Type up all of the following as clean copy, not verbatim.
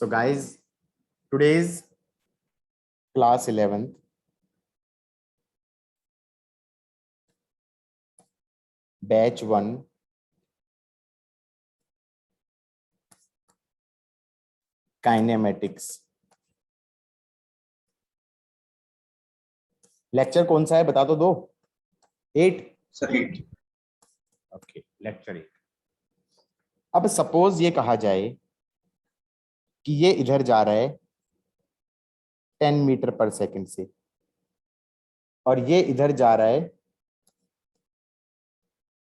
So guys, today's class 11th batch 1 kinematics lecture कौन सा है बता तो दो। 8 सर 8। Okay, lecture 8। अब सपोज ये कहा जाए कि ये इधर जा रहा है 10 मीटर पर सेकंड से और ये इधर जा रहा है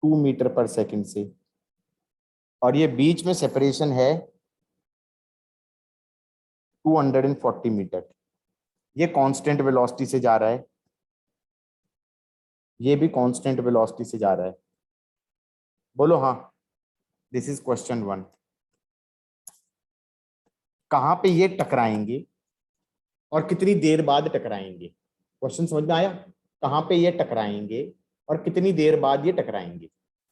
2 मीटर पर सेकंड से और ये बीच में सेपरेशन है 240 मीटर। ये कांस्टेंट वेलोसिटी से जा रहा है, ये भी कांस्टेंट वेलोसिटी से जा रहा है। बोलो हाँ। This is question 1। कहां पे ये टकराएंगे और कितनी देर बाद टकराएंगे? क्वेश्चन समझ में आया? कहां पे ये टकराएंगे और कितनी देर बाद ये टकराएंगे?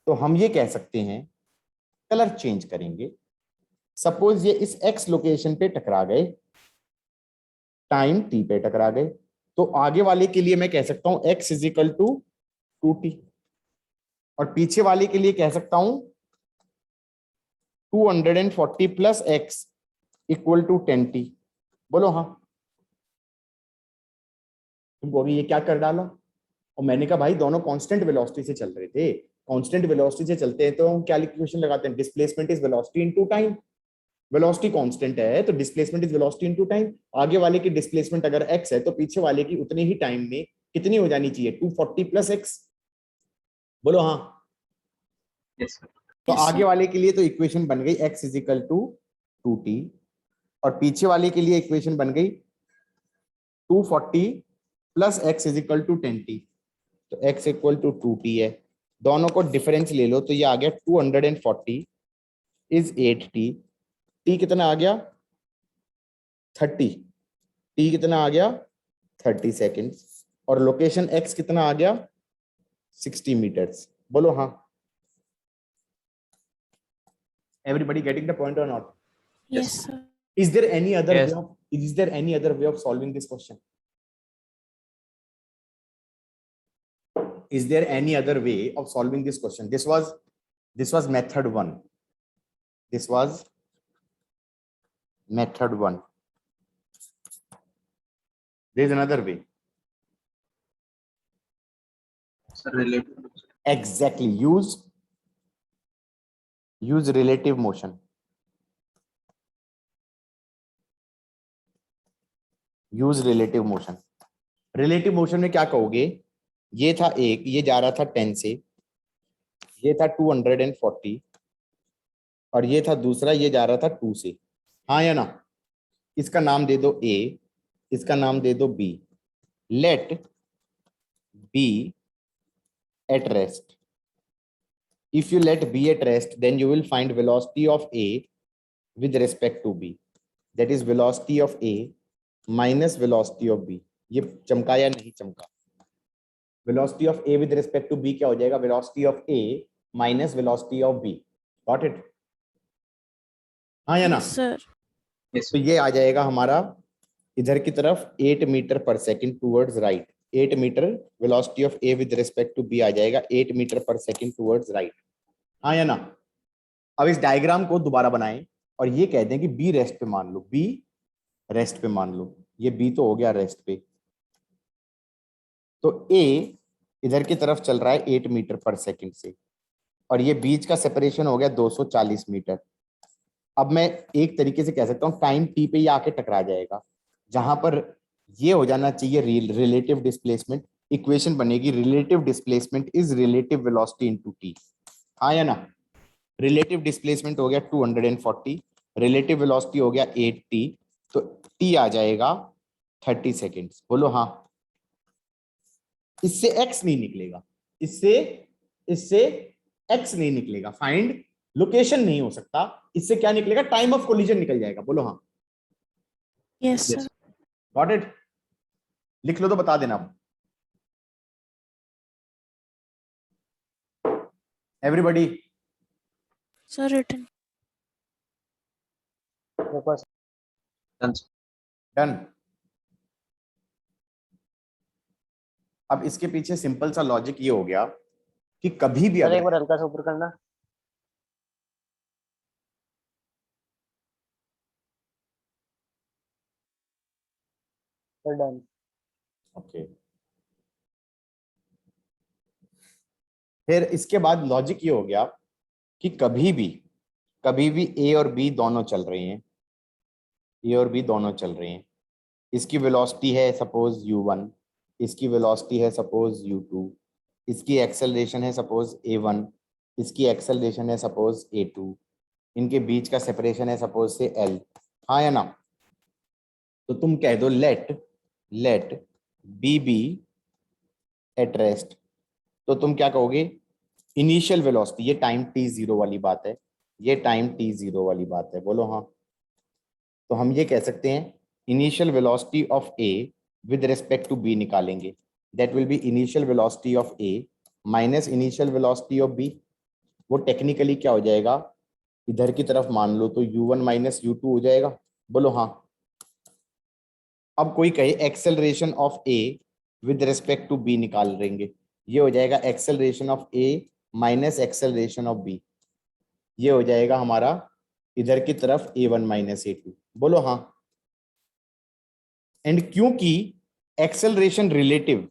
तो हम ये कह सकते हैं, कलर चेंज करेंगे। सपोज ये इस एक्स लोकेशन पे टकरा गए, टाइम टी पे टकरा गए, तो आगे वाले के लिए मैं कह सकता हूं x is equal to 2t और पीछे वाले के लिए कह सकता हूं 240 plus X equal to 10t। बोलो हाँ। तुमको अभी ये क्या कर डाला? और मैंने कहा भाई दोनों कांस्टेंट वेलोसिटी से चल रहे थे। कांस्टेंट वेलोसिटी से चलते हैं तो हम क्या इक्वेशन लगाते हैं? Displacement is velocity into time. Velocity constant है तो displacement is velocity into time. आगे वाले की डिस्प्लेसमेंट अगर x है तो पीछे वाले की उतने ही टाइम में कितनी हो जानी चाहिए? 240 प्लस एक्स। बोलो हाँ। Yes sir. तो आगे वाले के लिए तो इक्वेशन बन गई x is equal to 2t और पीछे वाले के लिए इक्वेशन बन गई 240 plus X is equal to 10t। तो x इक्वल टू 2t है। दोनों को डिफरेंस ले लो तो ये आ गया 240 इज 8t। t कितना आ गया? 30। t कितना आ गया? 30 सेकेंड्स। और लोकेशन x कितना आ गया? 60 मीटर्स। बोलो हाँ। Everybody getting the point or not? Yes, sir. Is there any other Yes. way of solving this question? Is there any other way of solving this question? This was method 1. This was method 1. There is another way. Sir relative. Exactly. Use relative motion. Use relative motion. Relative motion में क्या कहोगे? ये था एक, ये जा रहा था 10 से, ये था 240 और ये था दूसरा, ये जा रहा था 2 से। हाँ या ना? इसका नाम दे दो A, इसका नाम दे दो B। Let B at rest. If you let B at rest, then you will find velocity of A with respect to B. That is velocity of A minus velocity of B. ये चमका या नहीं चमका? Velocity of A with respect to B क्या हो जाएगा? Velocity of A minus velocity of B. Got it? हाँ या ना? Yes, sir. Yes. तो ये आ जाएगा हमारा इधर की तरफ 8 मीटर पर second towards right. 8 metre velocity of A with respect to B आ जाएगा 8 मीटर पर सेकंड टूवर्ड्स राइट। हाँ या ना? अब इस डायग्राम को दोबारा बनाएं और ये कह दें कि B रेस्ट पे मान लो, B रेस्ट पे मान लो। ये B तो हो गया रेस्ट पे, तो A इधर की तरफ चल रहा है 8 मीटर पर सेकंड से और ये बीच का सेपरेशन हो गया 240 मीटर। अब मैं एक तरीके से कह सकता हूँ टाइम टी पे ये आके टकरा जाएगा, जहां पर ये हो जाना चाहिए रिलेटिव डिस्प्लेसमेंट। इक्वेशन बनेगी relative displacement is relative velocity into T. हाँ या ना? रिलेटिव डिस्प्लेसमेंट हो गया 240, रिलेटिव वेलोसिटी हो गया 8t, तो t आ जाएगा 30 सेकेंड्स। बोलो हाँ। इससे x नहीं निकलेगा, इससे x नहीं निकलेगा, फाइंड लोकेशन नहीं हो सकता। इससे क्या निकलेगा? टाइम ऑफ कोलिजन निकल जाएगा। बोलो हाँ। Yes, Yes. sir. Got it? लिख लो तो बता देना। Done, sir. डन। अब इसके पीछे सिंपल सा लॉजिक ये हो गया कि कभी भी सर अगर एक बार हल्का सा ऊपर करना। Sir done. ओके, फिर इसके बाद लॉजिक ये हो गया कि कभी भी ए और बी दोनों चल रहे हैं, ए और बी दोनों चल रहे हैं। इसकी वेलोसिटी है सपोज u1, इसकी वेलोसिटी है सपोज u2, इसकी एक्सेलरेशन है सपोज a1, इसकी एक्सेलरेशन है सपोज a2, इनके बीच का सेपरेशन है सपोज से l। हाँ या ना? तो तुम कह दो let B be at rest. तो तुम क्या कहोगे? इनिशियल वेलोसिटी, ये टाइम t0 वाली बात है, ये टाइम t0 वाली बात है, बोलो हाँ। तो हम ये कह सकते हैं initial velocity of A with respect to B निकालेंगे, that will be initial velocity of A minus initial velocity of B. वो टेक्निकली क्या हो जाएगा, इधर की तरफ मान लो तो u1 माइनस u2 हो जाएगा, बोलो हाँ। अब कोई कहे acceleration of A with respect to B निकाल लेंगे, ये हो जाएगा acceleration of A minus acceleration of B, ये हो जाएगा हमारा इधर की तरफ a1 माइनस a2, बोलो हाँ। एंड क्योंकि acceleration relative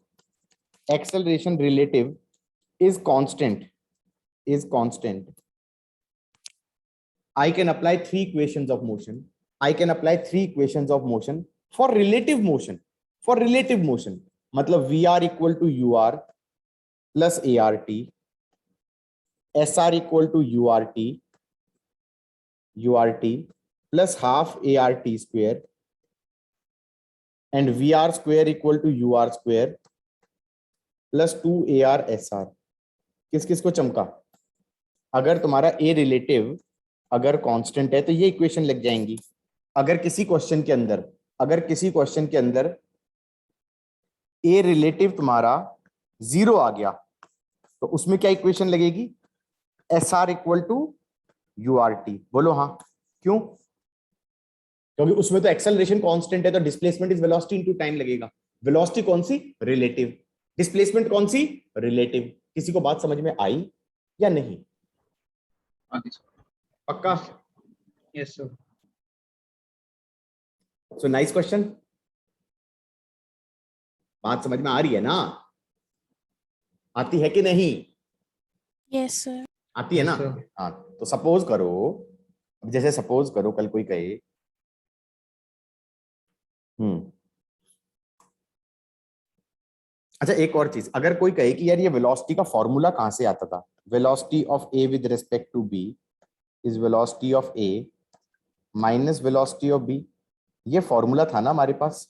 is constant, I can apply three equations of motion. For relative motion. मतलब VR equal to UR plus ART, SR equal to URT plus half ART square and VR square equal to UR square plus 2AR SR। किस किस को चमका? अगर तुम्हारा A relative अगर constant है तो ये इक्वेशन लग जाएंगी। अगर किसी क्वेश्चन के अंदर ए रिलेटिव तुम्हारा 0 आ गया तो उसमें क्या इक्वेशन लगेगी? S R equal to U R T, बोलो हाँ। क्यों? क्योंकि उसमें तो एक्सेलरेशन कांस्टेंट है, तो displacement is velocity into time लगेगा। वेलोसिटी कौन सी? रिलेटिव। डिस्प्लेसमेंट कौन सी? रिलेटिव। किसी को बात समझ में आई या नहीं? आगे, sir. पक्का? Yes, sir. So nice question. बात समझ में आ रही है ना? आती है कि नहीं? Yes, sir. आती है ना? Yes, sir. हाँ, तो सपोज करो, जैसे सपोज करो कल कोई कहे अच्छा एक और चीज, अगर कोई कहे कि यार ये वेलोसिटी का फॉर्मूला कहां से आता था? Velocity of A with respect to B is velocity of A minus velocity of B. ये फॉर्मूला था ना हमारे पास,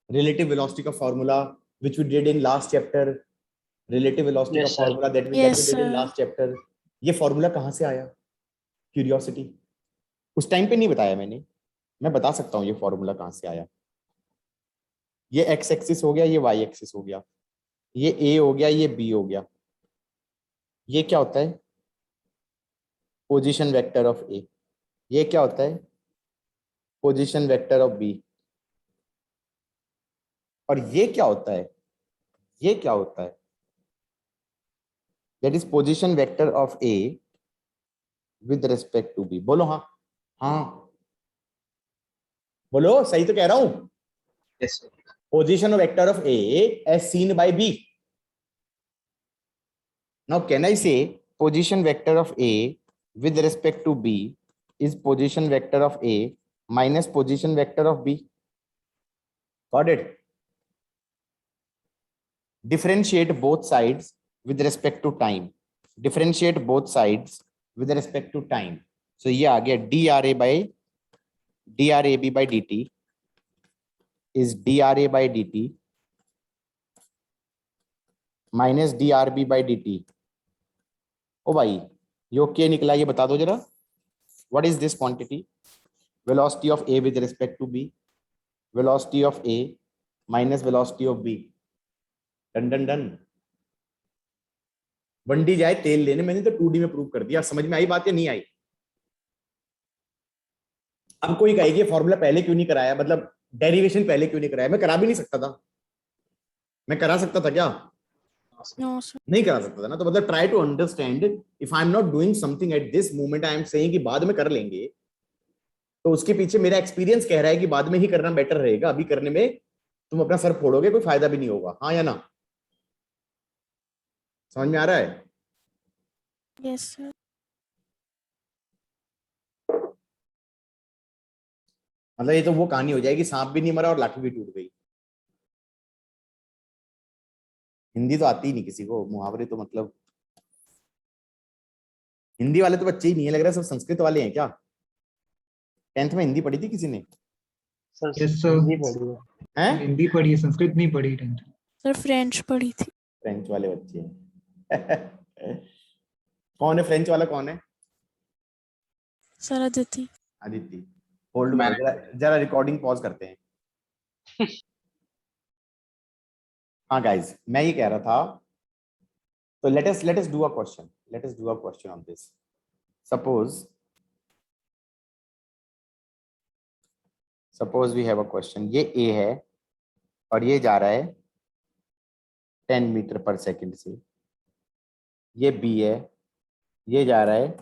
रिलेटिव वेलोसिटी का formula which we did in last chapter, relative velocity का Yes, sir. Formula that we Yes, did in sir. Last chapter. ये formula कहां से आया? क्यूरियोसिटी। उस टाइम पे नहीं बताया मैंने, मैं बता सकता हूँ ये फॉर्मूला कहां से आया। ये एक्स एक्सिस हो गया, ये वाई एक्सिस हो गया, ये ए हो गया, ये बी हो गया। ये क्या होता है? Position vector of A. ये क्या होता है? Position vector of B. और ये क्या होता है? ये क्या होता है? That is position vector of A with respect to B. बोलो हाँ। हाँ बोलो, सही तो कह रहा हूं? Yes, sir. Position of vector of A as seen by B. Now can I say position vector of A with respect to B is position vector of A minus position vector of B? Got it? Differentiate both sides with respect to time. Differentiate both sides with respect to time. So ये आ गया DRA by DRAB by DT is DRA by DT minus DRB by DT. ओ भाई यो क्या निकला ये बता दो जरा। What is this quantity? Velocity of A with respect to B, velocity of A minus velocity of B. Done done done. 1D जाए तेल लेने, मैंने तो 2D में प्रूव कर दिया। समझ में आई बात या नहीं आई? अब कोई कहेगी ये फॉर्मूला पहले क्यों नहीं कराया, मतलब डेरिवेशन पहले क्यों नहीं कराया। मैं करा भी नहीं सकता था, मैं करा सकता था क्या? No, sir. नहीं करा सकता था ना। तो मतलब try to understand, if I am not doing something at this moment, I am saying कि बाद में कर लेंगे, तो उसके पीछे मेरा एक्सपीरियंस कह रहा है कि बाद में ही करना बेटर रहेगा, अभी करने में तुम अपना सर फोड़ोगे, कोई फायदा भी नहीं होगा। हाँ या ना? समझ में आ रहा है? Yes, sir. मतलब ये तो वो कहानी हो जाएगी, सांप भी नहीं मरा और लाठी भी टूट गई। हिंदी तो आती ही नहीं किसी को, मुहावरे तो मतलब हिंदी वाले तो बच्चे ही नहीं है, लग रहा है सब संस्कृत वाले हैं क्या? 10th में हिंदी पढ़ी थी किसी ने? Sir Yes, sir. हिंदी पढ़ी है। हैं? हिंदी पढ़ी है, संस्कृत नहीं पढ़ी 10th। Sir, French पढ़ी थी। फ्रेंच वाले बच्चे हैं। कौन है फ्रेंच वाला, कौन है? Sir, Aditi। आदित्य। होल्ड मैं- करो जरा, जरा रिकॉर्डिंग पॉज करते हैं। हाँ गाइज, मैं ये कह रहा था, तो let us do a question, let us do a question on this. suppose we have a question, ये A है और ये जा रहा है 10 मीटर पर सेकंड से, ये B है, ये जा रहा है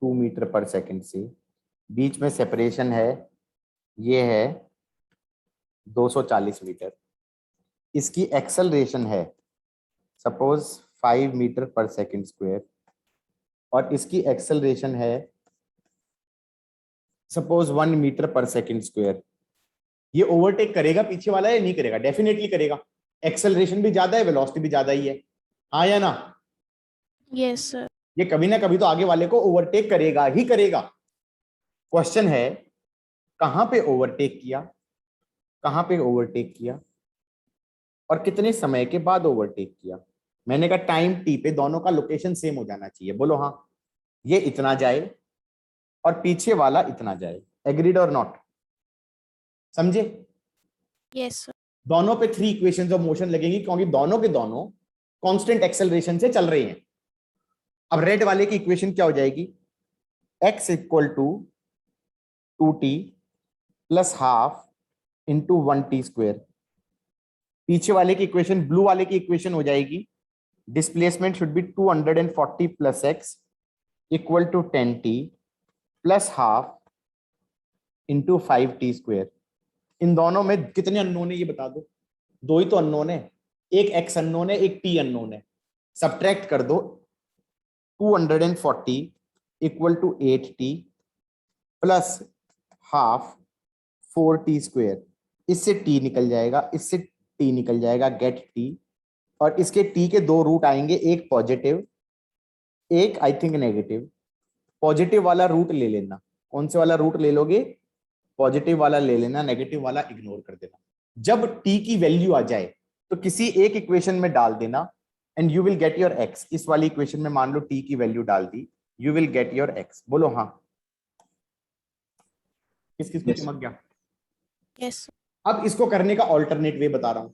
2 मीटर पर सेकंड से, बीच में सेपरेशन है, ये है 240 मीटर। इसकी एक्सेलरेशन है सपोज 5 मीटर पर सेकंड स्क्वायर, और इसकी एक्सेलरेशन है सपोज 1 मीटर पर सेकंड स्क्वायर। ये ओवरटेक करेगा पीछे वाला या नहीं करेगा? डेफिनेटली करेगा, एक्सेलरेशन भी ज्यादा है, वेलोसिटी भी ज्यादा ही है। हाँ या ना? Yes, sir. ये कभी ना कभी तो आगे वाले को ओवरटेक करेगा ही करेगा। क्वेश्चन है कहां पे ओवरटेक किया, कहां पे ओवरटेक किया और कितने समय के बाद ओवरटेक किया। मैंने कहा टाइम टी पे दोनों का लोकेशन सेम हो जाना चाहिए। बोलो हाँ। ये इतना जाए और पीछे वाला इतना जाए, एग्रीड और नॉट? समझे? Yes, sir. दोनों पे 3 इक्वेशंस ऑफ मोशन लगेंगी, क्योंकि दोनों के दोनों कांस्टेंट एक्सेलरेशन से चल रही हैं। अब रेड वाले की इक्वेशन क्या हो जाएगी? x equal to 2t plus half into 1t square. पीछे वाले की इक्वेशन, ब्लू वाले की इक्वेशन हो जाएगी displacement should be 240 plus x equal to 10t plus half into 5t square. इन दोनों में कितने अननोन है ये बता दो? 2 ही तो अननोन है, एक x अननोन है, एक t अननोन है। सब्ट्रैक्ट कर दो, 240 equal to 8t plus half 4t square. इससे t निकल जाएगा, इससे t निकल जाएगा, गेट t। और इसके t के 2 रूट आएंगे, एक पॉजिटिव एक आई थिंक नेगेटिव। पॉजिटिव वाला रूट ले लेना। कौन से वाला रूट ले लोगे? पॉजिटिव वाला ले लेना, नेगेटिव वाला इग्नोर कर देना। जब t की वैल्यू आ जाए तो किसी एक इक्वेशन में डाल देना and you will get your x। इस वाली इक्वेशन में मान लो t की वैल्यू डाल दी, you will get your x। बोलो हाँ। किस किस को Yes. चमक गया? Yes, sir. अब इसको करने का ऑल्टरनेट वे बता रहा हूं।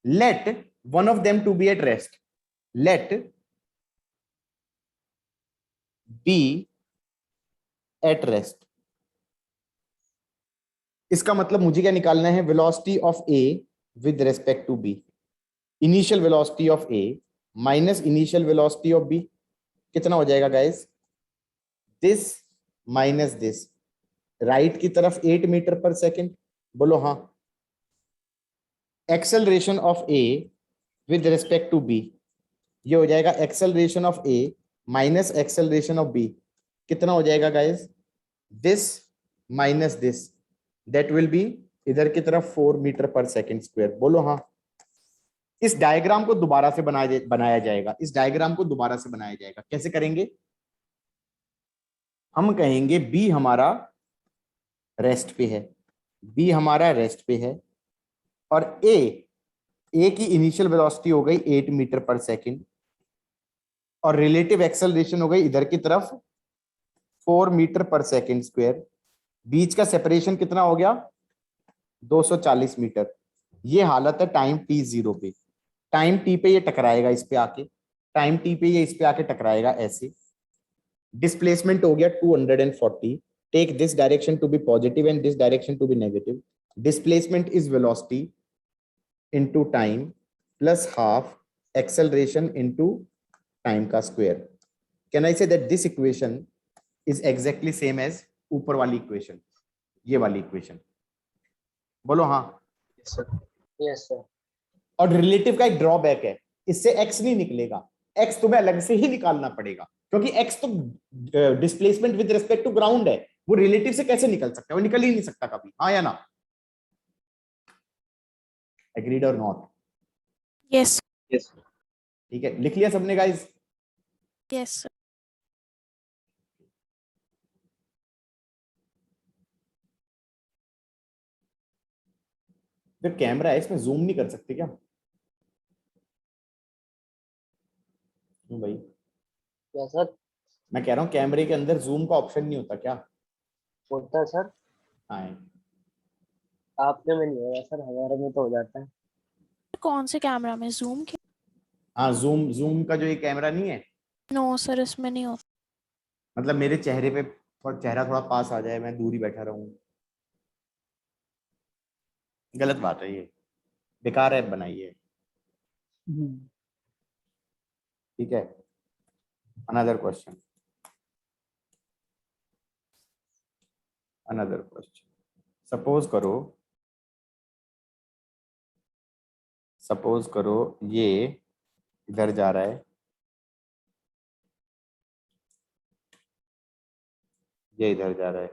Let one of them to be at rest, let B at rest. इसका मतलब मुझे क्या निकालना है? Velocity of A with respect to B. Initial velocity of A minus initial velocity of B कितना हो जाएगा guys? This minus this. Right की तरफ 8 मीटर पर सेकेंड। बोलो हाँ। Acceleration of A with respect to B, ये हो जाएगा acceleration of A minus acceleration of B. कितना हो जाएगा guys? This minus this, that will B इधर की तरफ 4 मीटर पर सेकेंड स्क्वायर। बोलो हाँ। इस डायग्राम को दोबारा से बनाया जाएगा, इस डायग्राम को दोबारा से बनाया जाएगा। कैसे करेंगे? हम कहेंगे बी हमारा रेस्ट पे है, बी हमारा रेस्ट पे है, और ए की इनिशियल वेलोसिटी हो गई 8 मीटर पर सेकेंड, और रिलेटिव एक्सेलरेशन हो गई इधर की तरफ 4 मीटर पर सेकेंड स्क्वायर। बीच का सेपरेशन कितना हो गया? 240 मीटर। ये हालत है टाइम t 0 पे। टाइम t पे ये टकराएगा इस पे आके, टाइम t पे ये इस पे आके टकराएगा ऐसे। डिस्प्लेसमेंट हो गया 240, take this direction to be positive and this direction to be negative. Displacement is velocity into time plus half acceleration into time का square. Can I say that this equation is exactly same as ऊपर वाली equation, ये वाली equation? बोलो हाँ. Yes, sir. Yes, sir. और relative का एक ड्रॉबैक है, इससे x नहीं निकलेगा, x तुम्हें अलग से ही निकालना पड़ेगा, क्योंकि x तो displacement with respect to ground है, वो रिलेटिव से कैसे निकल सकता है? वो निकल ही नहीं सकता कभी. हाँ या ना? एग्रीड और नॉट? Yes. Yes. ठीक है, लिख लिया सबने गाइस? Yes, sir. जो कैमरा है इसमें जूम नहीं कर सकते क्या? क्यों भाई? क्या सर? मैं कह रहा हूँ कैमरे के अंदर जूम का ऑप्शन नहीं होता क्या? होता है सर, हाँ. आपने में नहीं होगा सर, हमारे में तो हो जाता है। कौन से कैमरा में? जूम के? हाँ, जूम का जो ये कैमरा नहीं है, नो सर, इसमें नहीं होता. मतलब मेरे चेहरे पे चेहरा थोड़ा पास आ जाए, मैं दूर ही बैठा रहूं, गलत बात है, ये बेकार ऐप बनाई है. ठीक है, अनदर क्वेश्चन. सपोज करो ये इधर जा रहा है, ये इधर जा रहा है.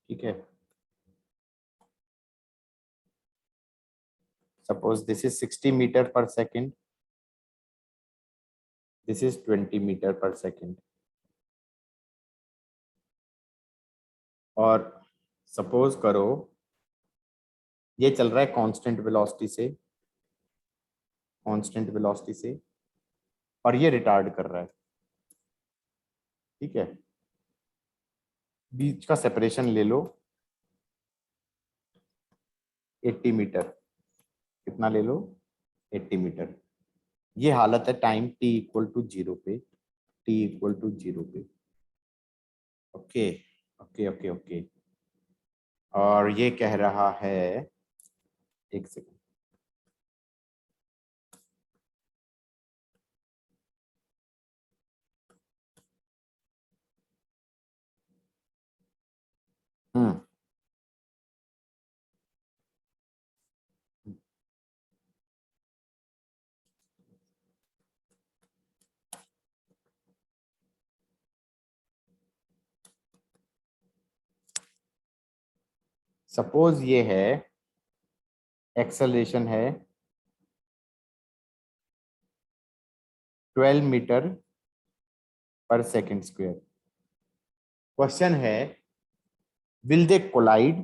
ठीक है, सपोज दिस इज 60 मीटर पर सेकेंड, दिस इज 20 मीटर पर सेकेंड. और सपोज करो ये चल रहा है कांस्टेंट वेलोसिटी से, और ये रिटार्ड कर रहा है. ठीक है, बीच का सेपरेशन ले लो 80 मीटर. कितना ले लो? 80 मीटर. ये हालत है टाइम t इक्वल टू 0 पे, ओके ओके ओके ओके. और ये कह रहा है, एक सेकंड, सपोज ये है एक्सेलरेशन है 12 मीटर पर सेकेंड स्क्वायर. क्वेश्चन है will they collide?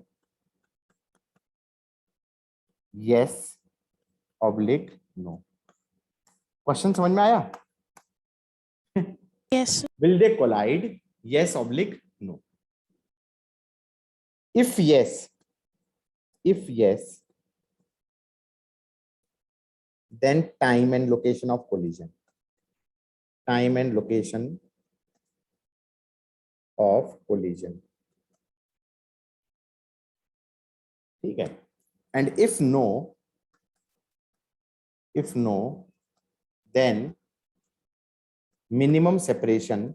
Yes oblique no. Question समझ में आया? Yes, sir. Will they collide? Yes oblique no. If yes, then time and location of collision. ठीक है. And if no, then minimum separation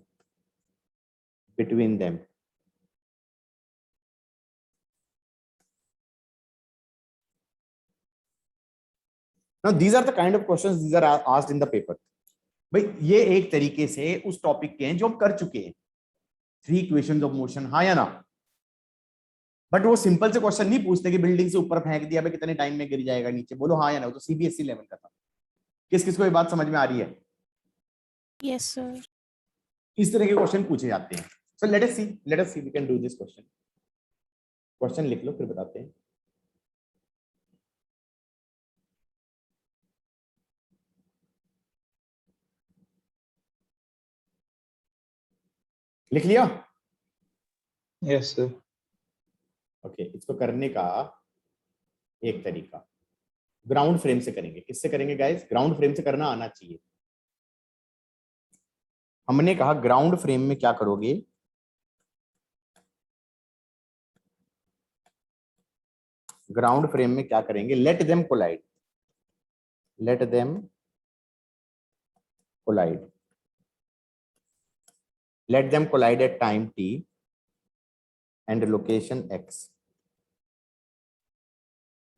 between them. Now these are the kind of questions these are asked in the paper. भाई ये एक तरीके से उस topic के हैं जो हम कर चुके हैं, 3 इक्वेशंस ऑफ मोशन. हाँ या ना? बट वो सिंपल से क्वेश्चन नहीं पूछते कि बिल्डिंग से ऊपर फेंक दिया भाई कितने टाइम में गिर जाएगा नीचे. बोलो हाँ या ना? वो तो सीबीएसई लेवल का था. किस किस को ये बात समझ में आ रही है? Yes, sir. इस तरह के क्वेश्चन पूछे जाते हैं. So let us see we can do this question लिख लो फिर बताते हैं. लिख लिया? Yes, sir. ओके, इसको करने का एक तरीका ग्राउंड फ्रेम से करेंगे. किससे करेंगे गाइस? ग्राउंड फ्रेम से करना आना चाहिए. हमने कहा ग्राउंड फ्रेम में क्या करोगे, ग्राउंड फ्रेम में क्या करेंगे, let them collide, let them collide, let them collide at time t and location x।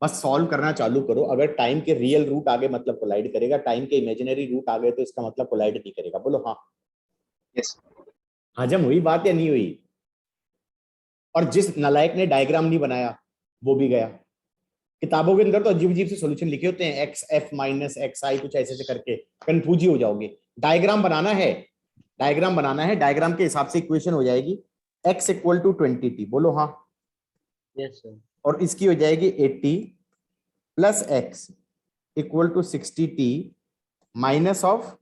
बस सॉल्व करना चालू करो। अगर टाइम के रियल रूट आगे मतलब कोलाइड करेगा, टाइम के इमेजिनरी रूट आ गए तो इसका मतलब कोलाइड नहीं करेगा। बोलो हाँ। यस हजम हुई बात या नहीं हुई? और जिस नालायक ने डायग्राम नहीं बनाया वो भी गया। किताबों के अंदर तो अजीब अजीब से सॉल्यूशन लिखे होते हैं, एक्स एफ माइनस एक्स आई कुछ ऐसे करके, कंफ्यूज ही हो जाओगे। डायग्राम बनाना है, डायग्राम बनाना है, डायग्राम के हिसाब से इक्वेशन हो जाएगी x इक्वल टू 20t। बोलो हाँ। Yes sir. और इसकी हो जाएगी 80 plus X equal to 60t minus of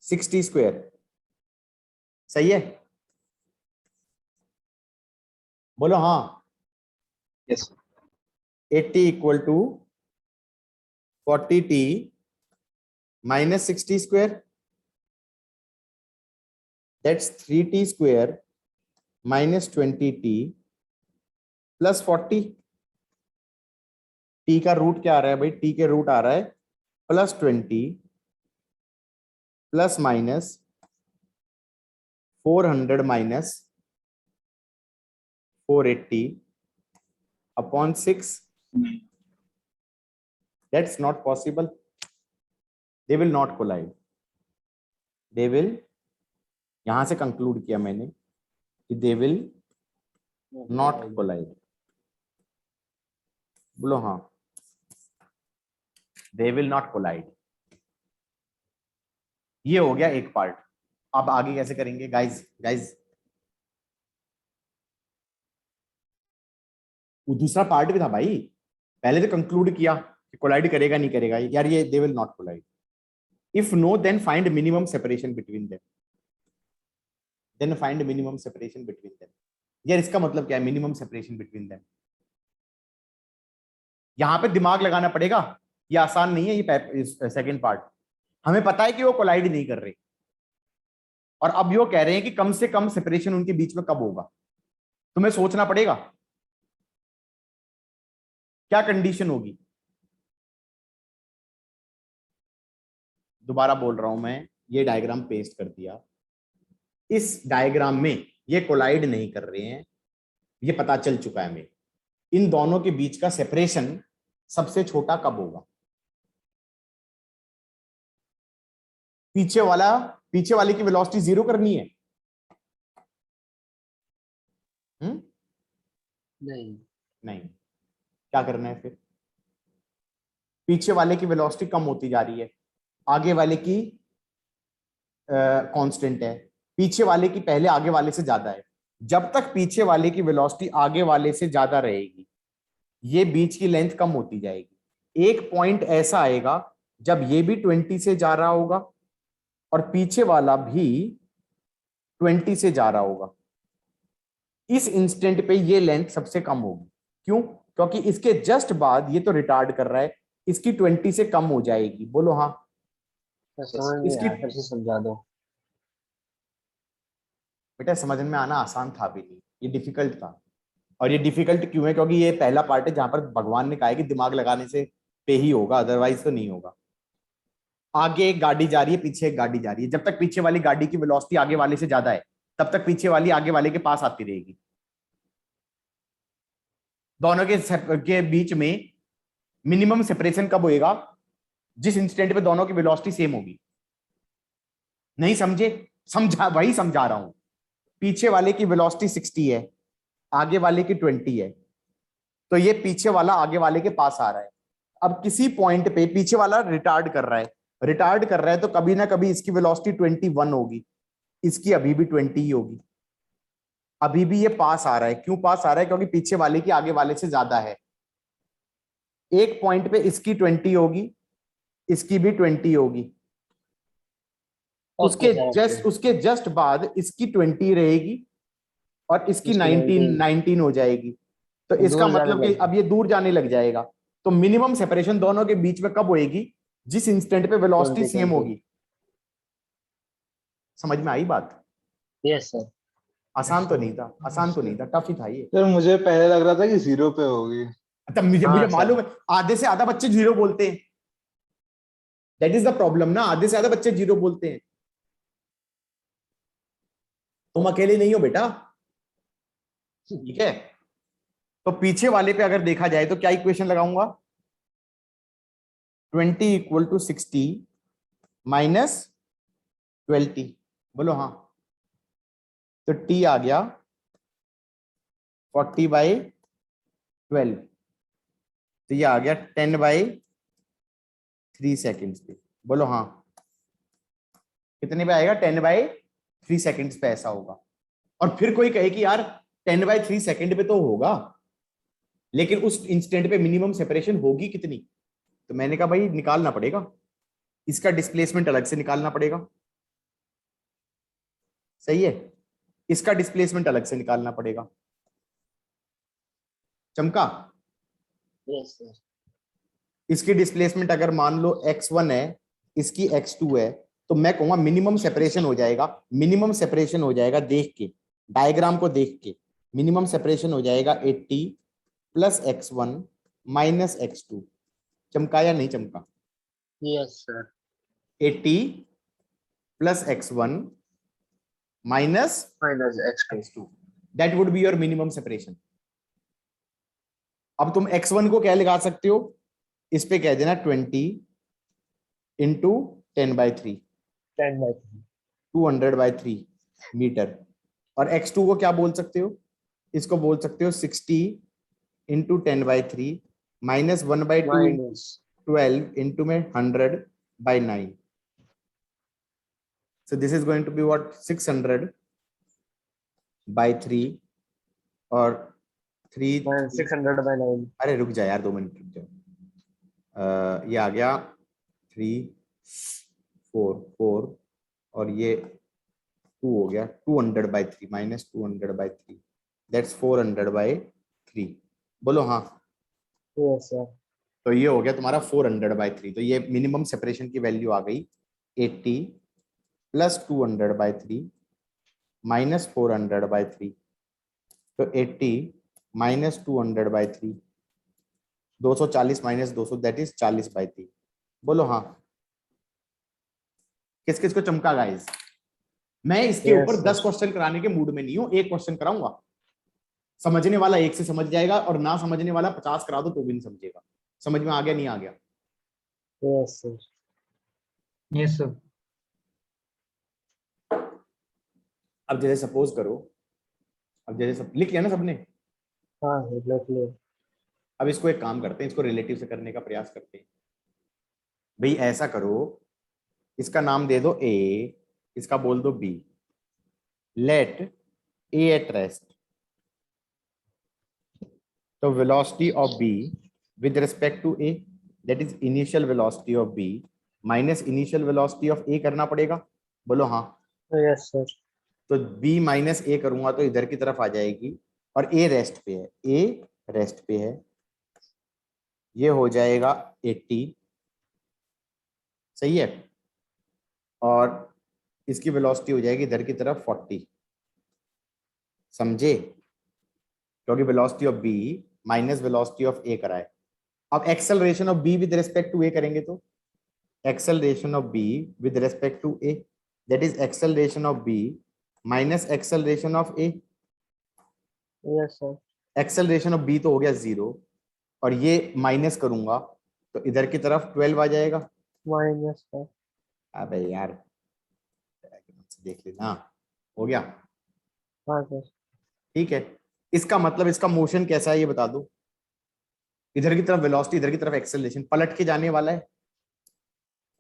60 square. सही है? बोलो हाँ। Yes 80 equal to 40t minus 60 square, that's 3t square minus 20t plus 40। t का रूट क्या आ रहा है भाई? t के रूट आ रहा है plus 20 plus minus 400 minus 480 upon 6। That's not possible. They will not collide. They will, यहां से कंक्लूड किया मैंने कि they will not collide। बोलो हाँ। They will not collide। ये हो गया एक पार्ट। अब आगे कैसे करेंगे गाइज? वो दूसरा पार्ट भी था भाई। पहले तो कंक्लूड किया कि कोलाइड करेगा नहीं करेगा यार, ये they will not collide. If no then find minimum separation between them, then find minimum separation between them. यार इसका मतलब क्या है मिनिमम सेपरेशन बिटवीन देम? यहां पे दिमाग लगाना पड़ेगा, ये आसान नहीं है। ये सेकंड पार्ट, हमें पता है कि वो कोलाइड नहीं कर रहे, और अब वो कह रहे हैं कि कम से कम सेपरेशन उनके बीच में कब होगा। तुम्हें सोचना पड़ेगा क्या कंडीशन होगी। दोबारा बोल रहा हूं मैं, ये डायग्राम पेस्ट कर दिया। इस डायग्राम में ये कोलाइड नहीं कर रहे हैं, ये पता चल चुका है हमें। इन दोनों के बीच का सेपरेशन सबसे छोटा कब होगा? पीछे वाले की वेलोसिटी 0 करनी है। नहीं नहीं, क्या करना है फिर? पीछे वाले की वेलोसिटी कम होती जा रही है, आगे वाले की कांस्टेंट है, पीछे वाले की पहले आगे वाले से ज्यादा है। जब तक पीछे वाले की वेलोसिटी आगे वाले से ज्यादा रहेगी, ये बीच की लेंथ कम होती जाएगी। एक पॉइंट ऐसा आएगा जब ये भी 20 से जा रहा होगा और पीछे वाला भी 20 से जा रहा होगा। इस इंस्टेंट पे ये लेंथ सबसे कम होगी। क्यों? क्योंकि इसके जस्ट बाद ये तो रिटार्ड कर रहा है, इसकी 20 से कम हो जाएगी। बोलो हाँ। सर, समझ नहीं इसकी आया, फिर से समझा दो। बेटा समझ में आना आसान था भी नहीं, ये डिफिकल्ट था। और ये डिफिकल्ट क्यों है? क्योंकि ये पहला पार्ट है जहां पर भगवान ने कहा है कि दिमाग लगाने से पे ही होगा, अदरवाइज तो नहीं होगा। आगे एक गाड़ी जा रही है, पीछे एक गाड़ी जा रही है। जब तक पीछे वाली गाड़ी की वेलोसिटी आगे वाले से ज्यादा है, तब तक पीछे वाली आगे वाले के पास आती रहेगी। दोनों के बीच में मिनिमम सेपरेशन कब होएगा? जिस इंस्टेंट पे दोनों की वेलोसिटी सेम होगी। नहीं समझे? समझा, वही समझा रहा हूं। पीछे वाले की वेलोसिटी 60 है, आगे वाले की 20 है, तो ये पीछे वाला आगे वाले के पास आ रहा है। अब किसी पॉइंट पे पीछे वाला रिटार्ड कर रहा है, तो कभी ना कभी इसकी वेलोसिटी 21 होगी, इसकी अभी भी 20 ही होगी। अभी भी ये पास आ रहा है। क्यों पास आ रहा है? क्योंकि पीछे वाले की आगे वाले से ज्यादा है। एक पॉइंट पे इसकी 20 होगी, इसकी भी 20 होगी, उसके जस्ट बाद इसकी 20 रहेगी और इसकी 19 हो जाएगी। तो इसका मतलब कि अब ये दूर जाने लग जाएगा। तो मिनिमम सेपरेशन दोनों के बीच में कब होएगी? जिस इंस्टेंट पे वेलोसिटी सेम होगी। समझ में आई बात? Yes sir. आसान तो नहीं था, टफ ही था ये। सर मुझे पहले लग रहा था कि 0 पे होगी। तब मुझे हाँ, मुझे सर। मालूम है आधे से ज्यादा बच्चे जीरो बोलते हैं, दैट इज द प्रॉब्लम ना, आधे से ज्यादा बच्चे जीरो बोलते हैं। तुम अकेले नहीं हो बेटा, ठीक है। तो पीछे वाले पे अगर देखा जाए तो क्या इक्वेशन लगाऊंगा, 20 इक्वल टू 60 माइनस 12t, बोलो हाँ। तो t आ गया 40/12, तो ये आ गया 10/3 सेकेंड्स पे, बोलो हाँ। कितने पे आएगा, 10/3 सेकेंड्स पे ऐसा होगा। और फिर कोई कहे कि यार 10/3 सेकेंड पे तो होगा, लेकिन उस इंस्टेंट पे मिनिमम सेपरेशन होगी कितनी, तो मैंने कहा भाई निकालना पड़ेगा, इसका डिस्प्लेसमेंट अलग से निकालना पड़ेगा, सही है, इसका डिस्प्लेसमेंट अलग से निकालना पड़ेगा। चमका, यस सर। इसकी डिस्प्लेसमेंट अगर मान लो x1 है, इसकी x2 है, तो मैं कहूंगा मिनिमम सेपरेशन हो जाएगा, मिनिमम सेपरेशन हो जाएगा देख के, डायग्राम को देख के, मिनिमम सेपरेशन हो जाएगा 80 प्लस x1 माइनस x2। चमका या नहीं चमका, yes sir. 80 plus x1 minus minus x2। x2, that would be your minimum separation. अब तुम x1 को क्या लगा सकते हो, इस पे कह देना 20 इंटू 10/3, 10/3। 200/3 मीटर। और x2 को क्या बोल सकते हो, इसको बोल सकते हो 60 इंटू 10/3 माइनस 1/2 माइनस 12 इंटू में 100/9। So this is going to be what, 600/3 और 3, 600/9। अरे रुक जा यार 2 मिनट रुक जाओ, ये आ गया 3 4 4 और ये 2 हो गया 200/3 माइनस 200/3, दैट्स 400/3, बोलो हाँ। Yes sir. तो ये हो गया तुम्हारा 400/3, तो ये मिनिमम सेपरेशन की वैल्यू आ गई 80 प्लस 200/3 माइनस 400/3, तो 80 माइनस 200/3, 240 माइनस 200 दैट इज 40/3, बोलो हाँ। किस किस को चमका गाइस, मैं इसके Yes, ऊपर sir. 10 क्वेश्चन कराने के मूड में नहीं हूं, एक क्वेश्चन कराऊंगा, समझने वाला एक से समझ जाएगा और ना समझने वाला 50 करा दो तो भी नहीं समझेगा। समझ में आ गया नहीं आ गया, यस सर। Yes sir. अब जैसे सपोज करो, अब जैसे सब लिख लिया ना सबने, हाँ देख लो। अब इसको एक काम करते हैं, इसको रिलेटिव से करने का प्रयास करते हैं। भाई ऐसा करो, इसका नाम दे दो ए, इसका बोल दो B, let A at rest, तो velocity of B with respect to A, that is initial velocity of B minus initial velocity of A करना पड़ेगा, बोलो हाँ। Yes sir. तो तो b माइनस ए करूंगा तो इधर की तरफ आ जाएगी, और a रेस्ट पे है, a रेस्ट पे है, ये हो जाएगा 80, सही है, और इसकी वेलोसिटी हो जाएगी इधर की तरफ 40, समझे, क्योंकि velocity of b minus velocity of a करा है। अब acceleration of b with respect to a करेंगे तो acceleration of b with respect to a, that is acceleration of b minus acceleration of a, yes sir. Acceleration of b तो हो गया 0, और ये माइनस करूंगा तो इधर की तरफ 12 आ जाएगा। Minus sir. अबे यार देख लेना, हो गया, हाँ सर। ठीक है। इसका मतलब इसका मोशन कैसा है ये बता दो, इधर की तरफ वेलोसिटी, इधर की तरफ एक्सेलरेशन, पलट के जाने वाला है,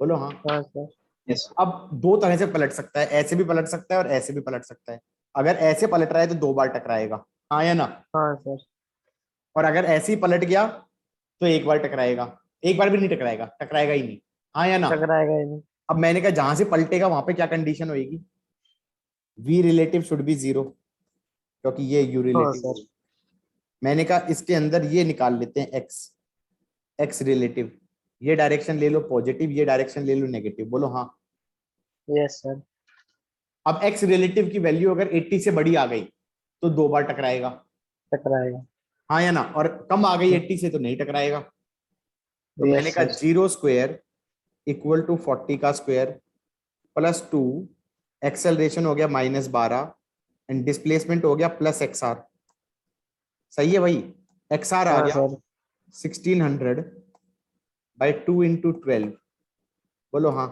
बोलो हाँ। हाँ सर। यस अब दो तरह से पलट सकता है, ऐसे भी पलट सकता है और ऐसे भी पलट सकता है। अगर ऐसे पलट रहा है तो 2 बार टकराएगा, हाँ या ना, हाँ सर। और अगर ऐसे ही पलट गया तो 1 बार टकराएगा, 1 बार भी नहीं टकराएगा, टकराएगा ही नहीं, हाँ या ना। टकराएगा ही नहीं। अब मैंने कहा जहां से पलटेगा वहां पे क्या कंडीशन होगी, v रिलेटिव शुड बी 0, क्योंकि ये u हाँ रिलेटिव। सर। मैंने कहा इसके अंदर ये निकाल लेते हैं x रिलेटिव, ये डायरेक्शन ले लो पॉजिटिव, ये डायरेक्शन ले लो नेगेटिव, बोलो हाँ। Yes sir. अब x रिलेटिव की वैल्यू अगर 80 से बड़ी आ गई तो 2 बार टकराएगा, टकराएगा। हाँ या ना, और कम आ गई 80 से तो नहीं टकराएगा। तो मैंने Yes, कहा sir. 0 स्क्वायर इक्वल टू 40 का स्क्वायर प्लस 2, एक्सेलरेशन हो गया -12 एंड डिस्प्लेसमेंट हो गया प्लस XR। सही है भाई, XR आ हाँ गया सर 1600 बाई 2 इंटू 12। बोलो हाँ,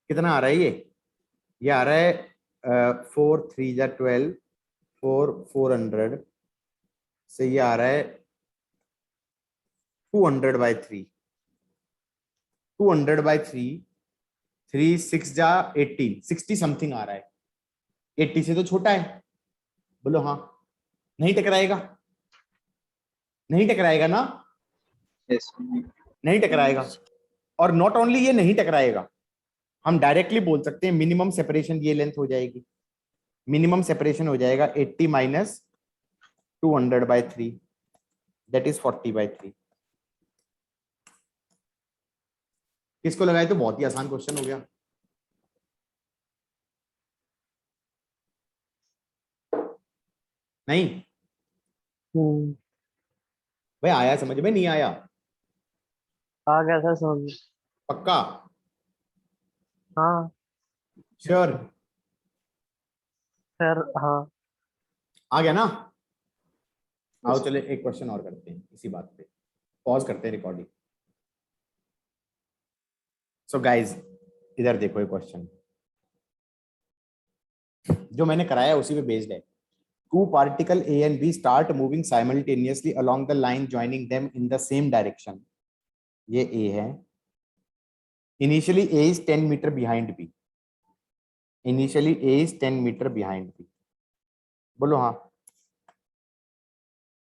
कितना आ रहा है ये आ रहा है 4 3 जा 12, 400 से ये आ रहा है 200 बाई 3, 200 बाई 3, 3 6 जा 18, 60 समथिंग आ रहा है। 80 से तो छोटा है। बोलो हाँ, नहीं टकराएगा, नहीं टकराएगा ना, Yes. नहीं टकराएगा। और नॉट ओनली ये नहीं टकराएगा, हम डायरेक्टली बोल सकते हैं मिनिमम सेपरेशन ये लेंथ हो जाएगी, मिनिमम सेपरेशन हो जाएगा 80 minus 200 by 3, that is 40 by 3। किसको लगाए तो बहुत ही आसान क्वेश्चन हो गया। नहीं भाई, आया समझ में, नहीं आया? आ गया था समझ। पक्का? हाँ श्योर? सर हाँ। आ गया ना? आओ चले एक क्वेश्चन और करते हैं इसी बात पे, पॉज करते हैं रिकॉर्डिंग। सो गाइज इधर देखो, ये क्वेश्चन जो मैंने कराया उसी पे बेस्ड है। Two particle A and B start moving simultaneously along the line joining them in the same direction. ये A है। Initially A is 10 meter behind B. Initially A is 10 meter behind B. बोलो हाँ।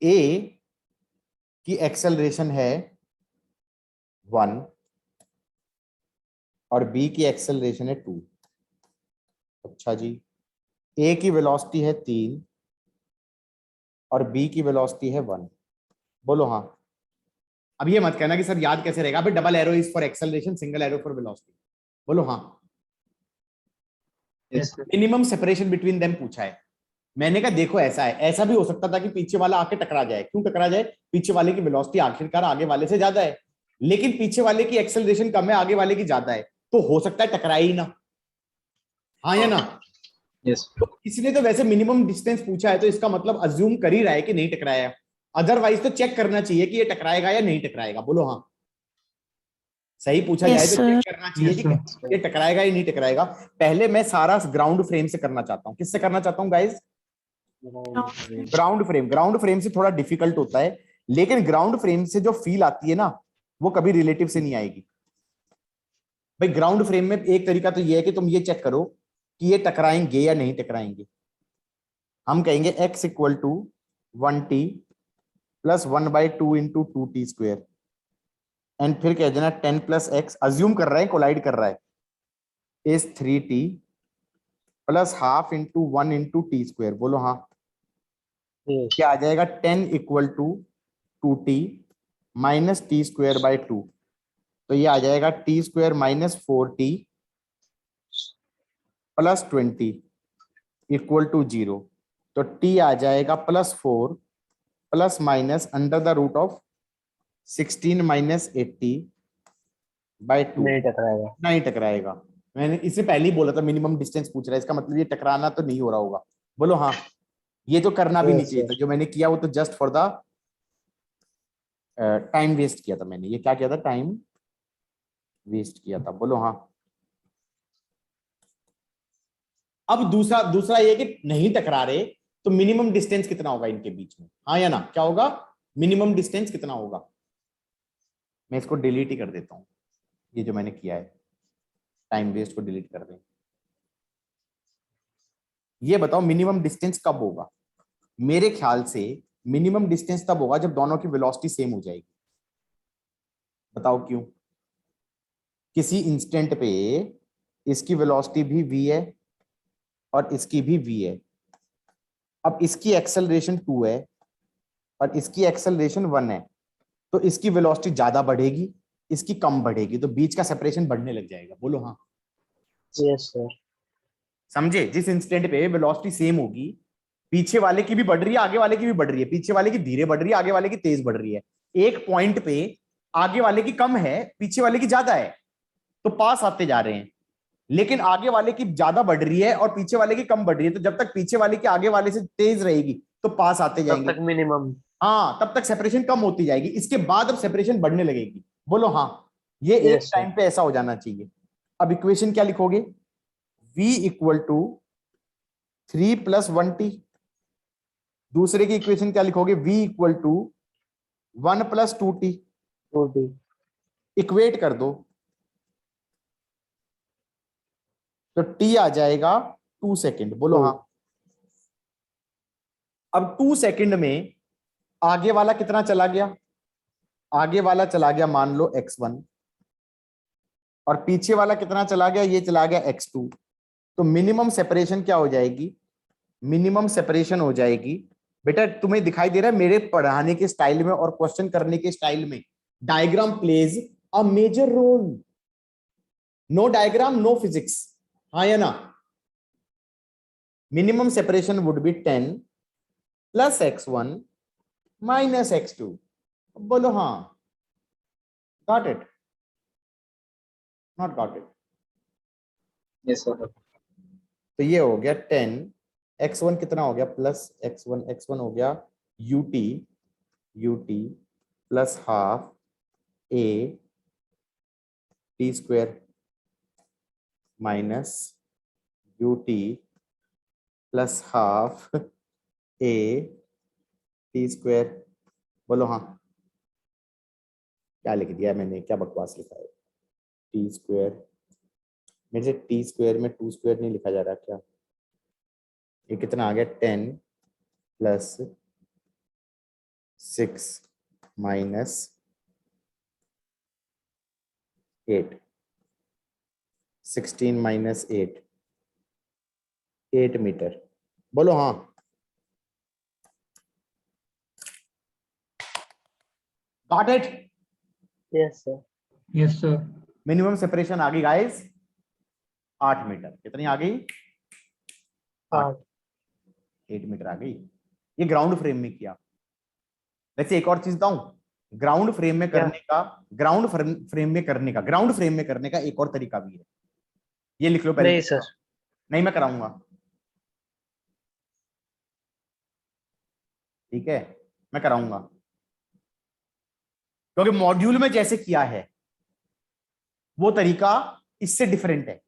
A की acceleration है 1 और B की acceleration है 2। अच्छा जी, A की वेलोसिटी है 3 और B की वेलोसिटी है 1। बोलो हाँ। अब ये मत कहना कि सर याद कैसे रहेगा, अभी double arrow is for acceleration, single arrow for velocity. बोलो हाँ। Yes, sir. Minimum separation between them पूछा है। मैंने कहा देखो ऐसा है, ऐसा भी हो सकता था कि पीछे वाला आके टकरा जाए। क्यों टकरा जाए? पीछे वाले की वेलोसिटी आखिरकार आगे वाले से ज्यादा है, लेकिन पीछे वाले की एक्सेलरेशन कम है, आगे वाले की ज्यादा है, तो हो सकता है टकराए ही ना। हाँ या ना? Yes. इसने तो वैसे मिनिमम डिस्टेंस पूछा है, तो इसका मतलब अज्यूम कर ही रहा है कि नहीं टकराया। अदरवाइज तो चेक करना चाहिए कि ये टकराएगा या नहीं टकराएगा। बोलो हाँ। सही पूछा जाए Yes, तो चेक sir. करना चाहिए Yes, कि sir. ये टकराएगा या नहीं टकराएगा। पहले मैं सारा ग्राउंड फ्रेम से करना चाहता हूँ। किससे करना चाहता हूँ guys? Ground frame. Ground frame से थोड़ा डिफिकल्ट होता है, लेकिन ग्राउंड फ्रेम से जो फील आती है ना, वो कभी रिलेटिव से नहीं आएगी। भाई ग्राउंड फ्रेम में एक तरीका तो ये है कि तुम ये चेक करो कि ये टकराएंगे या नहीं टकराएंगे। हम कहेंगे x equal to 1t plus 1/2 into 2t square, and फिर कह देना 10 प्लस एक्स, अज्यूम कर रहे हैं कोलाइड कर रहा है, is 3t plus half into 1 into T square. बोलो हाँ। Yes. क्या आ जाएगा? 10 equal to 2t minus T square by 2। तो ये आ जाएगा T square minus 4t plus 20 equal to 0। तो t आ जाएगा +4 plus minus under the root of 16 minus 80 by 2। नहीं टकराएगा। नहीं टकराएगा। मैंने इससे पहले ही बोला था मिनिमम डिस्टेंस पूछ रहा है, इसका मतलब ये टकराना तो नहीं हो रहा होगा। बोलो हाँ। ये तो करना भी नहीं Yes, चाहिए था, sir. जो मैंने किया वो तो just for the time waste किया था मैंने। ये क्या किया था? टाइम वेस्ट किया था। बोलो हाँ। अब दूसरा दूसरा ये कि नहीं टकरा रहे तो मिनिमम डिस्टेंस कितना होगा इनके बीच में? हाँ या ना? क्या होगा? मिनिमम डिस्टेंस कितना होगा? मैं इसको डिलीट ही कर देता हूं, ये जो मैंने किया है टाइम वेस्ट को डिलीट कर दें। ये बताओ मिनिमम डिस्टेंस कब होगा? मेरे ख्याल से मिनिमम डिस्टेंस तब होगा जब दोनों की वेलोसिटी सेम हो जाएगी। बताओ क्यों? किसी इंस्टेंट पे इसकी वेलोसिटी भी v है और इसकी भी v है। अब इसकी एक्सेलरेशन 2 है और इसकी एक्सेलरेशन 1 है, तो इसकी वेलोसिटी ज्यादा बढ़ेगी, इसकी कम बढ़ेगी, तो बीच का सेपरेशन बढ़ने लग जाएगा। बोलो हाँ। Yes, sir. समझे? जिस इंस्टेंट पे वेलोसिटी सेम होगी, पीछे वाले की भी बढ़ रही है, आगे वाले की भी बढ़ रही है, पीछे वाले की धीरे बढ़ रही है, आगे वाले की तेज बढ़ रही है। एक पॉइंट पे आगे वाले की कम है, पीछे वाले की ज्यादा है, तो पास आते जा रहे हैं। लेकिन आगे वाले की ज्यादा बढ़ रही है और पीछे वाले की कम बढ़ रही है, तो जब तक पीछे वाले की आगे वाले से तेज रहेगी तो पास आते तब जाएंगे। तक मिनिमम। हाँ, तब तक सेपरेशन कम होती जाएगी, इसके बाद अब सेपरेशन बढ़ने लगेगी। बोलो हाँ, ये एक Yes, sir. टाइम पे ऐसा हो जाना चाहिए। अब इक्वेशन क्या लिखोगे? v equal to 3 + 1t। दूसरे की इक्वेशन क्या लिखोगे? v equal to 1 + 2t। 2t। Equate कर दो तो t आ जाएगा 2 सेकेंड। बोलो हाँ। अब 2 सेकेंड में आगे वाला कितना चला गया? आगे वाला चला गया मान लो x1, और पीछे वाला कितना चला गया? ये चला गया x2। तो मिनिमम सेपरेशन क्या हो जाएगी? मिनिमम सेपरेशन हो जाएगी, बेटा तुम्हें दिखाई दे रहा है मेरे पढ़ाने के स्टाइल में और क्वेश्चन करने के स्टाइल में diagram plays a major role. No diagram no physics, हाँ या ना? Minimum separation would be 10 + x1 - x2। बोलो हाँ। Got it? Not got it? Yes, sir. तो ये हो गया 10, x1 कितना हो गया? प्लस x1 हो गया ut plus half a t² minus ut plus half a t²। बोलो हाँ। क्या लिख दिया मैंने? क्या बकवास लिखा है? t²। मेरे से t² में 2² नहीं लिखा जा रहा क्या? ये कितना आ गया? 10 + 6 - 8। 16 - 8 8 मीटर। बोलो हाँ। Got it? Yes, sir. Yes, sir. Minimum separation आ गई गाइस 8 मीटर। कितनी आ गई? 8। 8 मीटर आ गई। ये ग्राउंड फ्रेम में किया। वैसे एक और चीज बताऊं, ग्राउंड फ्रेम में क्या? करने का, ग्राउंड फ्रेम में करने का, ग्राउंड फ्रेम में करने का एक और तरीका भी है। ये लिख लो पहले। नहीं सर। नहीं, मैं कराऊंगा, ठीक है, मैं कराऊंगा, क्योंकि मॉड्यूल में जैसे किया है वो तरीका इससे डिफरेंट है।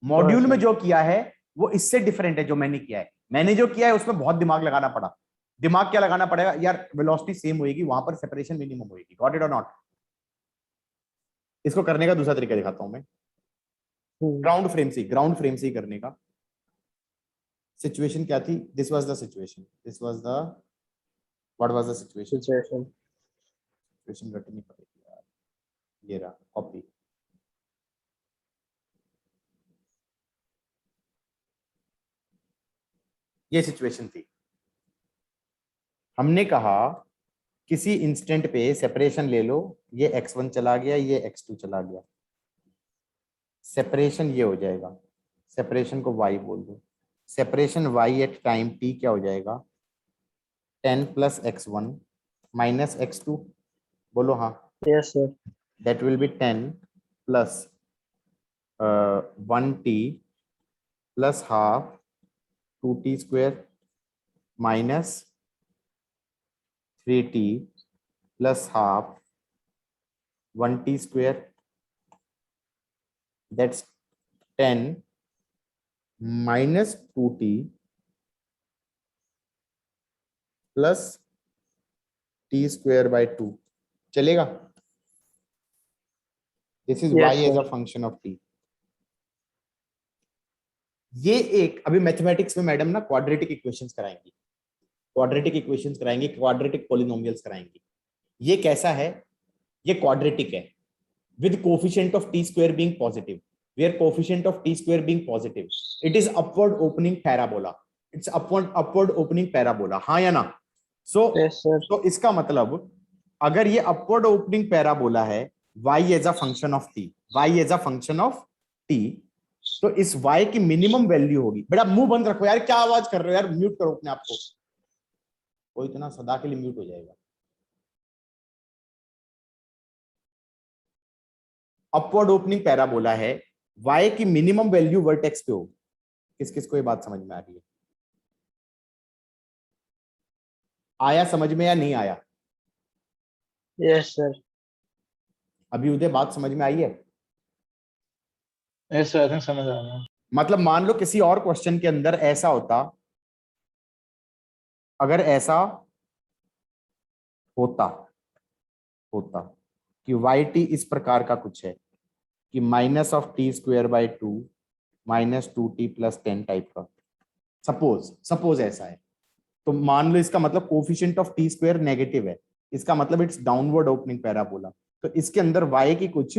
मॉड्यूल में जो किया है वो इससे डिफरेंट है जो मैंने किया है। मैंने जो किया है उसमें बहुत दिमाग लगाना पड़ा। दिमाग क्या लगाना पड़ेगा यार? वेलोसिटी सेम होएगी, वहां पर सेपरेशन मिनिमम होएगी। गॉट इट और नॉट? इसको करने का दूसरा तरीका दिखाता हूं मैं, ग्राउंड फ्रेम से ही करने का। सिचुएशन क्या थी? This was the situation, this was the, what was the situation? Situation रटनी पड़ेगी यार। ये रहा कॉपी। ये सिचुएशन थी। हमने कहा किसी इंस्टेंट पे सेपरेशन ले लो, ये x1 चला गया, ये x2 चला गया, सेपरेशन ये हो जाएगा। सेपरेशन को y बोल दो। Separation y at time t क्या हो जाएगा? 10 + x1 - x2। बोलो हाँ। Yes, sir. That will be 10 + 1t plus half 2t² minus 3t plus half 1t²। That's 10 minus 2t plus t² by 2। चलेगा? This is Yes, y as sir. a function of t। ये एक अभी mathematics में madam ना quadratic equations कराएंगी, quadratic polynomials कराएंगी। ये कैसा है? ये क्वाड्रेटिक है with coefficient of t² being positive, where coefficient of t² being positive, it is upward opening parabola, it's upward opening parabola, हाँ या ना? Yes, sir. तो इसका मतलब अगर ये upward opening parabola है y as a function of t, y as a function of t, तो इस y की मिनिमम वैल्यू होगी। बेटा मुंह बंद रखो यार, क्या आवाज कर रहे हो यार, म्यूट करो अपने आप को, कोई इतना सदा के लिए म्यूट हो जाएगा। अपवर्ड ओपनिंग पैराबोला है, y की मिनिमम वैल्यू वर्टेक्स पे होगी। किस किस को ये बात समझ में आ रही है? आया समझ में या नहीं आया? Yes sir. अभी उदय बात समझ में आई है? यस सर, आई थिंक समझ आ रहा है। मतलब मान लो किसी और क्वेश्चन के अंदर ऐसा होता, अगर ऐसा होता होता कि वाई टी इस प्रकार का कुछ है कि -(t²/2 -2t + 10 टाइप का, सपोज ऐसा है, तो मान लो इसका मतलब कोफिशिएंट ऑफ t² नेगेटिव है, इसका मतलब इट्स डाउनवर्ड ओपनिंग पैराबोला। तो इसके अंदर y की कुछ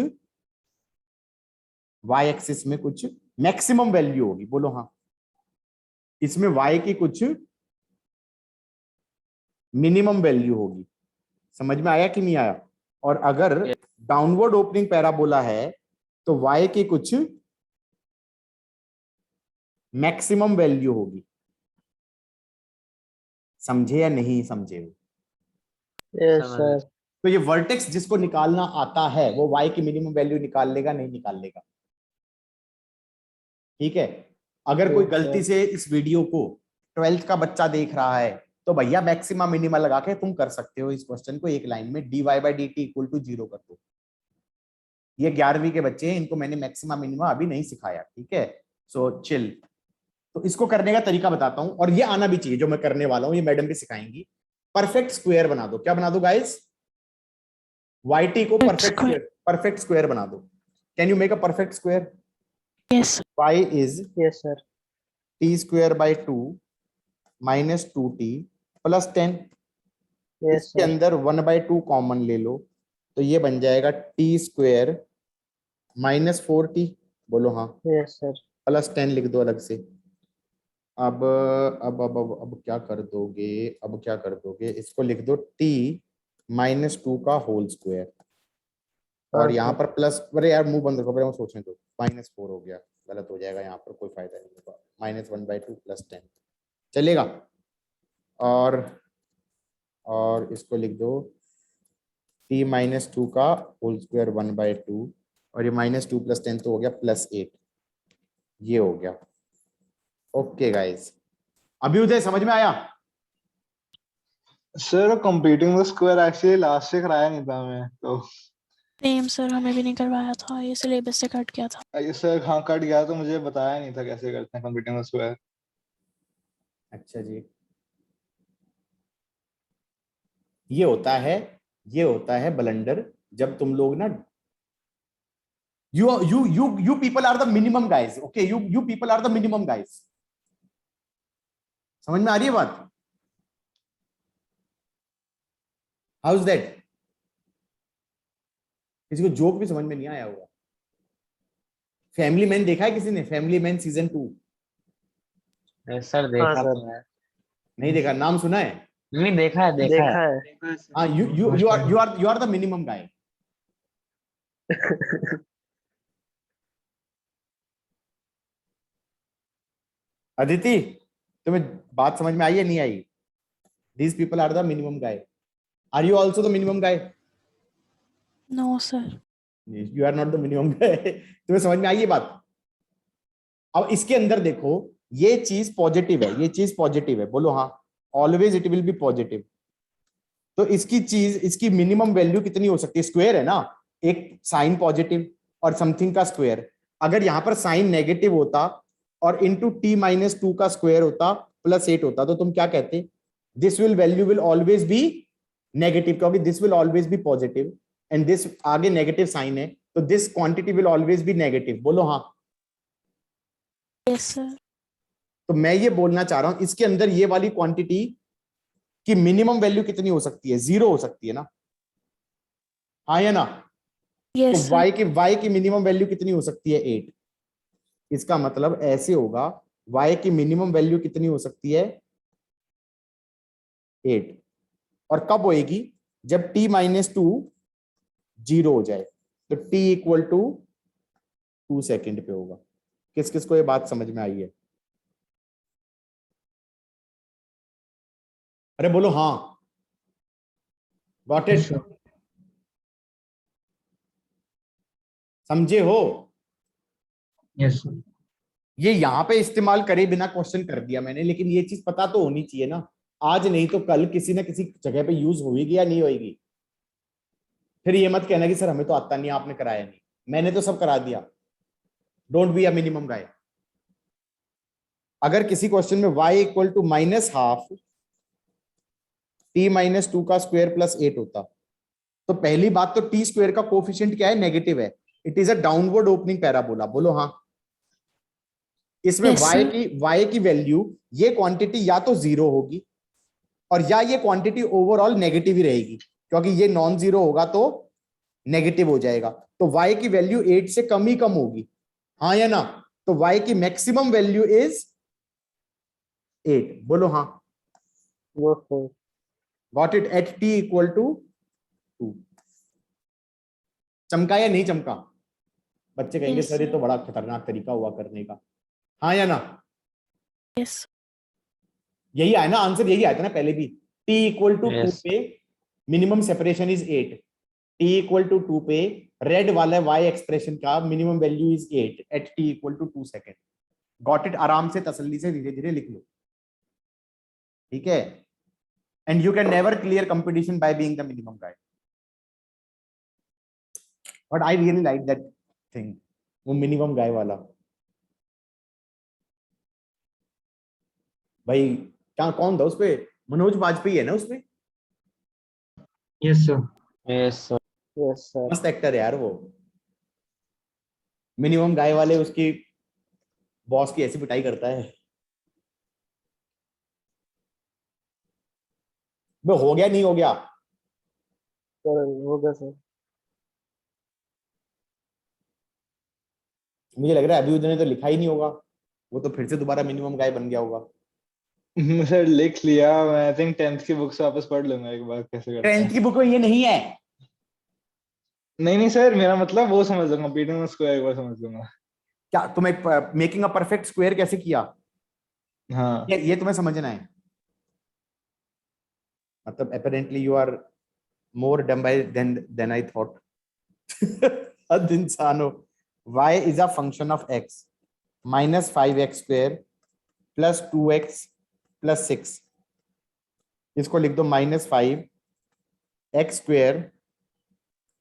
y एक्सिस में कुछ मैक्सिमम वैल्यू होगी, बोलो हाँ। इसमें y की कुछ मिनिमम वैल्यू होगी। समझ में आया कि नहीं आया? और अगर डाउनवर्ड ओपनिंग पैराबोला है तो y की कुछ मैक्सिमम वैल्यू होगी। समझे या नहीं समझे? Yes sir. तो ये वर्टेक्स जिसको निकालना आता है वो y की मिनिमम वैल्यू निकाल लेगा, नहीं निकाल लेगा? ठीक है। अगर कोई गलती से इस वीडियो को 12th का बच्चा देख रहा है तो भैया मैक्सिमा मिनिमा लगा के तुम कर सकते हो इस क्वेश्चन को एक लाइन में, dy/dt = 0 कर दो। ये 11वीं के बच्चे हैं, इनको मैंने मैक्सिमा मिनिमा अभी नहीं सिखाया, ठीक है? So chill. तो इसको करने का तरीका बताता हूं, और ये आना भी चाहिए जो मैं करने वाला हूं, ये मैडम भी सिखाएंगी। परफेक्ट स्क्वायर बना दो। क्या बना दो गाइस? yt को परफेक्ट स्क्वायर बना दो। Can you make a perfect square? Yes. y is yes sir. t²/2 -2t + 10। Yes इसके सर। अंदर 1/2 कॉमन ले लो, तो ये बन जाएगा t² -4t, बोलो हाँ, यस सर। +10 लिख दो अलग से। अब क्या कर दोगे? अब क्या कर दोगे? इसको लिख दो t -2 का होल स्क्वायर, और यहाँ पर प्लस, अरे यार मुंह बंद रखो, मैं सोचने दो। -4 हो गया, गलत हो जाएगा यहाँ पर, कोई फायदा नहीं होगा। -1/2 + 10 चलेगा। और इसको लिख दो t -2 का होल स्क्वायर 1/2, और ये -2 + 10 तो हो गया +8, ये हो गया। ओके गाइस, अभी उदय समझ में आया? Sir completing the square actually last से कराया नहीं था मैं तो। सेम सर, हमें भी नहीं करवाया था, ये सिलेबस से कट गया था। ये सर हाँ कट गया, तो मुझे बताया नहीं था कैसे करते हैं कंप्लीटिंग द स्क्वायर। अच्छा जी, ये होता है ब्लंडर, जब तुम लोग ना, you people are the minimum guys, okay, you people are the minimum guys। समझ में आ रही है बात? How is that? किसी को जोक भी समझ में नहीं आया होगा। फैमिली मैन देखा है किसी ने? Family man season 2? सर देखा हाँ, तो है। नहीं देखा? नाम सुना है? नहीं देखा है, देखा देखा है। है। हाँ, you are the minimum guy। Aditi, तुम्हें बात समझ में आई या नहीं आई? These people are the minimum guy। Are you also the minimum guy? No sir. You are not the minimum guy। तुम्हें समझ में आई ये बात? अब इसके अंदर देखो, ये चीज पॉजिटिव है, ये चीज पॉजिटिव है, बोलो हाँ। Always it will be positive. तो इसकी मिनिमम वैल्यू कितनी हो सकती है? स्क्वायर है ना, एक साइन पॉजिटिव और समथिंग का स्क्वायर। अगर यहां पर साइन नेगेटिव होता और इंटू t -2 का स्क्वायर होता +8 होता, तो तुम क्या कहते? This value will always be negative, क्योंकि this will always be positive and this आगे नेगेटिव साइन है, तो this quantity will always be negative, बोलो हाँ। Yes sir. तो मैं ये बोलना चाह रहा हूं, इसके अंदर ये वाली क्वांटिटी की मिनिमम वैल्यू कितनी हो सकती है? 0 हो सकती है ना, हाँ या ना? Yes तो sir. y की मिनिमम वैल्यू कितनी हो सकती है? 8। इसका मतलब ऐसे होगा, y की मिनिमम वैल्यू कितनी हो सकती है? 8। और कब होएगी? जब t -2 0 हो जाए, तो t = 2 सेकंड पे होगा। किस किस को ये बात समझ में आई है? अरे बोलो हाँ। Got it? समझे हो? यस ये यहाँ पे इस्तेमाल करे बिना क्वेश्चन कर दिया मैंने, लेकिन ये चीज पता तो होनी चाहिए ना, आज नहीं तो कल किसी ना किसी जगह पे यूज होगी या नहीं होगी। फिर ये मत कहना कि सर हमें तो आता नहीं, आपने कराया नहीं। मैंने तो सब करा दिया। डोंट बी अ मिनिमम गाय। अगर किसी क्वेश्चन में y इक्वल टू -12 t-2 का स्क्वायर प्लस 8 होता, तो पहली बात तो टी स्क्वायर का कोफिशिएंट क्या है? नेगेटिव है। It is a downward opening parabola. बोलो हाँ। इसमें Yes, sir. y की वैल्यू, ये क्वांटिटी या तो जीरो होगी और या ये क्वांटिटी ओवरऑल नेगेटिव ही रहेगी, क्योंकि ये नॉन जीरो होगा तो नेगेटिव हो जाएगा। तो y की वैल्यू 8 से कम ही कम होगी, हाँ या ना? तो y की मैक्सिमम वैल्यू इज 8। बोलो हाँ। वो तो got it? At t equal to 2। चमका या नहीं चमका? बच्चे कहेंगे Yes, सर ये sir. तो बड़ा खतरनाक तरीका हुआ करने का, हाँ या ना? Yes. यही आया ना आंसर, यही आया था ना पहले भी। t इक्वल टू 2 यस पे minimum separation is 8। t equal to 2 पे रेड वाला y एक्सप्रेशन का minimum value is 8 at t equal to 2 second. Got it? आराम से तसल्ली से धीरे धीरे लिख लो, ठीक है? And you can never clear competition by being the minimum guy. But I really like that thing, वो मिनिमम गाय वाला। भाई क्या कौन था उसपे? मनोज वाजपेयी है ना उसमें? Yes sir yes sir yes sir. मस्त एक्टर है यार वो। मिनिमम गाय वाले उसकी बॉस की ऐसी पिटाई करता है। वो हो गया नहीं हो गया? सर होगा सर। मुझे लग रहा है अभी उसने तो लिखा ही नहीं होगा, वो तो फिर से दोबारा मिनिमम गाय बन गया होगा। सर लिख लिया मैं। आई थिंक 10th की बुक से वापस पढ़ लूंगा एक बार कैसे करते 10th हैं। की बुक में ये नहीं है। नहीं नहीं सर, मेरा मतलब वो समझ लूंगा, पीटर्न स्क्वायर एक बार समझ लूंगा। क्या तुम्हें मेकिंग अ परफेक्ट स्क्वायर कैसे किया, हाँ ये तुम्हें समझना है? मतलब अपेरेंटली यू आर मोर डम बाय देन आई थॉट। हद इंसान हो। y is a function of x -5x square plus 2x plus 6। इसको लिख दो -5x स्क्वायर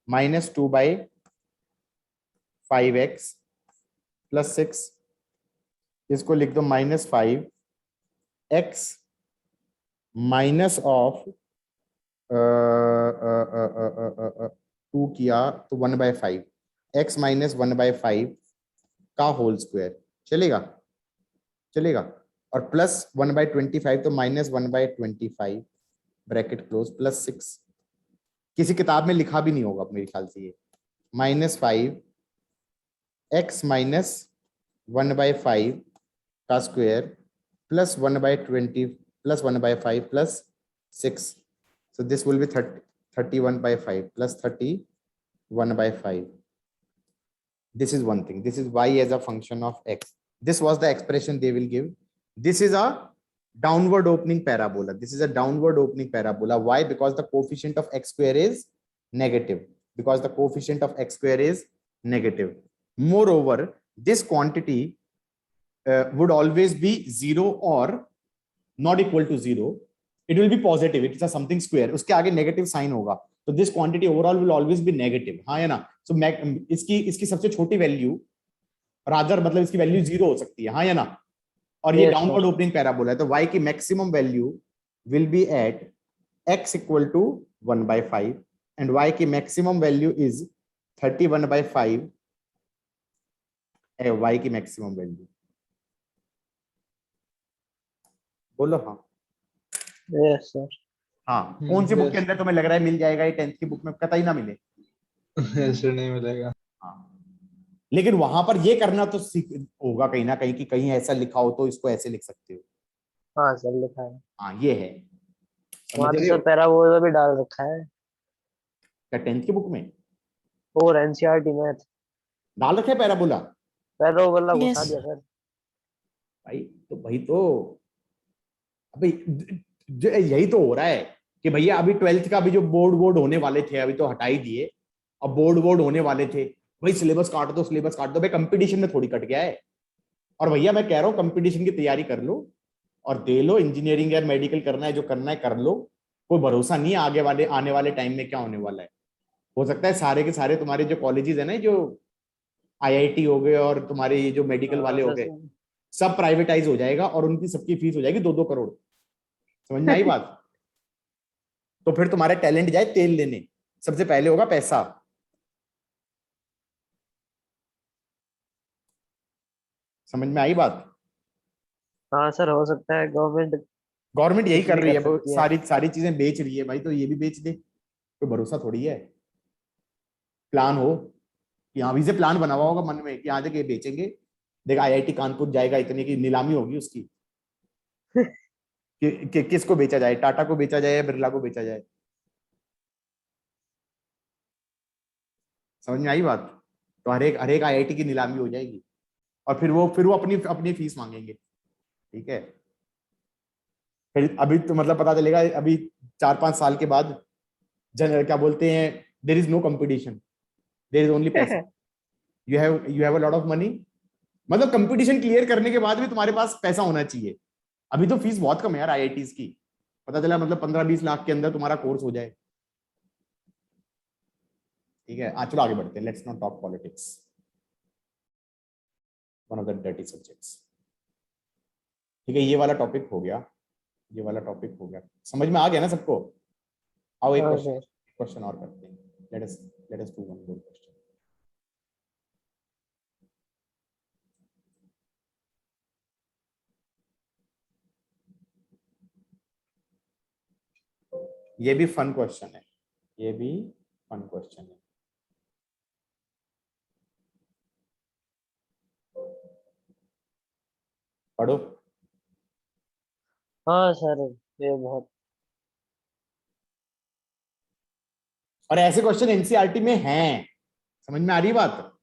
-2/5x प्लस 6। इसको लिख दो -5x माइनस ऑफ 2 किया तो 1/5, x माइनस 1/5 का होल स्क्वायर। चलेगा? चलेगा। और प्लस 1/25 तो -1/25 ब्रैकेट क्लोज प्लस 6। किसी किताब में लिखा भी नहीं होगा मेरे ख्याल से ये। -5x माइनस 1/5 का square plus 1/20 plus 1/5 plus 6। So this will be 31/5 plus 31/5. This is one thing. This is y as a function of x. This was the expression they will give. This is a downward opening parabola. This is a downward opening parabola. Why? Because the coefficient of x square is negative. Because the coefficient of x square is negative. Moreover, this quantity would always be 0 or not equal to 0. It will be positive. It is a something square. उसके आगे negative sign होगा, तो this quantity overall will always be negative, हाँ या ना? सो इसकी सबसे छोटी वैल्यू रादर मतलब इसकी वैल्यू 0 हो सकती है, हाँ या ना? और ये Yes, downward sir. Opening parabola है, तो y की maximum value will be at x equal to 1/5 and y की मैक्सिमम वैल्यू इज 31/5 y की मैक्सिमम वैल्यू। बोलो हाँ। Yes, sir. हाँ, कौन सी बुक के yes. अंदर तुम्हें लग रहा है मिल जाएगा? ये 10th की बुक में कतई ना मिले। सर नहीं मिलेगा। हाँ, लेकिन वहां पर ये करना तो सीख होगा कहीं ना कहीं कि कहीं ऐसा लिखा हो तो इसको ऐसे लिख सकते हो। हाँ सर लिखा है। हाँ ये है, समझ वहाँ तो रहे सर हो? पैराबोला भी डाल रखा है क्या 10th की बुक में और एनसीईआरटी मैथ। डाल रखे है पैराबोला? पहले वो वाला घुसा Yes. दिया सर। भाई तो अभी यही तो हो रहा है कि भैया अभी 12th का अभी जो बोर्ड होने वाले थे अभी तो हटा ही दिए, अब बोर्ड होने वाले थे, भाई सिलेबस काट दो भाई, कंपटीशन में थोड़ी कट गया है। और भैया मैं कह रहा हूँ कंपटीशन की तैयारी कर लो और दे लो, इंजीनियरिंग या मेडिकल करना है जो करना है कर लो, कोई भरोसा नहीं है आने वाले टाइम में क्या होने वाला है। हो सकता है सारे के सारे तुम्हारे जो कॉलेजेस है ना, जो आईआईटी हो गए और तुम्हारे ये जो मेडिकल वाले हो गए, सब प्राइवेटाइज हो जाएगा और उनकी सबकी फीस हो जाएगी 2-2 करोड़। समझ में आई बात? तो फिर तुम्हारा टैलेंट जाए तेल लेने, सबसे पहले होगा पैसा। समझ में आई बात? हाँ सर, हो सकता है गवर्नमेंट यही कुछ कर भी रही है, कर सकती है। सारी सारी चीजें बेच रही है भाई, तो ये भी बेच दे, कोई भरोसा थोड़ी है। प्लान हो कि हाँ, अभी से प्लान बना हुआ होगा मन में कि आज ये बेचेंगे, देख आईआईटी कानपुर जाएगा, इतने की नीलामी होगी उसकी कि किसको बेचा जाए, टाटा को बेचा जाए या बिरला को बेचा जाए। समझ में आई बात? तो हर एक आईआईटी की नीलामी हो जाएगी और फिर वो अपनी अपनी फीस मांगेंगे। ठीक है, फिर अभी तो मतलब पता चलेगा अभी 4-5 साल के बाद क्या बोलते हैं, there is no competition, there is only पैसा। You have a lot of money, मतलब कंपटीशन क्लियर करने के बाद भी तुम्हारे पास पैसा होना चाहिए। अभी तो फीस बहुत कम है यार आईआईटीज की, पता चला मतलब 15-20 लाख के अंदर तुम्हारा कोर्स हो जाए। ठीक है, चलो आगे बढ़ते हैं, let's not talk politics, one of the dirty subjects. ठीक है, ये वाला टॉपिक हो गया, ये वाला टॉपिक हो गया, समझ में आ गया ना सबको? आओ एक हाँ क्वेश्चन सर। क्वेश्चन और करते हैं, let us do one more question. ये भी फन क्वेश्चन है, ये भी फन क्वेश्चन है। पढ़ो। हाँ सर, ये बहुत। और ऐसे क्वेश्चन एनसीईआरटी में हैं, समझ में आ रही है बात?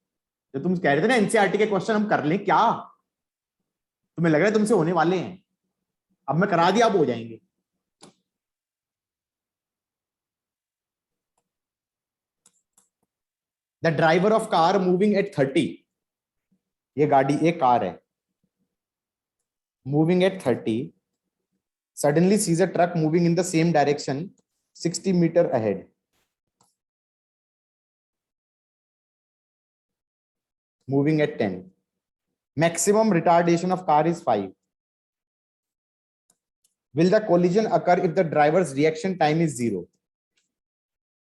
जो तुम कह रहे थे ना एनसीईआरटी के क्वेश्चन हम कर लें क्या, तुम्हें लग रहा है तुमसे होने वाले हैं, अब मैं करा दिया, अब हो जाएंगे। The driver of car moving at 30, ये गाड़ी एक कार है, moving at 30 suddenly sees a truck moving in the same direction 60 meter ahead. Moving at 10. Maximum retardation of car is 5. Will the collision occur if the driver's reaction time is 0?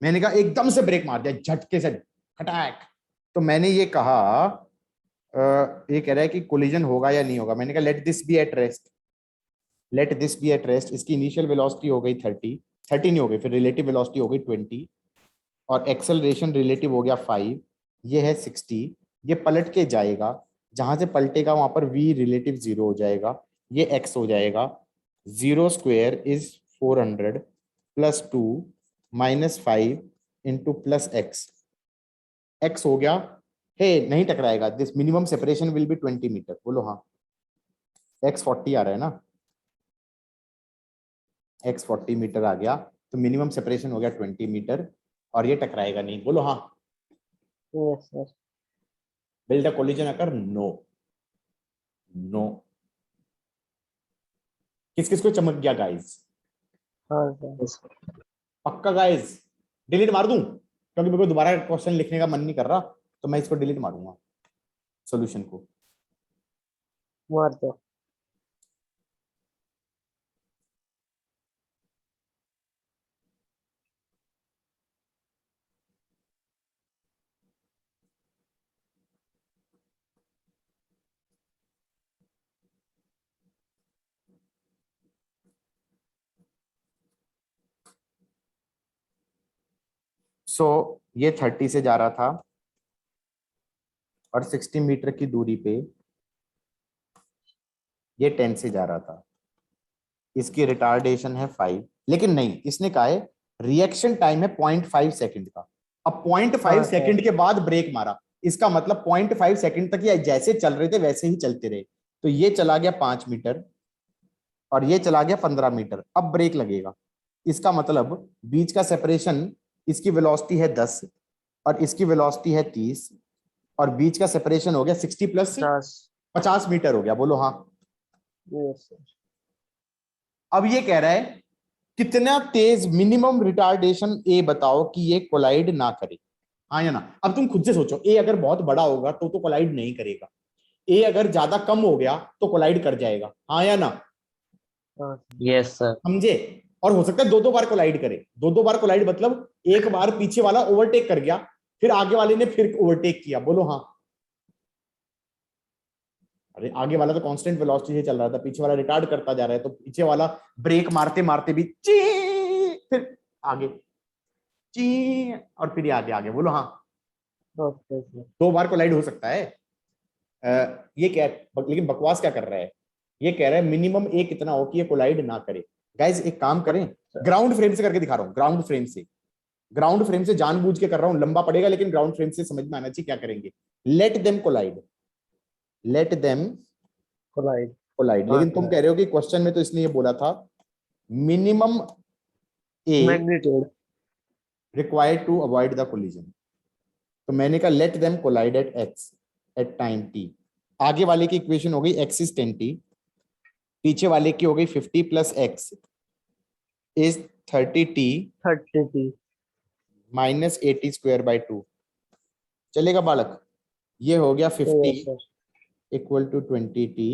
मैंने कहा एकदम से break मार दिया झटके से, खटाक। तो मैंने ये कहा ये कह रहा है कि कोलिजन होगा या नहीं होगा, मैंने कहा let this be at rest, let this be at rest. इसकी इनिशियल वेलोसिटी हो गई 30 नहीं हो गई, फिर रिलेटिव वेलोसिटी हो गई 20 और एक्सेलरेशन रिलेटिव हो गया 5, ये है 60। ये पलट के जाएगा, जहां से पलटेगा वहां पर v रिलेटिव 0 हो जाएगा, ये x हो जाएगा। 0 square is 400 plus 2 minus 5 into plus x, x हो गया, हे नहीं टकराएगा, this minimum separation will be 20 meter. बोलो हाँ, x 40 आ रहा है ना, x 40 मीटर आ गया, तो मिनिमम सेपरेशन हो गया 20 मीटर और ये टकराएगा नहीं। बोलो हाँ। Yes sir. Will the collision occur? No. No. किस किस को चमक गया गाइस? हाँ सर। पक्का गाइस? डिलीट मार दूं क्योंकि मेरे को दोबारा क्वेश्चन लिखने का मन नहीं कर रहा, तो मैं इसको डिलीट मारूंगा सॉल्यूशन को। मार दो। सो ये 30 से जा रहा था और 60 मीटर की दूरी पे ये 10 से जा रहा था, इसकी रिटार्डेशन है 5, लेकिन नहीं, इसने कहा है रिएक्शन टाइम है 0.5 सेकंड का। अब 0.5 हाँ, सर। सेकंड के बाद ब्रेक मारा, इसका मतलब 0.5 सेकंड तक ये जैसे चल रहे थे वैसे ही चलते रहे। तो ये चला गया 5 मीटर और ये चला गया 15 मीटर। अब ब्रेक लगेगा, इसका मतलब बीच का सेपरेशन, इसकी वेलोसिटी है 10 और इसकी वेलोसिटी है 30 और बीच का सेपरेशन हो गया 60 प्लस 50 मीटर हो गया। बोलो हाँ। Yes sir. अब ये कह रहा है कितना तेज मिनिमम रिटार्डेशन ए बताओ कि ये कोलाइड ना करे, हाँ या ना। अब तुम खुद से सोचो, ए अगर बहुत बड़ा होगा तो कोलाइड नहीं करेगा, ए अगर ज्यादा कम हो गया तो कोलाइड कर जाएगा, हाँ या ना। Yes sir. समझे। और हो सकता है 2-2 बार कोलाइड करे। 2-2 बार कोलाइड मतलब एक बार पीछे वाला ओवरटेक कर गया, फिर आगे वाले ने फिर ओवरटेक किया। बोलो हाँ। अरे आगे वाला तो कांस्टेंट वेलोसिटी से चल रहा था, पीछे वाला रिटार्ड करता जा रहा है, तो पीछे वाला ब्रेक मारते मारते भी फिर आगे और फिर आगे आगे। बोलो हाँ। Okay sir. 2 बार कोलाइड हो सकता है। ये क्या, लेकिन बकवास क्या कर रहा है, ये कह रहा है मिनिमम ए कितना हो कि ये कोलाइड ना करे। गाइस एक काम करें, ग्राउंड फ्रेम से करके दिखा रहा हूं, ग्राउंड फ्रेम से जानबूझ के कर रहा हूं, लंबा पड़ेगा लेकिन ग्राउंड फ्रेम से समझ में आना चाहिए क्या करेंगे। लेट देम कोलाइड लेकिन तुम कह रहे हो कि क्वेश्चन में तो इसने ये बोला था minimum a magnitude required to avoid the collision, तो मैंने कहा let them collide at X at time T. आगे वाले की इक्वेशन हो गई x is 10t, पीछे वाले की हो गई 50 plus x is 30t minus 80 square by 2। चलेगा बालक। ये हो गया 50 equal to 20t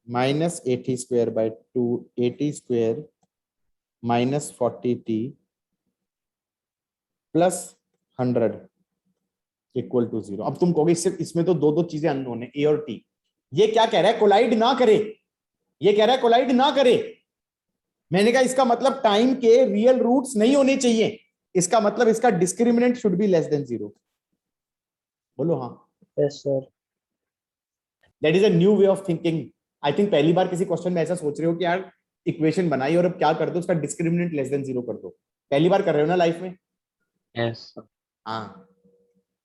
minus 80 square by 2, 80 square minus 40t plus 100 equal to 0। अब तुम कहोगे सिर्फ इसमें तो 2 चीजें अननोन है, ए और टी। ये क्या कह रहा है, कोलाइड ना करे। ये कह रहा है कोलाइड ना करे। मैंने कहा इसका मतलब टाइम के रियल रूट्स नहीं होने चाहिए, इसका मतलब इसका discriminant should be less then 0। बोलो हाँ। Yes sir. That is a new way of thinking. I think पहली बार किसी क्वेश्चन में ऐसा सोच रहे हो कि यार इक्वेशन बनाई और अब क्या कर दो, उसका डिस्क्रिमिनेंट लेस देन 0 कर दो। पहली बार कर रहे हो ना लाइफ में। यस हाँ,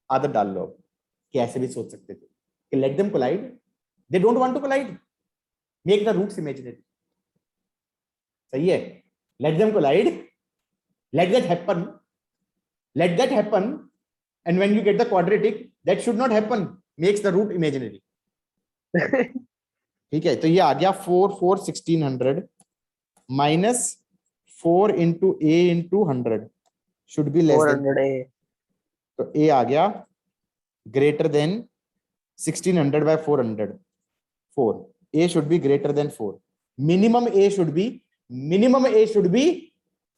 आदत डाल लो कि ऐसे भी सोच सकते थे कि let them collide, they don't want to collide, make the roots imaginary. सही है, let them collide, let that happen and when you get the quadratic that should not happen, makes the root imaginary. ठीक है, तो ये आ गया 4 1600 minus 4 into A into 100 should be less than, 400 तो A आ गया greater than 1600 by 400, 4, a should be greater than 4, minimum a should be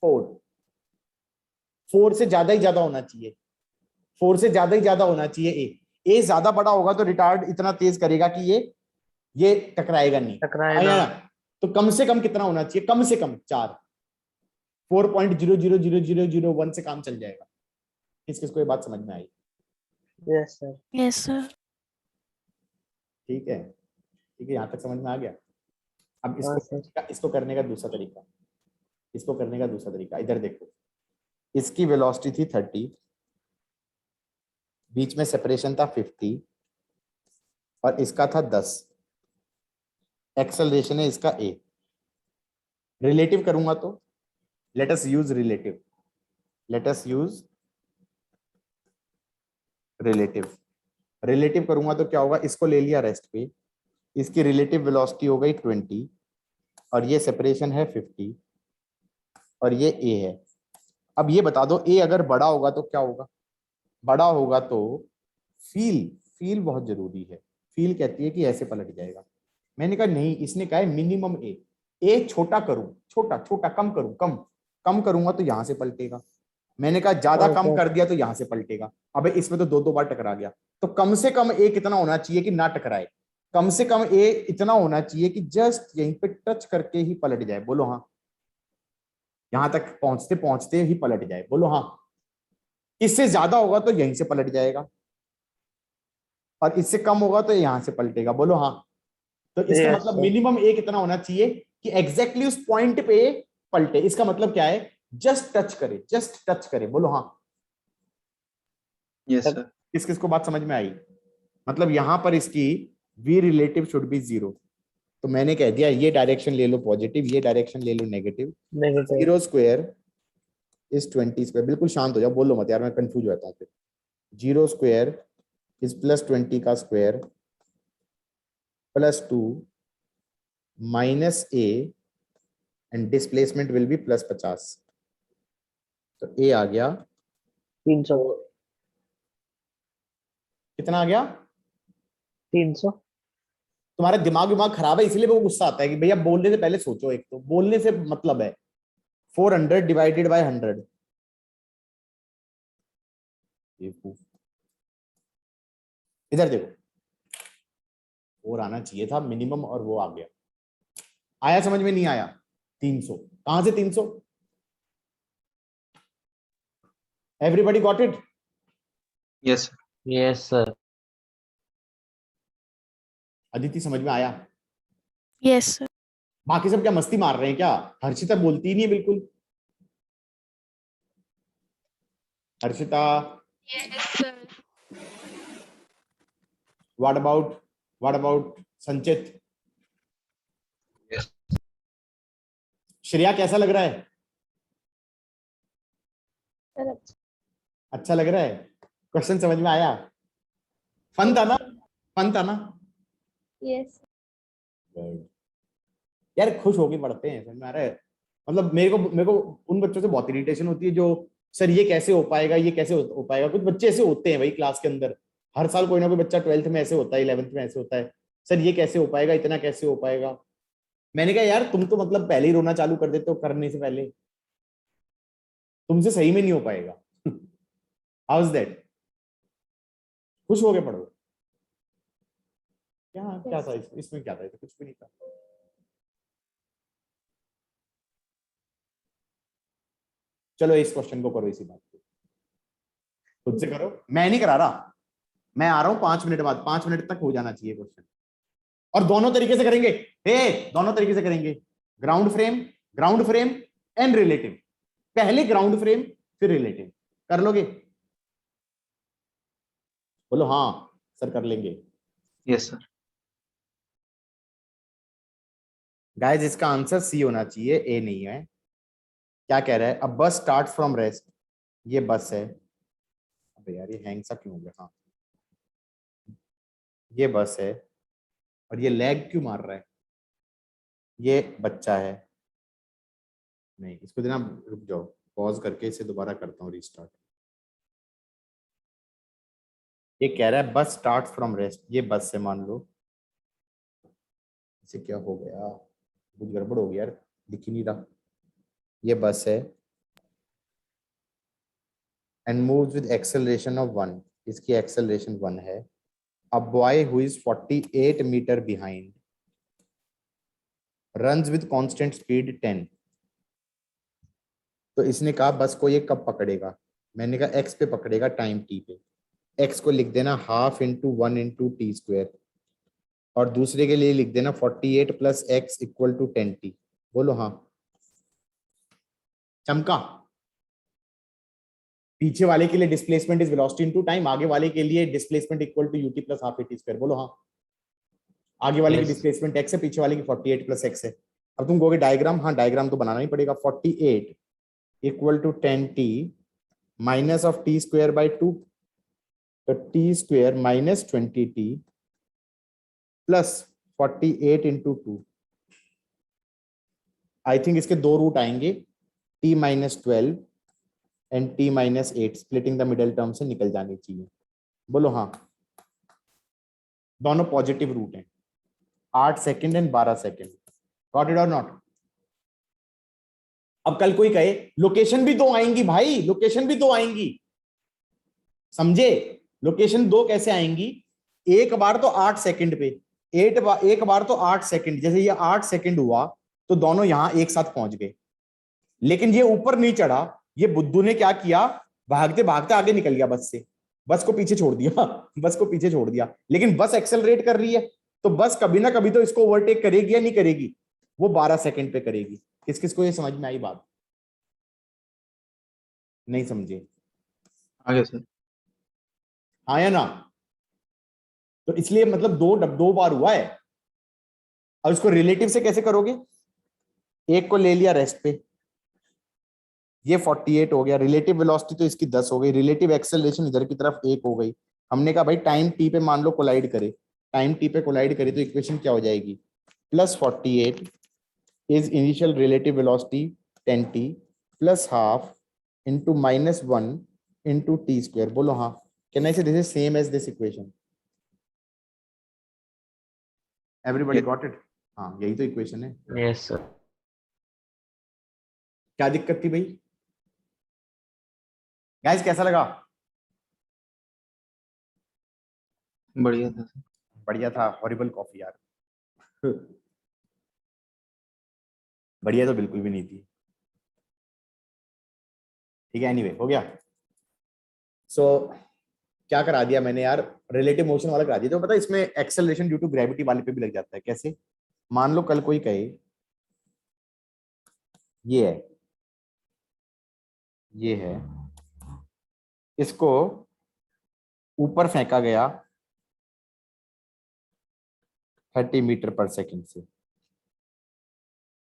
4, 4 से ज्यादा ही ज्यादा होना चाहिए, 4 से ज्यादा ही ज्यादा होना चाहिए a ज्यादा बड़ा होगा तो रिटार्ड इतना तेज करेगा कि ये टकराएगा नहीं, टकराएगा। तो कम से कम कितना होना चाहिए, कम से कम 4, 4.0000001 से काम चल जाएगा। किसको ये बात समझ में आई? Yes sir. Yes sir. ठीक है, यहाँ तक समझ में आ गया। अब हाँ, इसको करने का दूसरा तरीका, इधर देखो, इसकी वेलोसिटी थी 30, बीच में सेपरेशन था 50 और इसका था 10, एक्सेलरेशन है इसका a। रिलेटिव करूंगा तो लेट अस यूज रिलेटिव करूंगा तो क्या होगा, इसको ले लिया रेस्ट पे, इसकी रिलेटिव वेलोसिटी हो गई 20 और ये सेपरेशन है 50 और ये a है। अब ये बता दो a अगर बड़ा होगा तो क्या होगा, बड़ा होगा तो फील बहुत जरूरी है। फील कहती है कि ऐसे पलट जाएगा। मैंने कहा नहीं, इसने कहा है मिनिमम a छोटा करूं, छोटा कम करूंगा तो यहां से पलटेगा। मैंने कहा ज्यादा कम कर दिया तो यहां से पलटेगा। अबे इसमें तो 2 बार टकरा गया, तो कम से कम a कितना होना चाहिए कि ना टकराए, कम से कम a इतना होना चाहिए कि जस्ट यहीं पे टच करके ही पलट जाए। बोलो हाँ, यहां तक पहुंचते ही पलट जाए। बोलो हाँ। इससे ज्यादा होगा तो यहीं से पलट जाएगा और इससे कम होगा तो यहां से पलटेगा। बोलो हाँ। तो इसका मतलब मिनिमम a कितना होना चाहिए कि एग्जैक्टली उस पॉइंट पे पलटे। इसका मतलब क्या है, जस्ट टच करे। बोलो हाँ। Yes, sir. किस किस को बात समझ में आई? मतलब यहां पर इसकी v रिलेटिव शुड बी 0, तो मैंने कह दिया ये डायरेक्शन ले लो पॉजिटिव, ये डायरेक्शन ले लो negative. Negative 0 square is 20 square. बिल्कुल शांत हो जाओ, बोलो मत यार, मैं कंफ्यूज हो जाता हूँ फिर। 0 स्क्वायर इज प्लस 20 का square plus 2 minus a and displacement will be plus 50। तो a आ गया 300 कितना आ गया? 300 तुम्हारा दिमाग खराब है इसलिए वो गुस्सा आता है कि भैया बोलने से पहले सोचो। एक तो बोलने से मतलब है 400 डिवाइडेड बाय 100। इधर देखो, 4 आना चाहिए था मिनिमम और वो आ गया। आया समझ में? नहीं आया? 300 कहां से 300? Everybody got it? Yes, sir. Yes sir Aditi समझ में आया? Yes sir. बाकी सब क्या मस्ती मार रहे हैं क्या? हर्षिता बोलती ही नहीं है बिल्कुल। Harshita, yes sir. What about संचित? Yes. श्रेया कैसा लग रहा है? अच्छा लग रहा है? क्वेश्चन समझ में आया? फन था ना? फन था ना? यस यार खुश होके पढ़ते हैं, समझ में आ रहा है? मतलब मेरे को उन बच्चों से बहुत इरिटेशन होती है जो सर ये कैसे हो पाएगा, ये कैसे हो पाएगा। कुछ बच्चे ऐसे होते हैं भाई क्लास के अंदर, हर साल कोई ना कोई बच्चा 12th में ऐसे होता है, 11th में ऐसे होता है, सर ये कैसे हो पाएगा, इतना कैसे हो पाएगा। मैंने कहा यार तुम तो मतलब पहले ही रोना चालू कर देते हो करने से पहले, तुमसे सही में नहीं हो पाएगा। How is that? खुश हो गए पढ़ो। क्या था इसमें क्या था? कुछ भी नहीं था। चलो इस क्वेश्चन को करो इसी बात पे, खुद से करो, मैं नहीं करा रहा। मैं आ रहा हूं 5 मिनट बाद, 5 मिनट तक हो जाना चाहिए क्वेश्चन। और दोनों तरीके से करेंगे, दोनों तरीके से करेंगे। Ground frame and relative. पहले ग्राउंड फ्रेम फिर रिलेटिव। कर लोगे? बोलो हाँ सर कर लेंगे। Yes, sir. गाइस इसका आंसर सी होना चाहिए, ए नहीं है। क्या कह रहा है? अब बस स्टार्ट फ्रॉम रेस्ट, ये बस है। अबे यार ये हैंग सा क्यों हो गया? हाँ ये बस है, और ये लैग क्यों मार रहा है? ये बच्चा है। नहीं इसको देना, रुक जाओ, पॉज करके इसे दोबारा करता हूँ रीस्टार्ट। ये कह रहा है बस स्टार्ट फ्रॉम रेस्ट, ये बस से मान लो। इसे क्या हो गया? कुछ गड़बड़ हो गया यार, दिख ही नहीं रहा। ये बस है and moves with acceleration of 1, इसकी एक्सेलरेशन 1 है। A boy who is 48 metre behind runs with constant speed 10। तो इसने कहा बस को ये कब पकड़ेगा? मैंने कहा एक्स पे पकड़ेगा, टाइम टी पे। एक्स को लिख देना ½ × 1 × t², और दूसरे के लिए लिख देना 48 + x = 10t। बोलो हाँ। चमका? पीछे वाले के लिए displacement is velocity into time, आगे वाले के लिए displacement equal to ut + ½ at²। बोलो हाँ। आगे वाले की डिस्प्लेसमेंट x है, पीछे वाले की 48 + x है। अब तुम कहोगे डायग्राम, हाँ डायग्राम तो बनाना ही पड़ेगा। 48 = 10t माइनस ऑफ t²/2, तो t² - 20t plus 48 × 2। I think इसके दो रूट आएंगे, t - 12 and t - 8, splitting the middle term से निकल जानी चाहिए। बोलो हाँ। दोनों पॉजिटिव रूट हैं, 8 second and 12 second. Got it और नॉट? अब कल कोई कहे लोकेशन भी 2 आएंगी भाई, लोकेशन भी 2 आएंगी, समझे? लोकेशन 2 कैसे आएंगी? एक बार तो 8 सेकंड पे, एक बार तो 8 सेकंड। जैसे ये 8 सेकंड हुआ तो दोनों यहां एक साथ पहुंच गए, लेकिन ये ऊपर नहीं चढ़ा। ये बुद्धू ने क्या किया? भागते भागते आगे निकल गया बस से, बस को पीछे छोड़ दिया। बस को पीछे छोड़ दिया, लेकिन बस एक्सेलरेट कर रही है, तो बस कभी ना कभी तो इसको ओवरटेक करेगी या नहीं करेगी? वो 12 सेकंड पे करेगी। किस किस को ये समझ में आई बात? नहीं समझे? आगे सर। हाँ या ना? तो इसलिए मतलब दो बार हुआ है। अब इसको रिलेटिव से कैसे करोगे? एक को ले लिया रेस्ट पे, ये 48 हो गया, रिलेटिव वेलोसिटी तो इसकी 10 हो गई, रिलेटिव एक्सेलरेशन इधर की तरफ 1 हो गई। हमने कहा भाई टाइम टी पे मान लो कोलाइड करे, टाइम टी पे कोलाइड करे तो इक्वेशन क्या हो जाएगी? Plus 48 is initial relative velocity 10t plus half into -1 into T square. बोलो हाँ। Can I say this is same as this equation? Everybody got it? हाँ यही तो इक्वेशन है। Yes, sir. क्या दिक्कत थी भाई? गाइस कैसा लगा? बढ़िया था सर। बढ़िया था। हॉरिबल कॉफी यार। बढ़िया तो बिल्कुल भी नहीं थी। ठीक है, एनीवे हो गया। सो क्या करा दिया मैंने यार? रिलेटिव मोशन वाला करा दिया। तो पता है इसमें एक्सेलरेशन ड्यू टू ग्रेविटी वाले पे भी लग जाता है। कैसे? मान लो कल कोई कहे ये है, ये है, इसको ऊपर फेंका गया 30 मीटर पर सेकंड से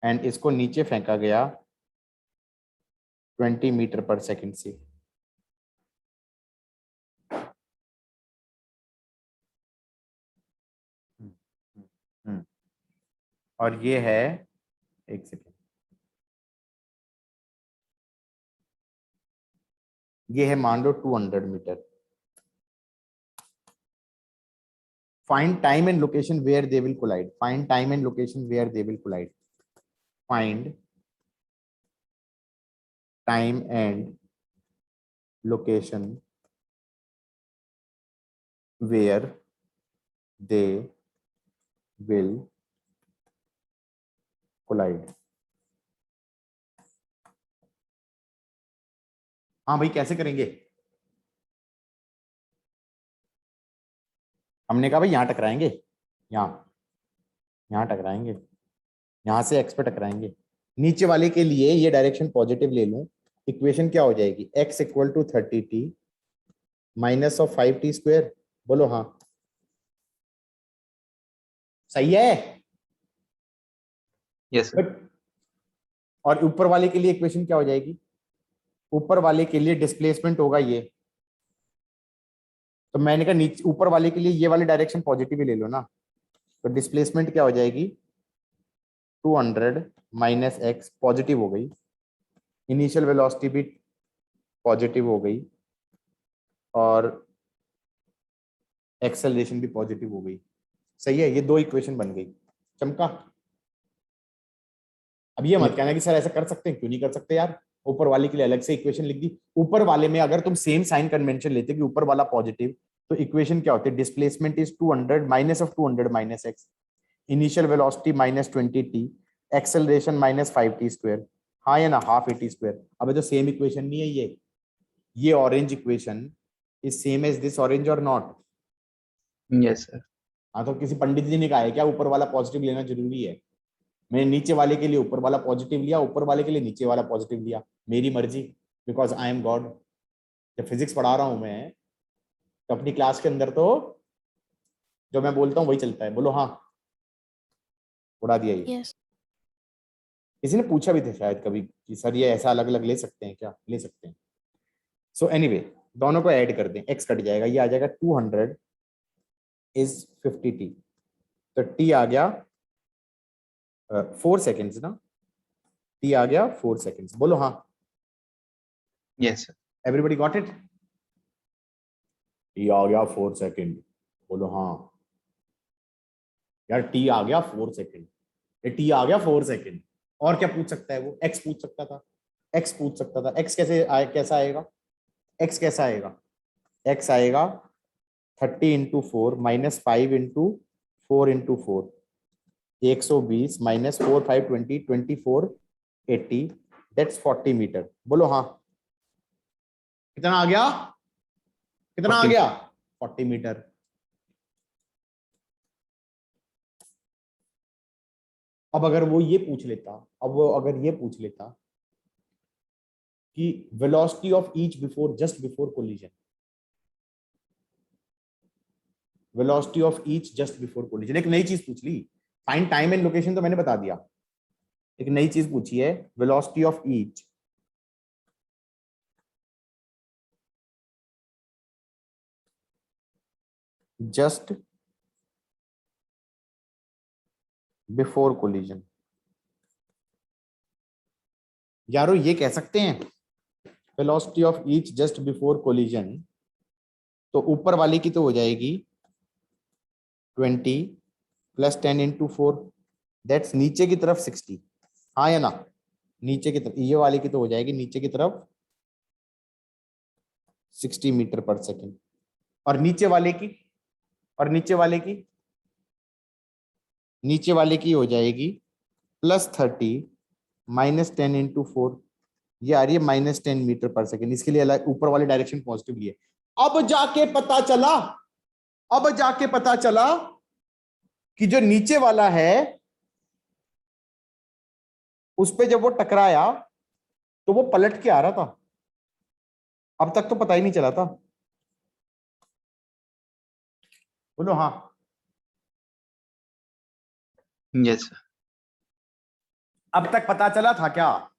एंड इसको नीचे फेंका गया 20 मीटर पर सेकंड से। हम्म, और ये है, एक सेकेंड, ये है मान लो 200 metre. Find time and location where they will collide. Find time and location where they will collide. Find time and location where they will collide. हाँ भाई कैसे करेंगे? हमने कहा भाई यहाँ टकराएंगे, यहाँ टकराएंगे, यहाँ से एक्स पे टकराएंगे। नीचे वाले के लिए ये डायरेक्शन पॉजिटिव ले लूं, इक्वेशन क्या हो जाएगी? x equal to 30t minus of 5t square. बोलो हाँ। सही है? Yes sir. और ऊपर वाले के लिए इक्वेशन क्या हो जाएगी? ऊपर वाले के लिए डिस्प्लेसमेंट होगा ये। तो मैंने कहा नीचे ऊपर वाले के लिए ये वाली डायरेक्शन पॉजिटिव ही ले लो ना। तो डिस्प्लेसमेंट क्या हो जाएगी? 200 माइनस एक्स, पॉजिटिव हो गई। इनिशियल वेलोसिटी भी पॉजिटिव हो गई और एक्सेलरेशन भी पॉजिटिव हो गई। सही है? ये दो इक्वेशन बन गई। चमका? अब ये मत कहना कि सर ऐसा कर सकते हैं, क्यों नहीं कर सकते यार। ऊपर वाले के लिए अलग से इक्वेशन लिख दी। ऊपर वाले में अगर तुम सेम साइन कन्वेंशन लेते कि ऊपर वाला पॉजिटिव, तो इक्वेशन क्या होती है? Displacement is 200 minus of 200 minus X, initial velocity minus 20t, acceleration minus 5t square. हाँ या ना? Half 80 square. अब तो सेम इक्वेशन नहीं है ये orange equation is same as this orange और नॉट? Yes sir. हाँ, तो किसी पंडित जी ने कहा है क्या ऊपर वाला पॉजिटिव लेना जरूरी है? मैंने नीचे वाले के लिए ऊपर वाला पॉजिटिव लिया, ऊपर वाले के लिए नीचे वाला पॉजिटिव लिया, मेरी मर्जी, बिकॉज आई एम गॉड। जब फिजिक्स पढ़ा रहा हूं मैं, तो अपनी क्लास के अंदर तो जो मैं बोलता हूँ वही चलता है। बोलो हाँ। उड़ा दिया ये। यस। किसी ने पूछा भी था शायद कभी कि सर ये ऐसा अलग अलग ले सकते हैं क्या? ले सकते हैं। सो एनीवे, दोनों को ऐड कर दें, एक्स कट जाएगा, ये आ जाएगा 200 इज 50t। तो t आ गया 4 सेकेंड्स ना, t आ गया 4 सेकेंड्स। बोलो हाँ। Yes sir. Everybody got it? t आ गया 4 सेकेंड। बोलो हाँ। यार t आ गया 4 सेकेंड, ये t आ गया 4 सेकेंड। और क्या पूछ सकता है वो? x पूछ सकता था, x पूछ सकता था। x कैसा आएगा? x कैसा आएगा? x आएगा 30 into 4 minus 5 into 4 into 4, 120 minus 4 5 20 24 80, that's 40 metre. बोलो हाँ। कितना आ गया? कितना आ 40 गया? 40 मीटर। अब अगर वो ये पूछ लेता, अब वो अगर ये पूछ लेता कि velocity of each before, just before collision, velocity of each just before collision. एक नई चीज पूछ ली, फाइंड टाइम एंड लोकेशन तो मैंने बता दिया, एक नई चीज पूछी है, velocity of each just before collision. यारो ये कह सकते हैं velocity of each just before collision, तो ऊपर वाली की तो हो जाएगी 20 + 10 × 4, दैट्स नीचे की तरफ 60, हाँ या ना? नीचे की तरफ ये वाली की तो हो जाएगी नीचे की तरफ 60 मीटर/सेकंड, और नीचे वाले की, और नीचे वाले की, नीचे वाले की हो जाएगी +30 - 10 × 4, ये आ रही है -10 मीटर/सेकंड। इसके लिए अलग ऊपर वाली डायरेक्शन पॉजिटिव लिए। अब जाके पता चला, अब जाके पता चला कि जो नीचे वाला है उस पे जब वो टकराया तो वो पलट के आ रहा था, अब तक तो पता ही नहीं चला था। बोलो हाँ। यस अब तक पता चला था क्या?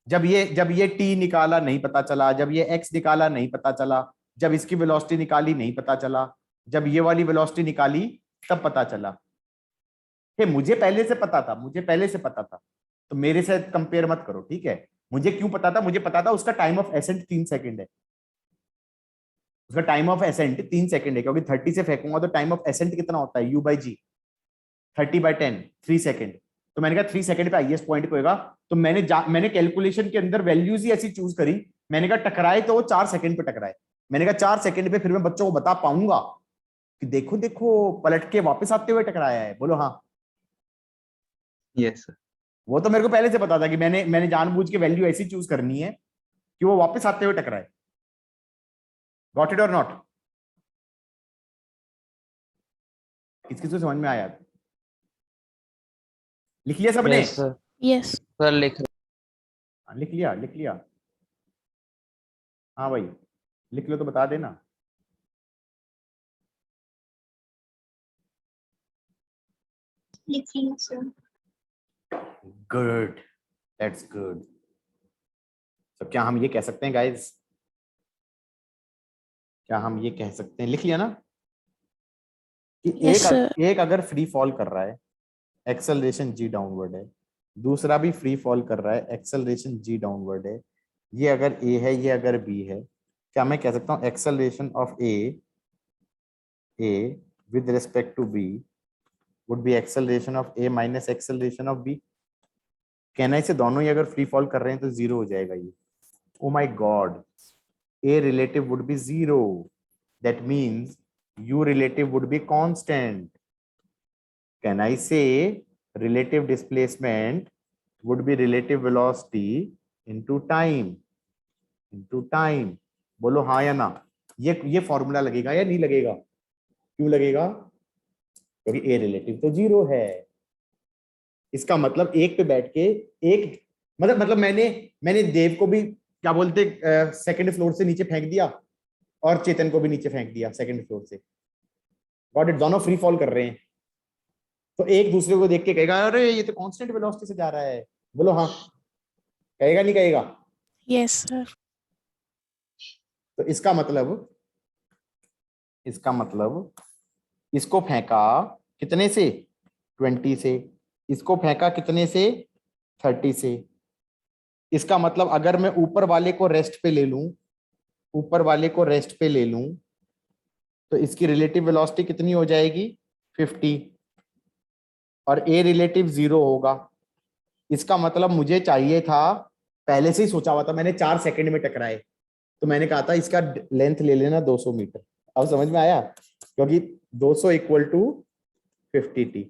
जब ये t निकाला नहीं पता चला, जब ये x निकाला नहीं पता चला, जब इसकी वेलोसिटी निकाली नहीं पता चला, जब ये वाली वेलोसिटी निकाली तब पता चला। हे मुझे पहले से पता था, मुझे पहले से पता था, तो मेरे से कंपेयर मत करो, ठीक है? मुझे क्यों पता था? मुझे पता था उसका टाइम ऑफ एसेंट 3 सेकंड है, उसका टाइम ऑफ एसेंट 3 सेकंड है, क्योंकि 30 से फेंकूंगा तो टाइम ऑफ एसेंट कितना होता है, u/g, 30/10, 3 सेकंड। तो मैंने कहा 3 सेकंड पे हाईएस्ट पॉइंट को होगा, तो मैंने कैलकुलेशन के अंदर वैल्यूज ही ऐसी चूज करी। मैंने कहा टकराए तो वो 4 सेकंड पे टकराए, मैंने कहा 4 सेकंड पे फिर मैं बच्चों को बता पाऊंगा कि देखो देखो पलट के वापस आते हुए टकराया है। बोलो हाँ। यस वो तो मेरे को पहले से पता था कि मैंने जानबूझ के वैल्यू ऐसी चूज करनी है कि वो वापस आते हुए टकराए। गॉट इट और नॉट? किस को समझ में आया? लिख लिया सबने? यस सर, यस सर लिख रहे। हाँ, लिख लिया, लिख लिया। हाँ भाई लिख लो तो बता देना। लिख लिया सर। Good, that's good. तो क्या हम ये कह सकते हैं गाइस, क्या हम ये कह सकते हैं, लिख लिया ना, कि Yes, sir. एक अगर फ्री फॉल कर रहा है, एक्सेलरेशन g डाउनवर्ड है, दूसरा भी फ्री फॉल कर रहा है, एक्सेलरेशन g डाउनवर्ड है, ये अगर a है, ये अगर b है, क्या मैं कह सकता हूँ acceleration of a with respect to b would be acceleration of a minus acceleration of b? कहना इसे दोनों ही अगर फ्री फॉल कर रहे हैं तो जीरो हो जाएगा ये। Oh my God, a relative would be 0, that means u relative would be constant. Can I say relative displacement would be relative velocity into time, बोलो हाँ या ना? ये फॉर्मूला लगेगा या नहीं लगेगा? क्यों लगेगा? क्योंकि a relative तो 0 है। इसका मतलब एक पे बैठ के एक, मतलब मैंने देव को भी क्या बोलते सेकंड फ्लोर से नीचे फेंक दिया और चेतन को भी नीचे फेंक दिया सेकंड फ्लोर से। Got it? दोनों फ्री फॉल कर रहे हैं, तो एक दूसरे को देख के कहेगा अरे ये तो कांस्टेंट वेलोसिटी से जा रहा है। बोलो हाँ, कहेगा नहीं कहेगा? Yes sir. तो इसका मतलब इसको फेंका कितने से? 20 से। इसको फेंका कितने से? 30 से। इसका मतलब अगर मैं ऊपर वाले को रेस्ट पे ले लूं, तो इसकी रिलेटिव वेलोसिटी कितनी हो जाएगी? 50, और a रिलेटिव 0 होगा। इसका मतलब मुझे चाहिए था, पहले से ही सोचा हुआ था मैंने, 4 सेकंड में टकराए, तो मैंने कहा था इसका लेंथ ले लेना 200 मीटर। अब समझ में आया? क्योंकि 200 = 50t।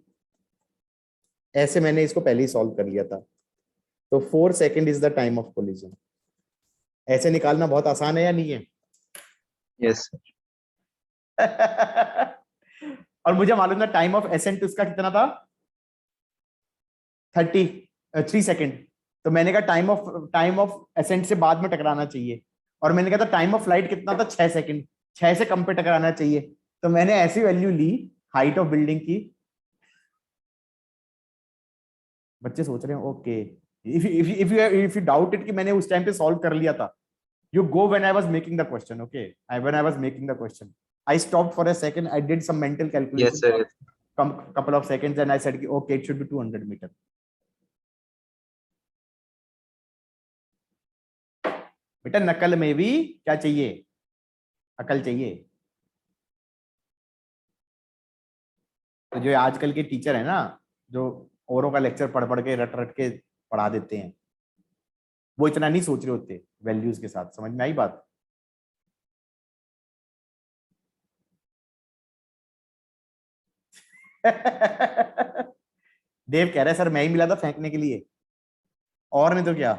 ऐसे मैंने इसको पहले ही सॉल्व कर लिया था। तो 4 second is the time of collision. ऐसे निकालना बहुत आसान है या नहीं है? यस और मुझे मालूम था टाइम ऑफ एसेंट उसका कितना था? 3 सेकंड। तो मैंने कहा टाइम ऑफ एसेंट से बाद में टकराना चाहिए, और मैंने कहा था टाइम ऑफ फ्लाइट कितना था? 6 सेकंड, 6 से कम पे टकराना चाहिए। तो मैंने ऐसी वैल्यू ली हाइट ऑफ बिल्डिंग की। बच्चे सोच रहे हैं okay, if you doubt it कि मैंने उस टाइम पे सॉल्व कर लिया था, you go when I was making the question. Okay, when I was making the question, I stopped for a second, I did some mental calculation Yes, sir. for couple of seconds and I said okay, it should be 200 meter. बेटा नकल में भी क्या चाहिए, अकल चाहिए। तो जो आजकल के टीचर है ना, जो औरों का लेक्चर पढ़ पढ़ के रट रट के पढ़ा देते हैं, वो इतना नहीं सोच रहे होते वैल्यूज के साथ। समझ में आई बात? देव कह रहा है सर मैं ही मिला था फेंकने के लिए, और नहीं तो क्या।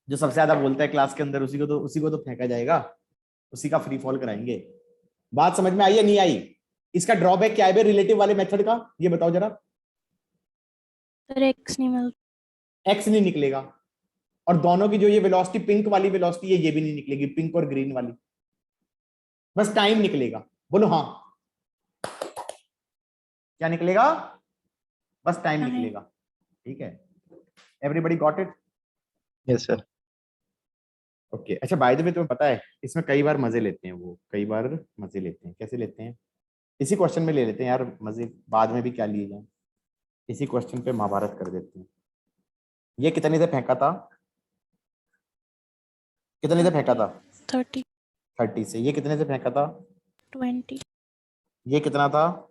जो सबसे ज्यादा बोलता है क्लास के अंदर उसी को तो फेंका जाएगा, उसी का फ्री फॉल कराएंगे। बात समझ में आई या नहीं आई? इसका ड्रॉबैक क्या है रिलेटिव वाले मेथड का, ये बताओ जरा। सर एक्स नहीं मिलता। एक्स नहीं निकलेगा, और दोनों की जो ये वेलोसिटी पिंक वाली वेलोसिटी है ये भी नहीं निकलेगी, पिंक और ग्रीन वाली। बस टाइम निकलेगा। बोलो हाँ, क्या निकलेगा? बस टाइम Time. निकलेगा। ठीक है, everybody got it? Yes, sir. Okay अच्छा, बाय द वे तुम्हें पता है इसमें कई बार मजे लेते हैं वो, कई बार मजे लेते हैं। कैसे लेते हैं? इसी क्वेश्चन में ले लेते हैं यार मजे, बाद में भी क्या लिए जाए। इसी क्वेश्चन पे महाभारत कर देते हैं। ये कितने से फेंका था? कितने से फेंका था? 30, 30 से। ये कितने से फेंका था? 20। ये कितना था?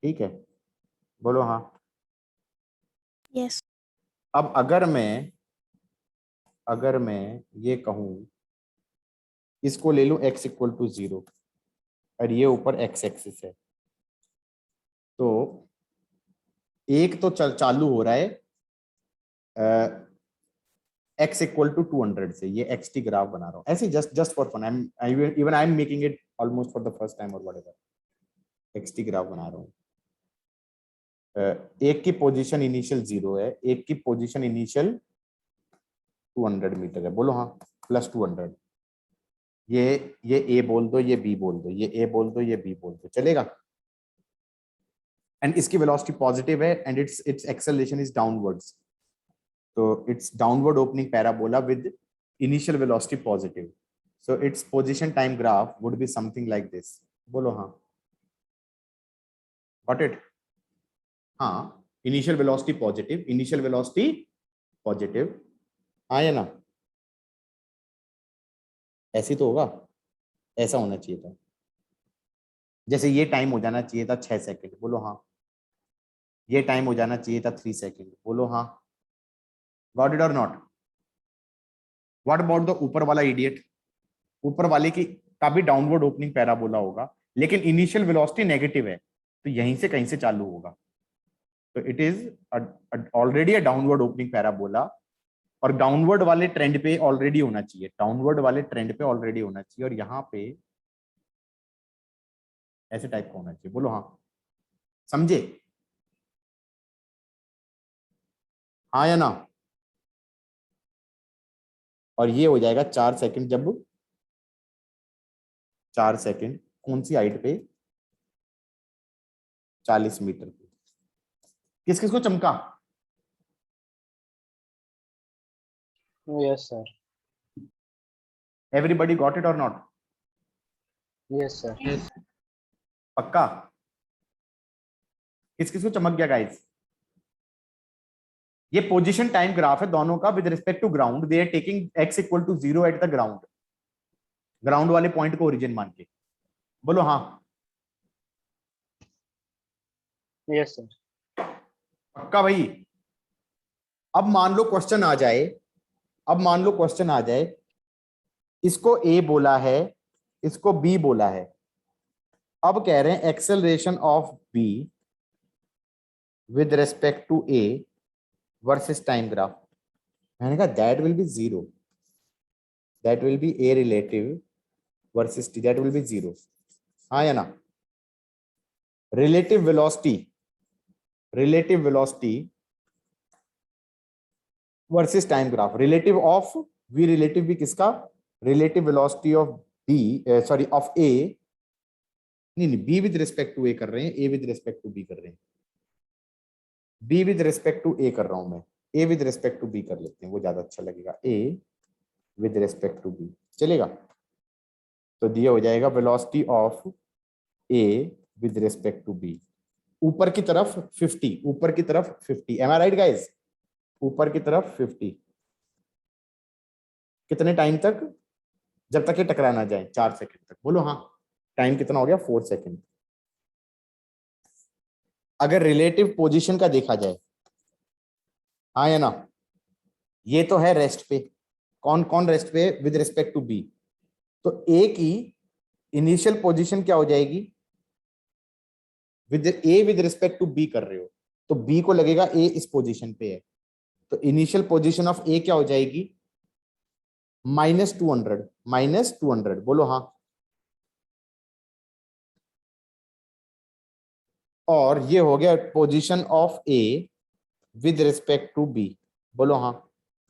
ठीक है, बोलो हाँ। यस। अब अगर मैं ये कहूं इसको ले लूं x इक्वल टू 0 और ये ऊपर x एक्सिस है, तो एक तो चालू हो रहा है x इक्वल टू 200 से। ये xt ग्राफ बना रहा हूं ऐसे just for fun, I am making it almost for the first time और व्हाटएवर। xt ग्राफ बना रहा हूं। एक की पोजीशन इनिशियल 0 है, एक की पोजीशन इनिशियल 200 मीटर है। बोलो हाँ, प्लस 200। ये a बोल दो, ये b बोल दो, ये a बोल दो, ये b बोल दो, चलेगा? एंड इसकी वेलोसिटी पॉजिटिव है and its acceleration is downwards, तो it's downward opening parabola with initial velocity positive, so its position time graph would be something like this. बोलो हाँ, गॉट इट? हाँ, initial velocity positive, initial velocity positive, हाँ या ना? ऐसे तो होगा, ऐसा होना चाहिए था। जैसे ये टाइम हो जाना चाहिए था 6 सेकंड। बोलो हाँ। ये टाइम हो जाना चाहिए था 3 सेकंड। बोलो हाँ, गॉट इट और नॉट? व्हाट अबाउट द ऊपर वाला इडियट? ऊपर वाले की का भी डाउनवर्ड ओपनिंग पैराबोला होगा, लेकिन इनिशियल वेलोसिटी नेगेटिव है, तो यहीं से कहीं से चालू होगा। तो it is already a downward opening parabola, और डाउनवर्ड वाले ट्रेंड पे ऑलरेडी होना चाहिए, डाउनवर्ड वाले ट्रेंड पे ऑलरेडी होना चाहिए, और यहाँ पे ऐसे टाइप का होना चाहिए। बोलो हाँ, समझे? हाँ या ना? और ये हो जाएगा 4 सेकंड, जब 4 सेकंड कौन सी हाइट पे? 40 मीटर पे। किस किस को चमका? Yes, sir. Everybody got it और नॉट? Yes, sir. Yes. पक्का? किस किस को चमक गया गाइस? ये पोजीशन टाइम ग्राफ है दोनों का with respect to ground. They are taking x equal to 0 at the ground, ground वाले पॉइंट को ओरिजिन मान के। बोलो हाँ, Yes, sir. पक्का भाई? अब मान लो क्वेश्चन आ जाए, इसको a बोला है, इसको b बोला है। अब कह रहे हैं acceleration of b with respect to a versus time graph. मैंने कहा that will be 0, that will be a relative versus t, that will be 0। हाँ या ना? Relative velocity versus time graph, relative of v, relative भी किसका? Relative velocity of B, sorry of A, नहीं B with respect to A कर रहे हैं, A with respect to B कर रहे हैं, B with respect to A कर रहा हूं मैं, A with respect to B कर लेते हैं, वो ज्यादा अच्छा लगेगा, A with respect to B चलेगा। तो दिया हो जाएगा velocity of A with respect to B, ऊपर की तरफ 50, ऊपर की तरफ 50, एम आई राइट गाइज, ऊपर की तरफ 50, कितने टाइम तक, जब तक ये टकरा ना जाए, 4 सेकंड तक, बोलो हाँ। टाइम कितना हो गया, 4 सेकंड। अगर रिलेटिव पोजीशन का देखा जाए, हाँ या ना, ये तो है रेस्ट पे, कौन कौन रेस्ट पे, विद रिस्पेक्ट टू बी, तो ए की इनिशियल पोजीशन क्या हो जाएगी, with A with respect to B कर रहे हो, तो बी को लगेगा ए इस पोजीशन पे है, तो इनिशियल पोजीशन ऑफ ए क्या हो जाएगी, -200, -200, बोलो हाँ। और ये हो गया position of A with respect to B, बोलो हाँ,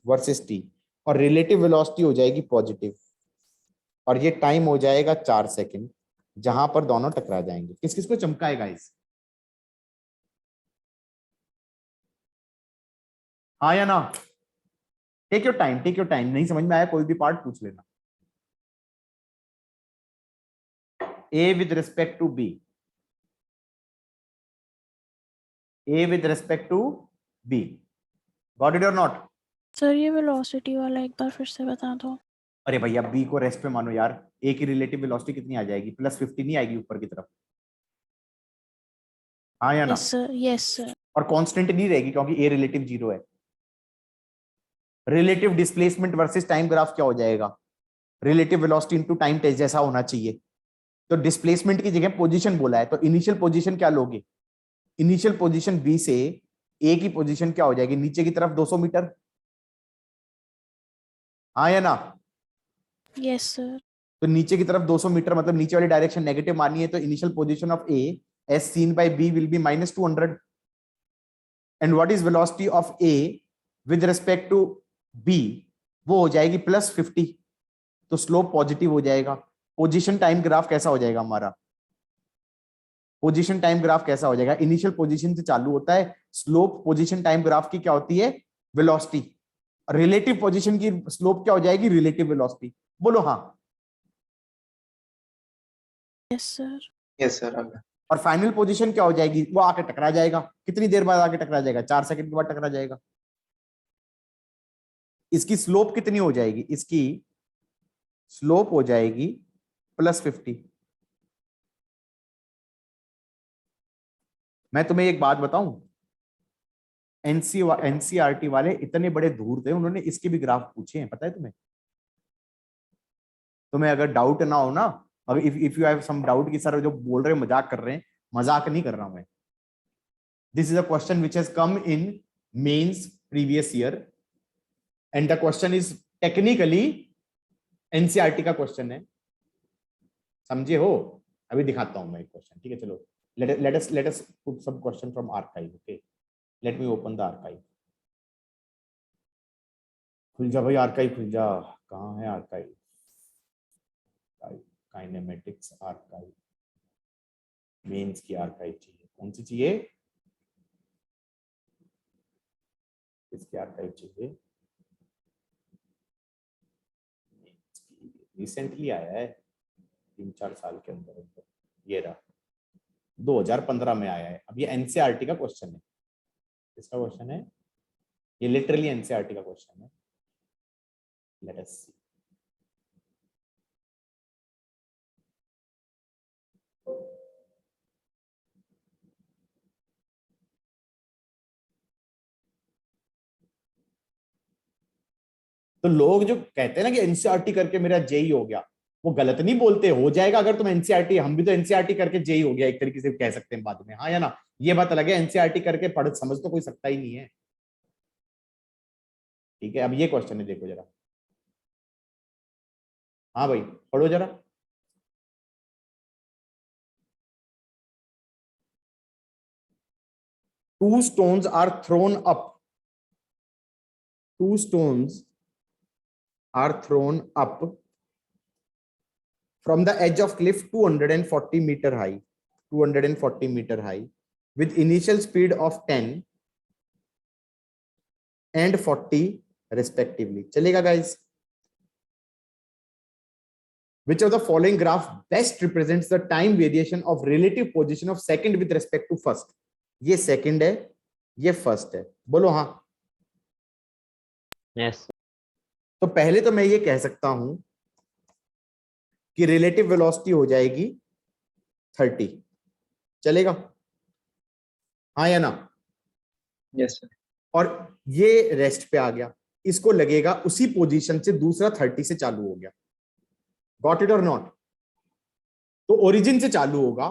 वर्सेस टी, और रिलेटिव वेलोसिटी हो जाएगी पॉजिटिव, और ये टाइम हो जाएगा 4 सेकंड, जहां पर दोनों टकरा जाएंगे। किस किस को चमकाएगा इस, हाँ या ना, take your time, take your time, नहीं समझ में आया कोई भी पार्ट पूछ लेना। A with respect to B, A with respect to B, got it और नॉट? सर ये वेलोसिटी वाला एक बार फिर से बता दो। अरे भैया बी को रेस्ट पे मानो यार, ए की रिलेटिव वेलोसिटी कितनी आ जाएगी, +50 नहीं आएगी ऊपर की तरफ, हाँ या ना? Yes sir, yes sir. और कांस्टेंट नहीं रहेगी क्योंकि ए रिलेटिव 0 है। Relative displacement versus time graph क्या हो जाएगा, relative velocity into time test जैसा होना चाहिए, तो डिस्प्लेसमेंट की जगह पोजीशन बोला है, तो इनिशियल पोजीशन क्या लोगे, इनिशियल पोजीशन बी से ए की पोजीशन क्या हो जाएगी, नीचे की तरफ 200 मीटर, हाँ या ना? Yes sir. तो नीचे की तरफ 200 मीटर मतलब नीचे वाली डायरेक्शन नेगेटिव मानी है, तो initial position of A as seen by B will be -200, and what is velocity of A with respect to B, वो हो जाएगी +50, तो स्लोप पॉजिटिव हो जाएगा। पोजीशन टाइम ग्राफ कैसा हो जाएगा हमारा, पोजीशन टाइम ग्राफ कैसा हो जाएगा, इनिशियल पोजीशन से चालू होता है, स्लोप पोजीशन टाइम ग्राफ की क्या होती है, वेलोसिटी, रिलेटिव पोजीशन की स्लोप क्या हो जाएगी, रिलेटिव वेलोसिटी, बोलो हाँ। Yes sir. Yes sir. और फाइनल पोजीशन क्या हो जाएगी, वो आके टकरा जाएगा, कितनी देर बाद आके टकरा जाएगा, 4 सेकंड के बाद टकरा जाएगा। इसकी स्लोप कितनी हो जाएगी, इसकी स्लोप हो जाएगी +50। मैं तुम्हें एक बात बताऊं, एनसीईआरटी वाले इतने बड़े धूर थे, उन्होंने इसके भी ग्राफ पूछे हैं, पता है तुम्हें? तुम्हें अगर डाउट ना हो ना, अगर if you have some doubt कि सर जो बोल रहे हैं मजाक कर रहे हैं, मजाक नहीं कर रहा हूं मैं, this is a question which has come in Mains previous year, and the question is technically NCERT का क्वेश्चन है, समझे हो? अभी दिखाता हूं मैं एक क्वेश्चन, ठीक है? चलो let us put some question from archive, okay? Let me open the archive. खुल जा भाई आर्काइव, खुल जा, कहाँ है आर्काइव, काइनेमेटिक्स आर्काइव, मेंस की आर्काइव चाहिए, कौन सी चाहिए, इसकी आर्काइव चाहिए, रिसेंटली आया है 3-4 साल के अंदर, ये रहा 2015 में आया है। अब ये एनसीईआरटी का क्वेश्चन है, इसका क्वेश्चन है, ये लिटरली एनसीईआरटी का क्वेश्चन है, लेट अस सी। तो लोग जो कहते हैं ना कि एनसीईआरटी करके मेरा जेई हो गया, वो गलत नहीं बोलते, हो जाएगा अगर तुम एनसीईआरटी, हम भी तो एनसीईआरटी करके जेई हो गया एक तरीके से कह सकते हैं बाद में, हाँ या ना? ये बात अलग है, एनसीईआरटी करके पढ़ समझ तो कोई सकता ही नहीं है, ठीक है? अब ये क्वेश्चन है, देखो जरा, हाँ भाई पढ़ो जरा। Two stones are thrown up. Two stones are thrown up from the edge of cliff 240 meter high, 240 meter high, with initial speed of 10 and 40 respectively. चलेगा guys? Which of the following graph best represents the time variation of relative position of second with respect to first? ये second है, ये first है, बोलो हाँ. Yes तो पहले तो मैं ये कह सकता हूं कि रिलेटिव वेलोसिटी हो जाएगी 30. चलेगा? हाँ या ना? Yes, sir. और ये रेस्ट पे आ गया, इसको लगेगा उसी पोजीशन से दूसरा 30 से चालू हो गया. गॉट इट और नॉट? तो ओरिजिन से चालू होगा,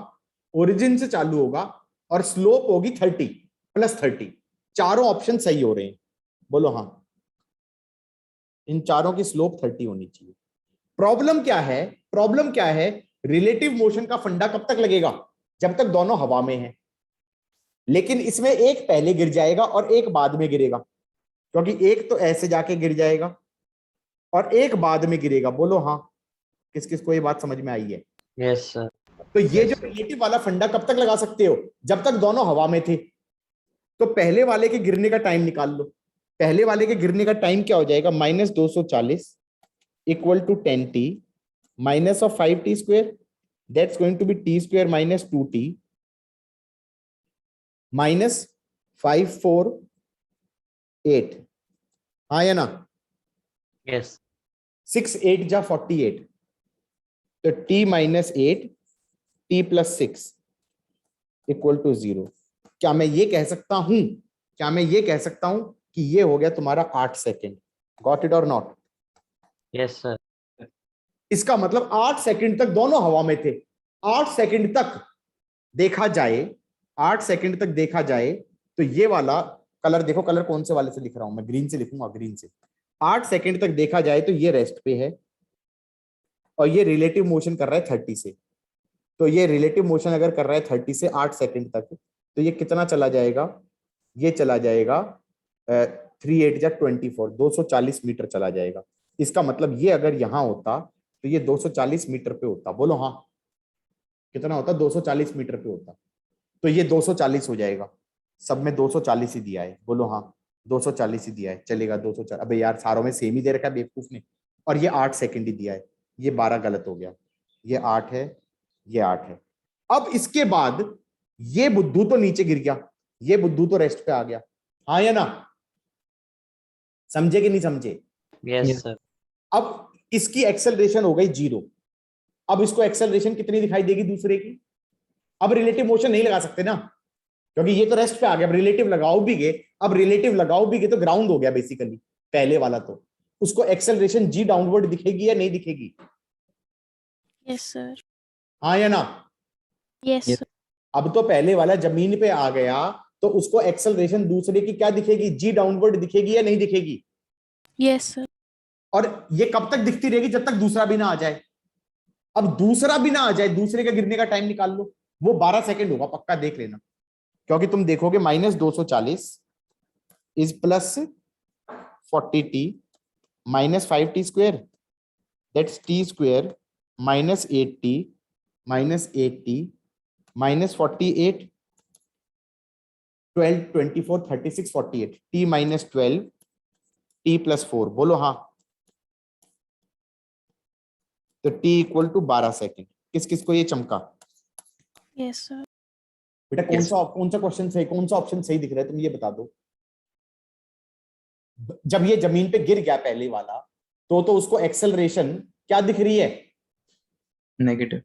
ओरिजिन से चालू होगा और स्लोप होगी 30 + 30. चारों ऑप्शन सही हो रहे हैं, बोलो हाँ. इन चारों की स्लोप 30 होनी चाहिए. प्रॉब्लम क्या है? प्रॉब्लम क्या है? रिलेटिव मोशन का फंडा कब तक लगेगा? जब तक दोनों हवा में है. लेकिन इसमें एक पहले गिर जाएगा और एक बाद में गिरेगा, क्योंकि एक तो ऐसे जाके गिर जाएगा और एक बाद में गिरेगा. बोलो हाँ. किस किस को ये बात समझ में आई है? यस सर तो ये जो रिलेटिव वाला फंडा कब तक लगा सकते हो? जब तक दोनों हवा में थे. तो पहले वाले के गिरने का टाइम निकाल लो. पहले वाले के गिरने का टाइम क्या हो जाएगा? -240 = 10t minus of 5t square, that's going to be t square minus 2t minus 548. हाँ या ना? यस 6 8 जा 48. तो t minus 8 t plus 6 = 0. क्या मैं ये कह सकता हूं, क्या मैं ये कह सकता हूं कि ये हो गया तुम्हारा 8 सेकेंड? गॉट इट और नॉट? यस सर इसका मतलब 8 सेकंड तक दोनों हवा में थे. 8 सेकंड तक देखा जाए, 8 सेकंड तक देखा जाए तो ये वाला कलर देखो, कलर कौन से वाले से लिख रहा हूं मैं? ग्रीन से लिखूंगा, ग्रीन से. 8 सेकंड तक देखा जाए तो ये रेस्ट पे है और ये रिलेटिव मोशन कर रहा है 30 से. तो ये रिलेटिव मोशन अगर कर रहा है 30 से 8 सेकंड तक, तो ये कितना चला जाएगा? ये चला जाएगा 3 8 जा 24, 240 मीटर चला जाएगा. इसका मतलब ये अगर यहां होता तो ये 240 मीटर पे होता. बोलो हाँ. कितना होता? 240 मीटर पे होता. तो ये 240 हो जाएगा. सब में 240 ही दिया है. बोलो हाँ. 240 ही दिया है. चलेगा 240. अबे यार सारों में सेम ही दे रखा है बेवकूफ ने. और ये 8 सेकंड ही दिया है. ये 12 गलत हो गया. ये 8 है, ये 8 है. अब इसके बाद ये बुद्धू तो नीचे गिर गया, ये बुद्धू तो रेस्ट पे आ गया. हाँ या ना? समझे कि नहीं समझे? यस सर अब इसकी एक्सेलरेशन हो गई 0. अब इसको एक्सेलरेशन कितनी दिखाई देगी दूसरे की? अब रिलेटिव मोशन नहीं लगा सकते ना, क्योंकि ये तो रेस्ट पे आ गया. अब रिलेटिव लगाओ भी गए, अब रिलेटिव लगाओ भी गए तो ग्राउंड हो गया बेसिकली पहले वाला. तो उसको एक्सेलरेशन जी डाउनवर्ड दिखेगी या नहीं दिखेगी? Yes sir. हाँ या ना? Yes Yes. सर. अब तो पहले वाला जमीन पे आ गया तो उसको एक्सेलरेशन दूसरे की क्या दिखेगी? जी डाउनवर्ड दिखेगी या नहीं दिखेगी? Yes sir. और ये कब तक दिखती रहेगी? जब तक दूसरा भी ना आ जाए. अब दूसरा भी ना आ जाए, दूसरे का गिरने का टाइम निकाल लो. वो 12 सेकंड होगा पक्का, देख लेना. क्योंकि तुम देखोगे -240 is +40t -5t square, that's t square -8t -8t -48 12 24 36 48 t -12 t + 4. बोलो हाँ. तो t = 12 सेकंड. किस किस को ये चमका? Yes sir. बेटा कौन सा क्वेश्चन सही, कौन सा ऑप्शन सही दिख रहा है? तुम ये बता दो. जब ये जमीन पे गिर गया पहले वाला, तो उसको एक्सेलरेशन क्या दिख रही है? Negative.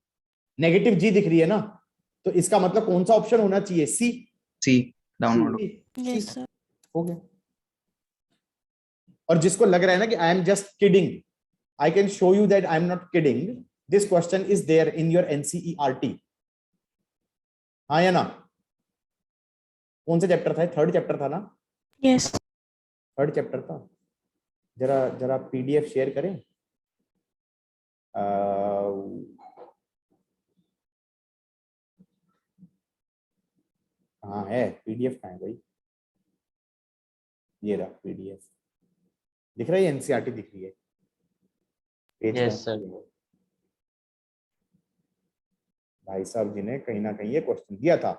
नेगेटिव जी दिख रही है ना. तो इसका मतलब कौन सा ऑप्शन होना चाहिए? C. C. Downward. Yes sir. हो गया. और जिसको लग रहा है ना कि I am just kidding, I can show you that I am not kidding. This question is there in your NCERT. हाँ या ना? कौन सा चैप्टर था? थर्ड चैप्टर था ना? यस. थर्ड चैप्टर था. जरा जरा पीडीएफ शेयर करें. हाँ है, पीडीएफ कहाँ है भाई? ये रहा पीडीएफ. दिख रहा है? एनसीईआरटी दिख रही है. पेज Yes, कौन सा sir. है? भाई साहब जी ने कहीं ना कहीं ये क्वेश्चन दिया था।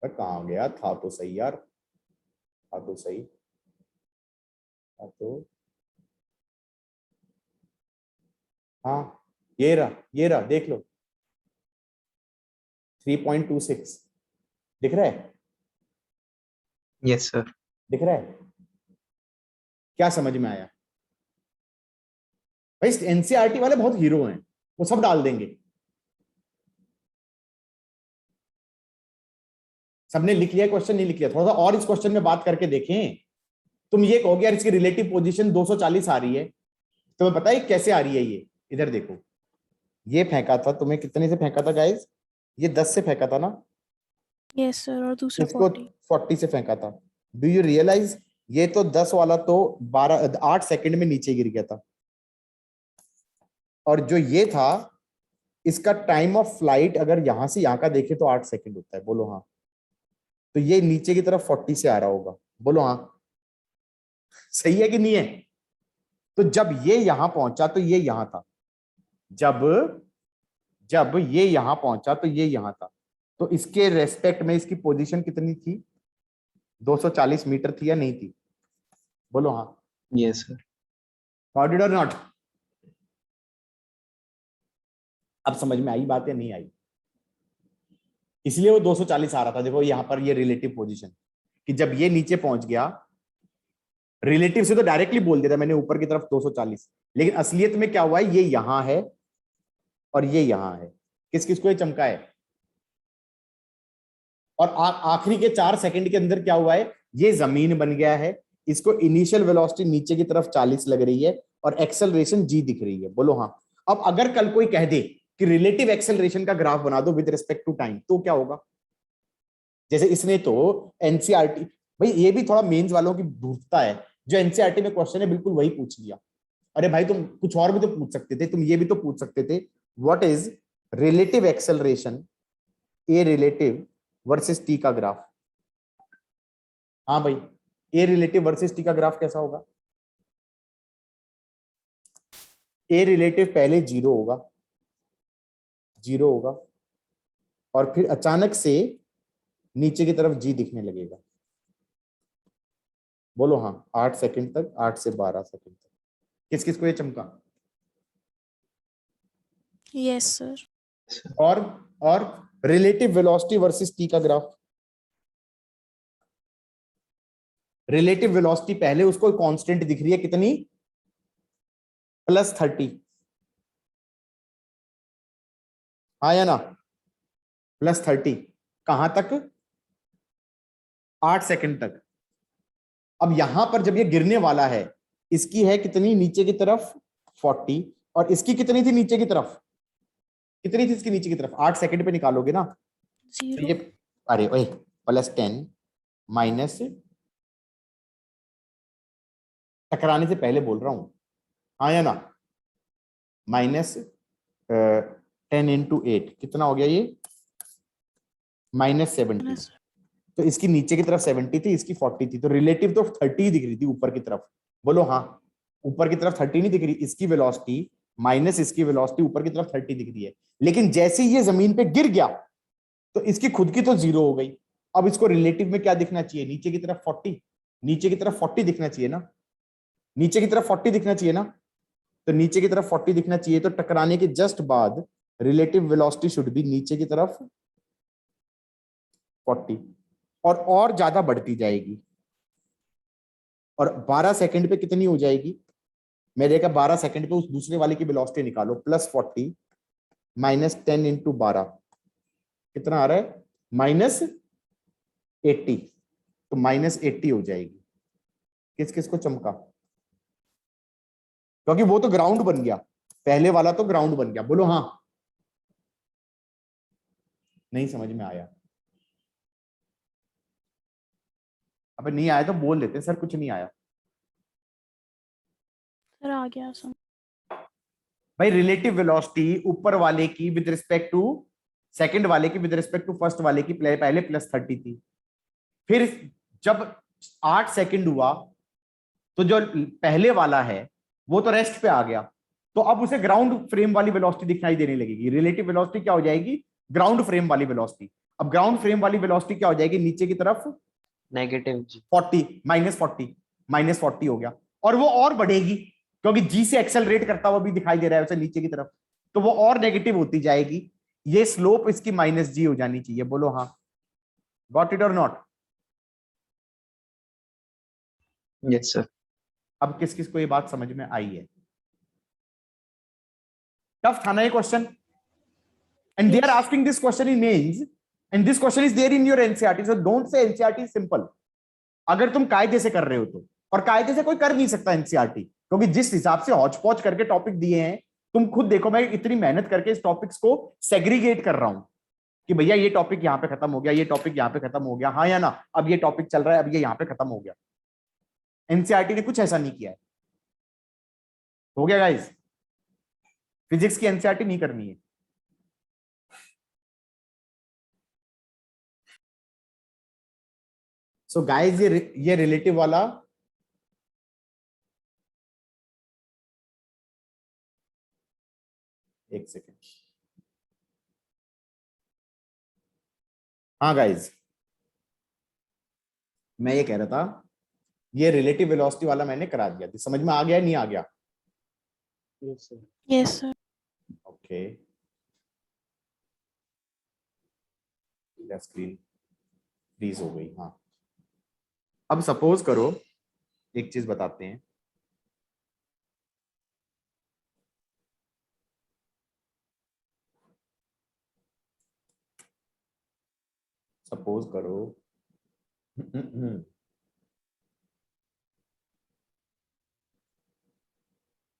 कहाँ गया? था तो सही यार, था तो सही, था तो, हाँ ये रहा देख लो, 3.26 दिख रहा है? Yes, sir. दिख रहा है? क्या समझ में आया? भाई एनसीईआरटी वाले बहुत हीरो हैं, वो सब डाल देंगे। सबने लिख लिया क्वेश्चन? नहीं लिख लिया? थोड़ा सा और इस क्वेश्चन में बात करके देखें। तुम ये कहोगे यार इसकी रिलेटिव पोजीशन 240 आ रही है, तुम्हें पता है कैसे आ रही है? ये इधर देखो, ये फेंका था तुम्हें, कितने से फेंका था गाइस? ये 10 से फेंका था ना, यस सर, और दूसरा इसको 40। 40 से फेंका था। डू यू रियलाइज ये तो 10 वाला तो 8 सेकंड में नीचे गिर गया था, और जो ये था इसका टाइम ऑफ फ्लाइट अगर यहां से यहां का देखे तो 8 सेकंड होता है। बोलो हाँ। तो ये नीचे की तरफ 40 से आ रहा होगा। बोलो हाँ, सही है कि नहीं है? तो जब ये यहां पहुंचा तो ये यहां था, जब ये यहां पहुंचा तो ये यहां था, तो इसके रेस्पेक्ट में इसकी पोजीशन कितनी थी? 240 मीटर थी या नहीं थी? बोलो हाँ। Yes, sir. गॉट इट और नॉट? अब समझ में आई बात या नहीं आई? इसलिए वो 240 आ रहा था। देखो यहां पर ये रिलेटिव पोजीशन, कि जब ये नीचे पहुंच गया, रिलेटिव से तो डायरेक्टली बोल दिया था मैंने ऊपर की तरफ 240, लेकिन असलियत में क्या हुआ है? ये यहां है और ये यहां है। किस किस को ये चमका है? और आखिरी के 4 सेकंड के अंदर क्या हुआ है? ये जमीन बन गया है, इसको इनिशियल वेलोसिटी नीचे की तरफ 40 लग रही है और एक्सेलरेशन जी दिख रही है। बोलो हाँ। अब अगर कल कोई कह दे कि रिलेटिव एक्सेलरेशन का ग्राफ बना दो विद रिस्पेक्ट टू टाइम, तो क्या होगा? जैसे इसने तो एनसीईआरटी, भाई ये भी थोड़ा मेंस वालों की धूर्तता है, जो एनसीईआरटी में क्वेश्चन है बिल्कुल वही पूछ लिया। अरे भाई तुम कुछ और भी तो पूछ सकते थे, तुम ये भी तो पूछ सकते थे, what is relative acceleration a relative versus T का ग्राफ। हाँ भाई, ए रिलेटिव वर्सेस टी का ग्राफ कैसा होगा? ए रिलेटिव पहले जीरो होगा और फिर अचानक से नीचे की तरफ जी दिखने लगेगा। बोलो हाँ। 8 सेकंड तक, 8 से 12 सेकंड तक। किस किस को ये चमका? Yes sir. और रिलेटिव वेलोसिटी वर्सेस टी का ग्राफ। रिलेटिव वेलोसिटी पहले उसको कांस्टेंट दिख रही है, कितनी? +30। हाँ या ना? +30 कहां तक? 8 सेकंड तक। अब यहां पर जब ये गिरने वाला है, इसकी है कितनी नीचे की तरफ? 40। और इसकी कितनी थी नीचे की तरफ? कितनी थी इसकी नीचे की तरफ? 8 सेकंड पे निकालोगे ना, तो 0। ये, अरे ओए, +10 माइनस, टकराने से पहले बोल रहा हूं, हाँ या ना? -10 × 8 कितना हो गया ये? -70। तो इसकी नीचे की तरफ 70 थी, इसकी 40 थी, तो रिलेटिव तो 30 दिख रही थी ऊपर की तरफ। बोलो हाँ। ऊपर की तरफ 30 नहीं दिख रही, इसकी वेलोसिटी माइनस इसकी वेलोसिटी ऊपर की तरफ 30 दिख रही है। लेकिन जैसे ही ये जमीन पे गिर गया तो इसकी खुद की तो 0 हो गई। अब इसको रिलेटिव में क्या दिखना चाहिए? नीचे की तरफ 40, नीचे की तरफ 40 दिखना चाहिए ना, नीचे की तरफ 40 दिखना चाहिए ना। तो नीचे की तरफ 40 दिखना चाहिए, तो टकराने के जस्ट बाद रिलेटिव वेलोसिटी शुड बी नीचे की तरफ 40 और ज्यादा बढ़ती जाएगी। और 12 सेकंड पे कितनी हो जाएगी? मेरे का 12 सेकंड पे उस दूसरे वाले की वेलोसिटी निकालो। +40 -10 × 12 कितना आ रहा है? -80। तो -80 हो जाएगी। किस किस को चमका? क्योंकि वो तो ग्राउंड बन गया, पहले वाला तो ग्राउंड बन गया। बोलो हाँ। नहीं समझ में आया? अबे नहीं आया तो बोल देते सर कुछ नहीं आया। सर आ गया सर। भाई रिलेटिव वेलोसिटी ऊपर वाले की विद रिस्पेक्ट टू सेकंड वाले की विद रिस्पेक्ट टू फर्स्ट वाले की पहले +30 थी, फिर जब 8 सेकंड हुआ तो जो पहले वाला है वो तो रेस्ट पे आ गया, तो अब उसे ग्राउंड फ्रेम वाली वेलोसिटी दिखाई देने लगेगी। रिलेटिव वेलोसिटी क्या हो जाएगी? ग्राउंड फ्रेम वाली वेलोसिटी। अब ग्राउंड फ्रेम वाली वेलोसिटी क्या हो जाएगी? नीचे की तरफ नेगेटिव जी। 40 माइनस 40 हो गया, और वो और बढ़ेगी क्योंकि जी से एक्सेलरेट करता हुआ भी दिखाई दे रहा है उसे नीचे की तरफ, तो वो और नेगेटिव होती जाएगी। ये स्लोप इसकी माइनस जी हो जानी चाहिए। बोलो हाँ, गॉट इट और नॉट? Yes, sir. अब किस किस को ये बात समझ में आई है? टफ था ना ये question? And they are asking this question in men's, and this question is there in your NCERT, so don't say NCERT simple. अगर तुम कायदे से कर रहे हो तो, और कायदे से कोई कर नहीं सकता एनसीईआरटी, क्योंकि जिस हिसाब से हौच पौच करके टॉपिक दिए हैं, तुम खुद देखो, मैं इतनी मेहनत करके इस टॉपिक्स को सेग्रीगेट कर रहा हूं कि भैया ये टॉपिक यहां पे खत्म हो गया, ये टॉपिक यहां पे खत्म हो गया, हाँ या ना, अब ये टॉपिक चल रहा है, अब ये यहां पे खत्म हो गया। एनसीईआरटी ने कुछ ऐसा नहीं किया है। हो गया गाइस? फिजिक्स की एनसीईआरटी नहीं करनी है। सो गाइस, ये रिलेटिव वाला एक सेकेंड, हाँ गाइस, मैं ये कह रहा था, ये रिलेटिव वेलोसिटी वाला मैंने करा दिया। समझ में आ गया नहीं आ गया? Yes sir. Yes sir. Okay, screen freeze हो गई। हाँ, अब सपोज करो, एक चीज बताते हैं। सपोज करो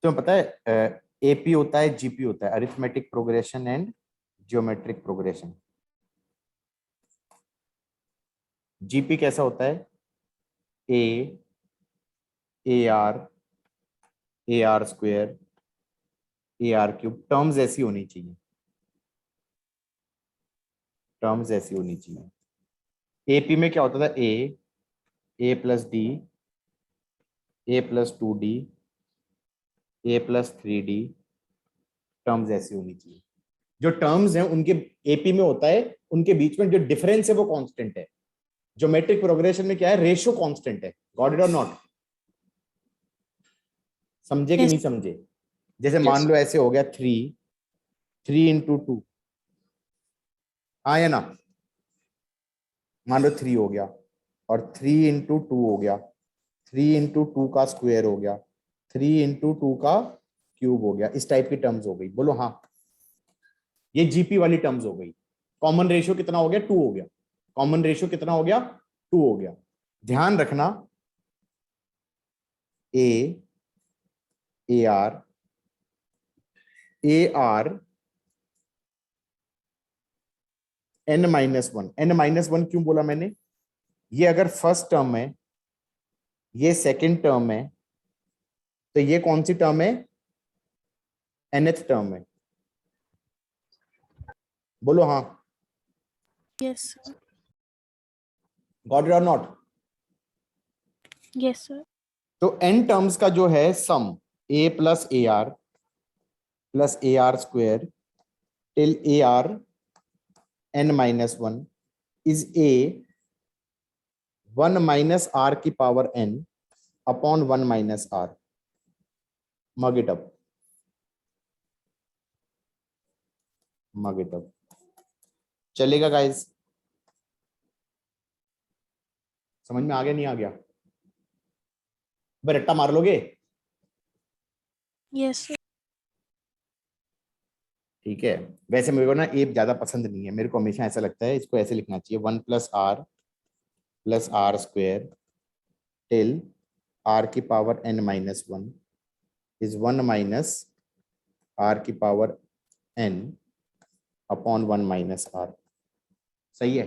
तो पता है एपी होता है, जीपी होता है, arithmetic progression and geometric progression. GP कैसा होता है? A R square, A R cube, terms ऐसी होनी चाहिए, टर्म्स ऐसी होनी चाहिए। एपी में क्या होता था? ए प्लस डी, ए प्लस 2d, ए प्लस 3d, टर्म्स ऐसी होनी चाहिए। जो टर्म्स हैं उनके एपी में होता है, उनके बीच में जो डिफरेंस है वो कांस्टेंट है। ज्योमेट्रिक प्रोग्रेशन में क्या है? रेशियो कांस्टेंट है। गॉट इट और नॉट? समझे कि Yes. नहीं समझे? जैसे मान लो ऐसे हो गया 3 इंटू 2, हाँ या ना? मान लो 3 हो गया, और 3 इंटू 2 हो गया, 3 इंटू 2 का स्क्वायर हो गया, 3 इंटू 2 का क्यूब हो गया। इस टाइप की टर्म्स हो गई। बोलो हाँ, ये जीपी वाली टर्म्स हो गई। कॉमन रेशियो कितना हो गया? 2 हो गया। कॉमन रेशियो कितना हो गया? 2 हो गया। ध्यान रखना, A R n minus 1, n minus 1 क्यों बोला मैंने? ये अगर फर्स्ट टर्म है, ये सेकंड टर्म है, तो ये कौन सी टर्म है? nth टर्म है। बोलो हाँ, यस सर। गॉट इट और नॉट? Yes sir. तो n टर्म्स का जो है सम, a plus A R square till A R n minus 1 is a 1 minus r की power n upon 1 minus r। Mug it up, mug it up. चलेगा guys? समझ में आ गया नहीं आ गया? रट्टा मार लोगे? Yes sir. ठीक है। वैसे मेरे को ना ए ज्यादा पसंद नहीं है, मेरे को हमेशा ऐसा लगता है इसको ऐसे लिखना चाहिए, 1 plus R square till R की power n minus 1 is 1 minus R की power n upon 1 minus R. सही है?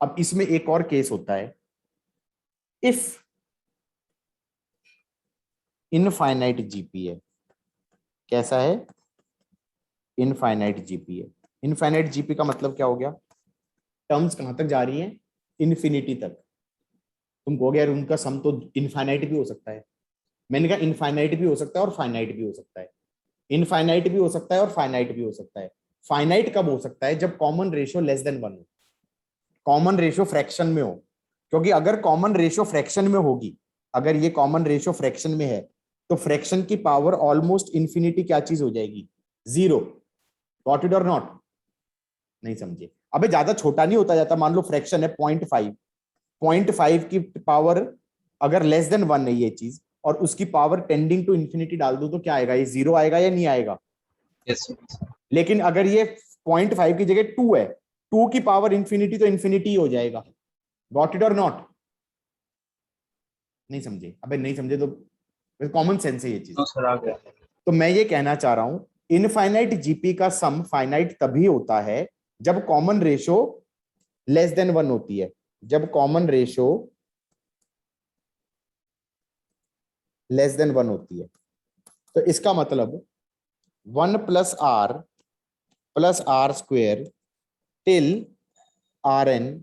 अब इसमें एक और केस होता है, इफ इनफाइनाइट जीपी है। कैसा है? इनफाइनाइट जीपी है। इनफाइनाइट जीपी का मतलब क्या हो गया? टर्म्स कहां तक जा रही हैं? इन्फिनिटी तक। तुम कहोगे यार उनका सम तो इनफाइनाइट भी हो सकता है। मैंने कहा इनफाइनाइट भी हो सकता है और फाइनाइट भी हो सकता है, इनफाइनाइट भी हो सकता है और फाइनाइट भी हो सकता है। फाइनाइट कब हो सकता है? जब कॉमन रेशियो लेस देन 1 हो, कॉमन रेशियो फ्रैक्शन में हो, क्योंकि अगर कॉमन रेशियो फ्रैक्शन में होगी, अगर ये कॉमन रेशियो फ्रैक्शन में है तो फ्रैक्शन की पावर ऑलमोस्ट इंफिनिटी क्या चीज हो जाएगी? 0। गॉट इट और नॉट? नहीं समझे? अबे ज्यादा छोटा नहीं होता जाता, मान लो फ्रैक्शन है 0.5, 0.5 की पावर अगर लेस देन 1 है ये चीज, और उसकी पावर टेंडिंग टू इंफिनिटी डाल दो तो क्या आएगा? ये 0 आएगा या नहीं आएगा? Yes, sir. लेकिन अगर ये 0.5 की जगह 2 है, 2 की पावर इंफिनिटी तो इंफिनिटी हो जाएगा। गॉट इट और नॉट? नहीं समझे? अबे नहीं समझे तो कॉमन सेंस है ये चीज। No, sir, आ गया। तो मैं ये कहना चाह रहा हूं इनफाइनाइट जीपी का सम फाइनाइट तभी होता है जब कॉमन रेशो लेस देन 1 होती है, जब कॉमन रेशो लेस देन 1 होती है। तो इसका मतलब 1 plus r square till r n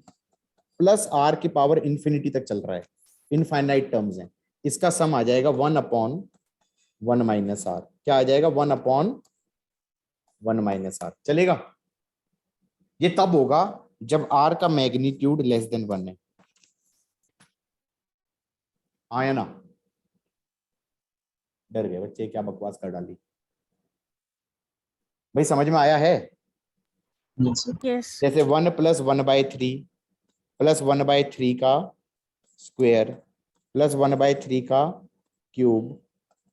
plus r की पावर इंफिनिटी तक चल रहा है, इनफाइनाइट टर्म्स हैं। इसका सम आ जाएगा 1/1 माइनस आर। क्या आ जाएगा? 1/1 माइनस आर। चलेगा? ये तब होगा जब आर का मैग्नीट्यूड लेस देन 1 है। आया ना? डर गए बच्चे, क्या बकवास कर डाली भाई, समझ में आया है? Yes, sir. Yes. जैसे 1 + 1/3 प्लस 1/3 का स्क्वायर प्लस 1/3 का क्यूब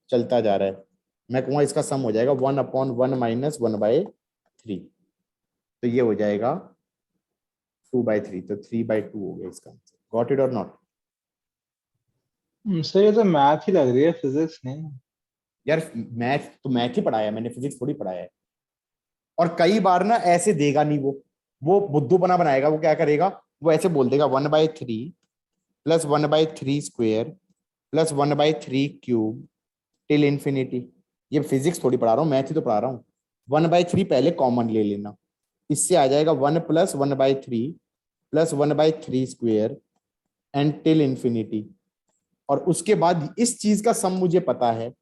चलता जा रहा है। मैं कहूँगा इसका सम हो जाएगा 1/1 माइनस 1/3, तो ये हो जाएगा 2/3, तो 3/2 हो गया इसका आंसर। गॉट इट और नॉट? सर ये तो मैथ ही लग रही है, फिजिक्स नहीं। यार मैथ तो मैथ ही पढ़ाया है मैंने, फिजिक्स थोड़ी पढ़ाया है। और कई बार ना ऐसे देगा नहीं, वो बुद्धूपना बनाएगा। वो क्या करेगा? वो ऐसे बोल देगा 1/3 plus 1/3 square plus 1/3 cube till infinity. ये फिजिक्स थोड़ी पढ़ा रहा हूँ, मैथ ही तो पढ़ा रहा हूँ। 1/3 पहले कॉमन ले लेना, इससे आ जाएगा 1 + 1/3 plus 1/3 square and till infinity. और उसके बाद इस चीज का सम मुझे पता है,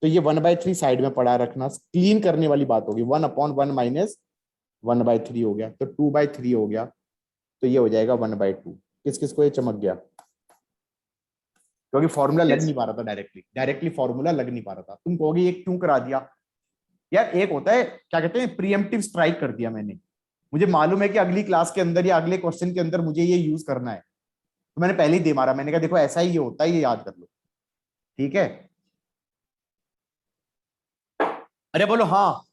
तो ये 1/3 साइड में पड़ा रखना, क्लीन करने वाली बात होगी। 1/1 माइनस 1/3 हो गया, तो 2/3 हो गया, तो ये हो जाएगा 1/2। किस किस को ये चमक गया? क्योंकि फॉर्मूला लग Yes. नहीं पा रहा था, डायरेक्टली फॉर्मूला लग नहीं पा रहा था। तुम कहोगे ये क्यों करा दिया? यार एक होता है क्या कहते हैं, प्रीएम्प्टिव स्ट्राइक कर दिया मैंने। मुझे मालूम है कि अगली क्लास के अंदर या अगले क्वेश्चन के अंदर मुझे ये यूज करना है, तो मैंने पहले ही दे मारा। मैंने कहा देखो ऐसा ही ये होता है, ये याद कर लो, ठीक है? अरे बोलो हाँ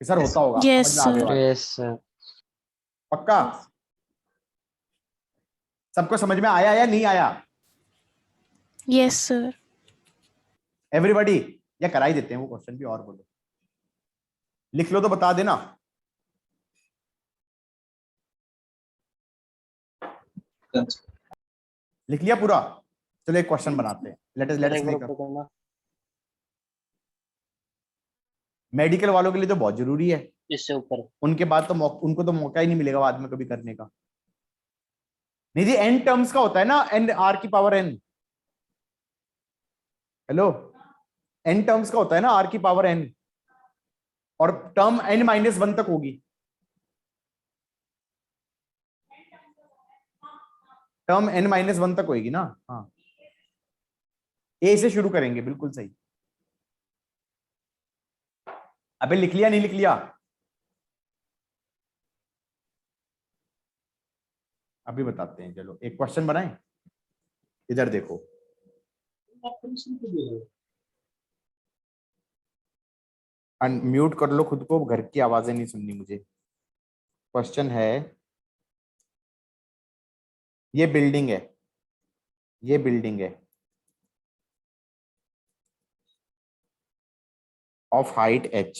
सर, होता होगा। Yes, समझ में आ गई बात? Yes sir. पक्का? सबको समझ में आया या नहीं आया? Yes, sir. एवरीबॉडी? या करा ही देते हैं वो क्वेश्चन भी, और बोलो। लिख लो तो बता देना। Done, sir. लिख लिया पूरा? चलो एक क्वेश्चन बनाते हैं। लेट अस मेक करना मेडिकल वालों के लिए तो बहुत जरूरी है, इससे ऊपर। उनके बाद तो उनको तो मौका ही नहीं मिलेगा बाद में कभी करने का। नहीं जी, एन टर्म्स का होता है ना, एन आर की power n. Hello, n terms का होता है ना, आर की पावर एन, और टर्म n-1 तक होगी। टर्म n-1 तक होगी ना? हाँ, ए से शुरू करेंगे, बिल्कुल सही। अबे लिख लिया नहीं लिख लिया? अभी बताते हैं, चलो एक क्वेश्चन बनाएं। इधर देखो, अनम्यूट कर लो खुद को, घर की आवाजें नहीं सुननी मुझे। क्वेश्चन है, ये बिल्डिंग है, ये बिल्डिंग है ऑफ हाइट h।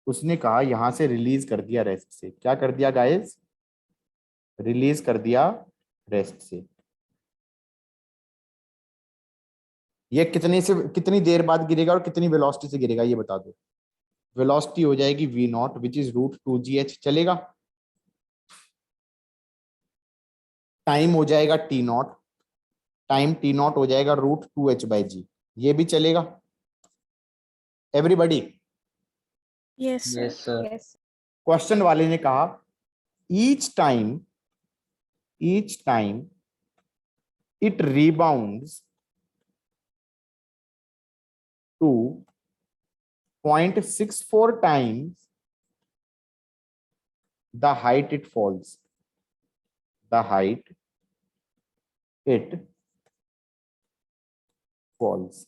उसने कहा यहां से रिलीज कर दिया रेस्ट से। क्या कर दिया गाइस? रिलीज कर दिया रेस्ट से। ये कितनी देर बाद गिरेगा और कितनी वेलोसिटी से गिरेगा ये बता दो। वेलोसिटी हो जाएगी v0 विच इज √2gh। चलेगा? टाइम हो जाएगा t0, टाइम टी नॉट हो जाएगा √2h/g। ये भी चलेगा everybody? Yes, sir. Yes, sir. Question वाले ने कहा each time it rebounds to 0.64 times the height it falls. The height it falls.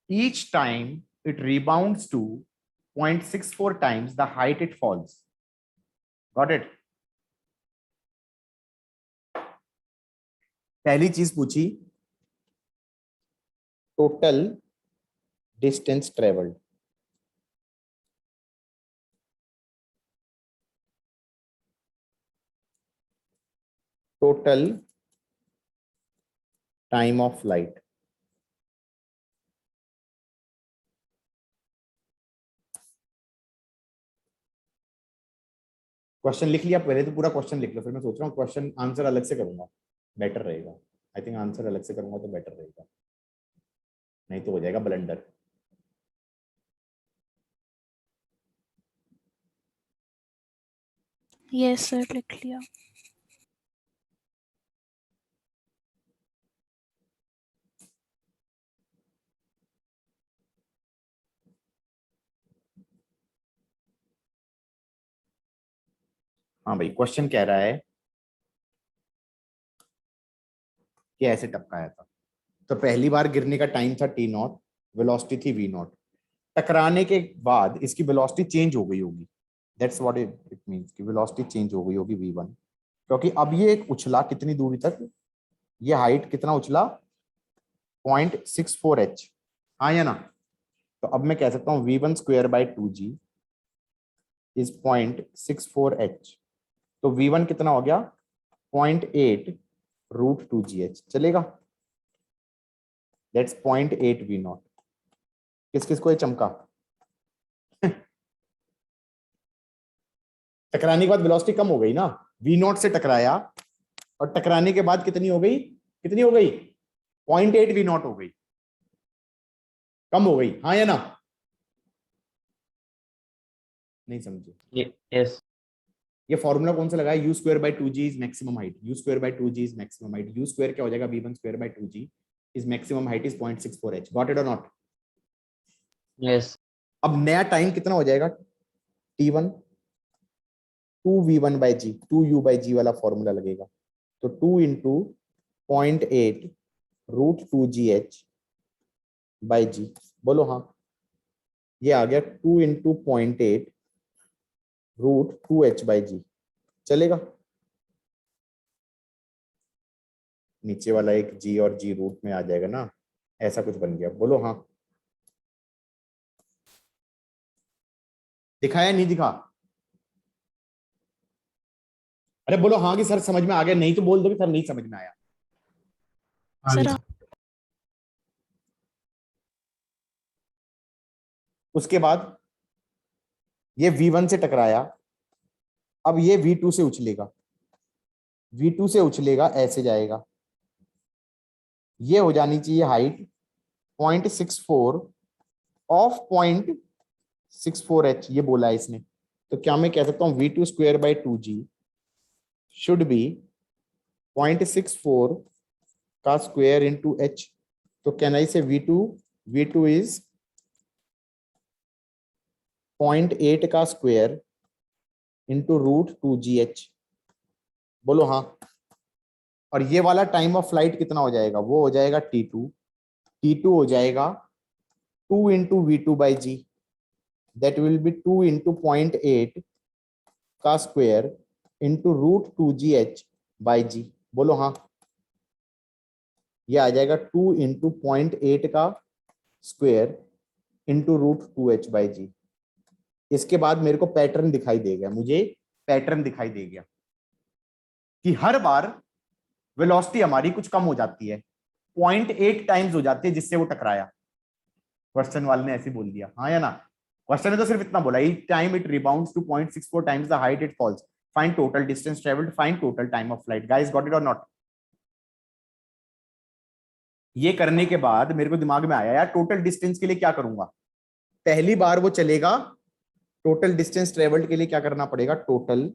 Each time it rebounds to 0.64 times the height it falls. Got it? पहली चीज पूछी total distance travelled. Total time of flight. Question लिख लिया? पहले तो पूरा question लिख लो, फिर मैं सोच रहा हूँ क्वेश्चन आंसर अलग से करूंगा, बेटर रहेगा। आई थिंक आंसर अलग से करूंगा तो बेटर रहेगा, नहीं तो हो जाएगा ब्लंडर। Yes, sir. लिख लिया। हाँ भाई, क्वेश्चन कह रहा है कि ऐसे टपकाया था। तो पहली बार गिरने का टाइम था टी नॉट, वेलोसिटी थी वी नॉट। टकराने के बाद इसकी वेलोसिटी चेंज हो गई होगी, दैट्स व्हाट इट मींस कि वेलोसिटी चेंज हो गई होगी v1, क्योंकि अब ये एक उछला कितनी दूरी तक, ये हाइट कितना उछला 0.64h, हाँ या ना? तो अब मैं कह सकता हूँ v1²/2g इज 0.64h। तो v1 कितना हो गया 0.8 √2gh, चलेगा? That's 0.8 v0। किस किस को ये चमका? टकराने के बाद वेलोसिटी कम हो गई ना, v0 से टकराया और टकराने के बाद कितनी हो गई, 0.8 v0 हो गई, कम हो गई, हाँ या ना? नहीं समझे? Yes. ये फॉर्मूला कौन सा लगाया? u²/2g is maximum height, u²/2g is maximum height, u² क्या हो जाएगा v1²/2g is maximum height is 0.64h। Got it और नॉट? Yes. अब नया टाइम कितना हो जाएगा t1, 2v1/g, 2u/g वाला फॉर्मूला लगेगा, तो 2 × 0.8 √2gh/g। बोलो हाँ, ये आ गया 2 × 0.8 √2h/g, चलेगा? नीचे वाला एक g और g रूट में आ जाएगा ना, ऐसा कुछ बन गया। बोलो हाँ, दिखाया नहीं दिखा? अरे बोलो हाँ कि सर समझ में आ गया, नहीं तो बोल दो कि सर नहीं समझ में आया। सर उसके बाद ये v1 से टकराया, अब ये v2 से उछलेगा, v2 से उछलेगा, ऐसे जाएगा, ये हो जानी चाहिए हाइट 0.64 ऑफ 0.64h, ये बोला है इसने। तो क्या मैं कह सकता हूं v2²/2g शुड बी 0.64 का स्क्वायर इंटू h। तो कैन आई से v2 इज 0.8 का स्क्वायर इंटू √2gh। बोलो हाँ। और ये वाला टाइम ऑफ फ्लाइट कितना हो जाएगा? वो हो जाएगा t2 हो जाएगा 2 × v2/g, दैट विल बी 2 × 0.8 का स्क्वायर इंटू √2gh/g। बोलो हाँ, ये आ जाएगा 2 × 0.8 का स्क्वायर इंटू √2h/g। इसके बाद मेरे को पैटर्न दिखाई दे गया, मुझे पैटर्न दिखाई दे गया कि हर बार वेलोसिटी हमारी कुछ कम हो जाती है, 0.8 टाइम्स हो जाती है जिससे वो टकराया। क्वेश्चन वाले ने ऐसे बोल दिया, हाँ या ना? क्वेश्चन ने तो सिर्फ इतना बोला, each time it rebounds to 0.64 times the height it falls. find total distance traveled, find total time of flight. Guys, got it or not? ये करने के बाद मेरे को दिमाग में आया यार टोटल डिस्टेंस के लिए क्या करूंगा। पहली बार वो चलेगा, टोटल डिस्टेंस ट्रेवल्ड के लिए क्या करना पड़ेगा, टोटल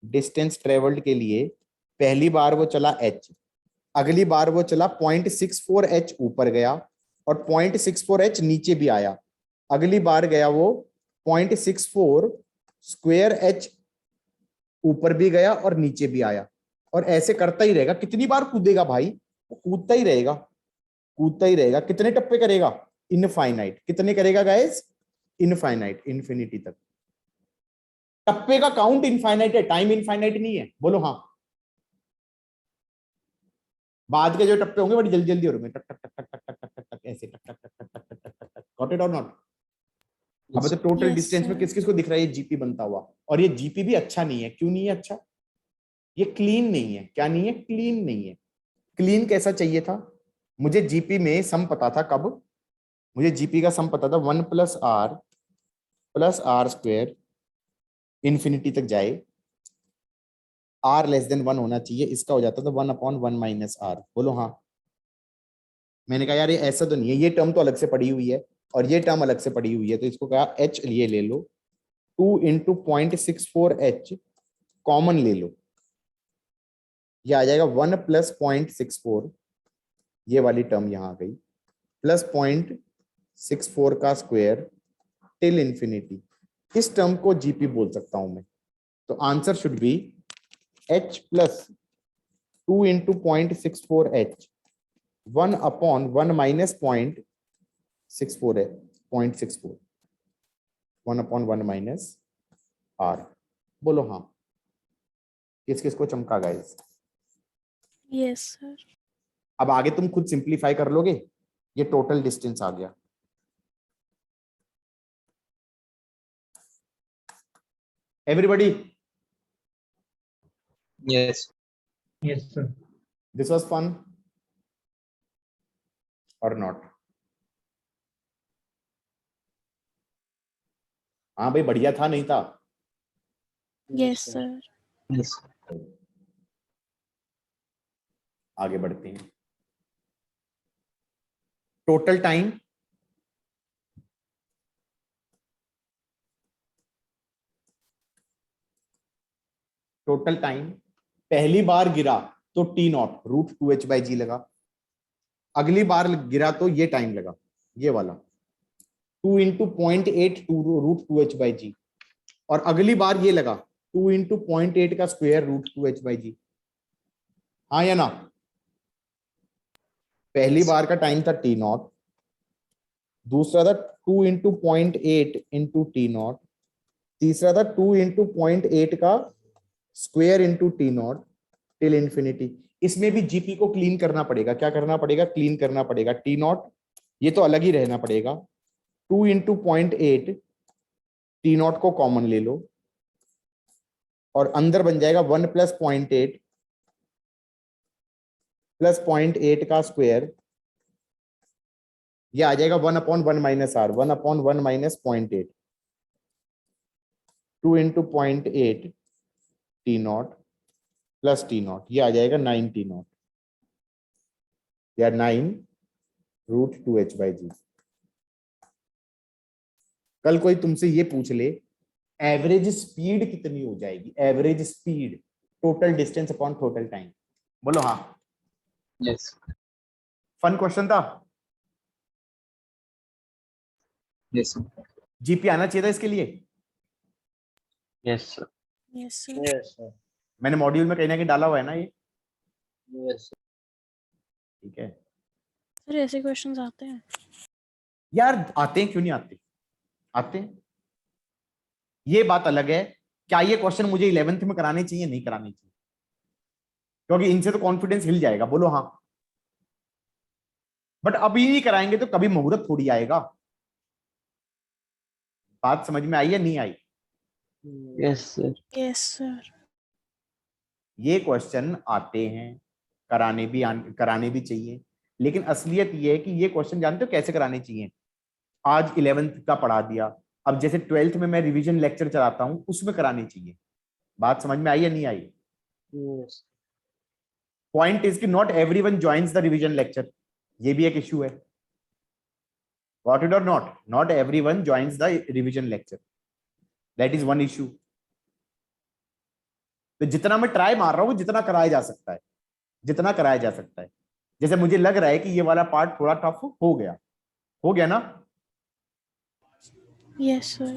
डिस्टेंस ट्रेवल्ड के लिए पहली बार वो चला h, अगली बार वो चला 0.64 h ऊपर गया और 0.64 h नीचे भी आया, अगली बार गया वो 0.64 स्क्वायर h ऊपर भी गया और नीचे भी आया, और ऐसे करता ही रहेगा। कितनी बार कूदेगा भाई, वो कूदता ही रहेगा, कूदता ही रहेगा। कितने टप्पे करेगा, इनफाइनाइट। कितने करेगा गाइस, इनफाइनाइट, इन्फिनिटी तक। टप्पे का काउंट इनफाइनाइट है, टाइम इनफाइनाइट नहीं है। बोलो हाँ। बाद के जो टप्पे होंगे बड़ी जल्दी जल्दी हो रहे, टक टक टक टक टक टक टक टक ऐसे, टक टक टक टक टक टक टक टक। गॉट इट और नॉट? अब तो टोटल Yes, डिस्टेंस में sir. किस किस को दिख रहा है ये जीपी बनता हुआ, और ये जीपी भी अच्छा नहीं है। क्यों नहीं है अच्छा? ये क्लीन नहीं है। क्या नहीं है? क्लीन नहीं है। क्लीन कैसा चाहिए था मुझे? जीपी में सम पता था। कब मुझे जीपी का सम पता था? 1 प्लस आर स्क्वायर इन्फिनिटी तक जाए, आर लेस देन 1 होना चाहिए। इसका हो जाता था 1/1 माइनस आर। बोलो हाँ। मैंने कहा यार ये ऐसा तो नहीं है, ये टर्म तो अलग से पड़ी हुई है और ये टर्म अलग से पड़ी हुई है, तो इसको कहा h ये ले लो, 2 इंटू 0.64h कॉमन ले लो, ये आ जाएगा 1 प्लस 0.64, ये वाली टर्म यहां आ गई, प्लस 0.64 का स्क्वायर टिल इंफिनिटी। इस टर्म को जीपी बोल सकता हूं मैं। तो answer should be h plus 2 into 0.64h 1/1 minus 0.64 है, 0.64 1/1 माइनस r। बोलो हाँ। किस किस को चमका गाइस? Yes, sir. अब आगे तुम खुद सिंप्लीफाई कर लोगे। ये टोटल डिस्टेंस आ गया। Everybody, Yes. Yes, sir. This was fun और नॉट? हाँ भाई बढ़िया था, नहीं था? Yes, sir. Yes. आगे बढ़ते हैं। टोटल टाइम पहली बार गिरा तो T naught root 2h by G लगा, अगली बार गिरा तो ये टाइम लगा, ये वाला 2 इंटू 0.8 रूट 2h बाई जी, और अगली बार ये लगा 2 इंटू 0.8 का स्क्वायर रूट 2h बाई जी। हाँ या ना? पहली बार का टाइम था टी नॉट, दूसरा था 2 इंटू 0.8 इंटू टी नॉट, तीसरा था 2 इंटू 0.8 का square into T not till infinity. इसमें भी जीपी को क्लीन करना पड़ेगा। क्या करना पड़ेगा? क्लीन करना पड़ेगा। टी नॉट ये तो अलग ही रहना पड़ेगा, 2 इंटू 0.8 टी नॉट को कॉमन ले लो और अंदर बन जाएगा 1 प्लस 0.8 प्लस 0.8 का स्क्वायर, ये आ जाएगा 1/1 minus r, 1/1 minus 0.8, 2 into 0.8 t naught plus t naught, ये आ जाएगा 9 टी नॉट या 9 रूट 2h बाई जी। कल कोई तुमसे ये पूछ ले एवरेज स्पीड कितनी हो जाएगी, average speed total distance upon total time, बोलो हाँ। Yes. फन क्वेश्चन था। Yes. Sir. जीपी आना चाहिए था इसके लिए। Yes. Sir. Yes, sir. Yes, sir. मैंने मॉड्यूल में कहीं ना कहीं डाला हुआ है ना ये, Yes, sir. ठीक है Sir, ऐसे questions आते हैं? यार? आते हैं, क्यों नहीं आते? आते हैं। ये बात अलग है क्या ये क्वेश्चन मुझे 11th में कराने चाहिए, नहीं कराने चाहिए, क्योंकि इनसे तो कॉन्फिडेंस हिल जाएगा। बोलो हाँ। बट अभी नहीं कराएंगे तो कभी मुहूर्त थोड़ी आएगा। बात समझ में आई या नहीं आई? Yes, sir. Yes, sir. ये क्वेश्चन आते हैं, कराने भी चाहिए, लेकिन असलियत ये है कि ये क्वेश्चन जानते हो कैसे कराने चाहिए? आज 11th का पढ़ा दिया, अब जैसे 12th में मैं रिवीजन लेक्चर चलाता हूं उसमें कराने चाहिए। बात समझ में आई या नहीं आई? Yes. पॉइंट इज कि not everyone joins the revision lecture, ये भी एक इश्यू है. Got it or not? Not everyone joins the revision lecture. That is one issue. तो जितना मैं ट्राई मार रहा हूँ जितना कराया जा सकता है, जितना कराया जा सकता है. जैसे मुझे लग रहा है कि ये वाला पार्ट थोड़ा टफ हो गया ना? Yes, sir.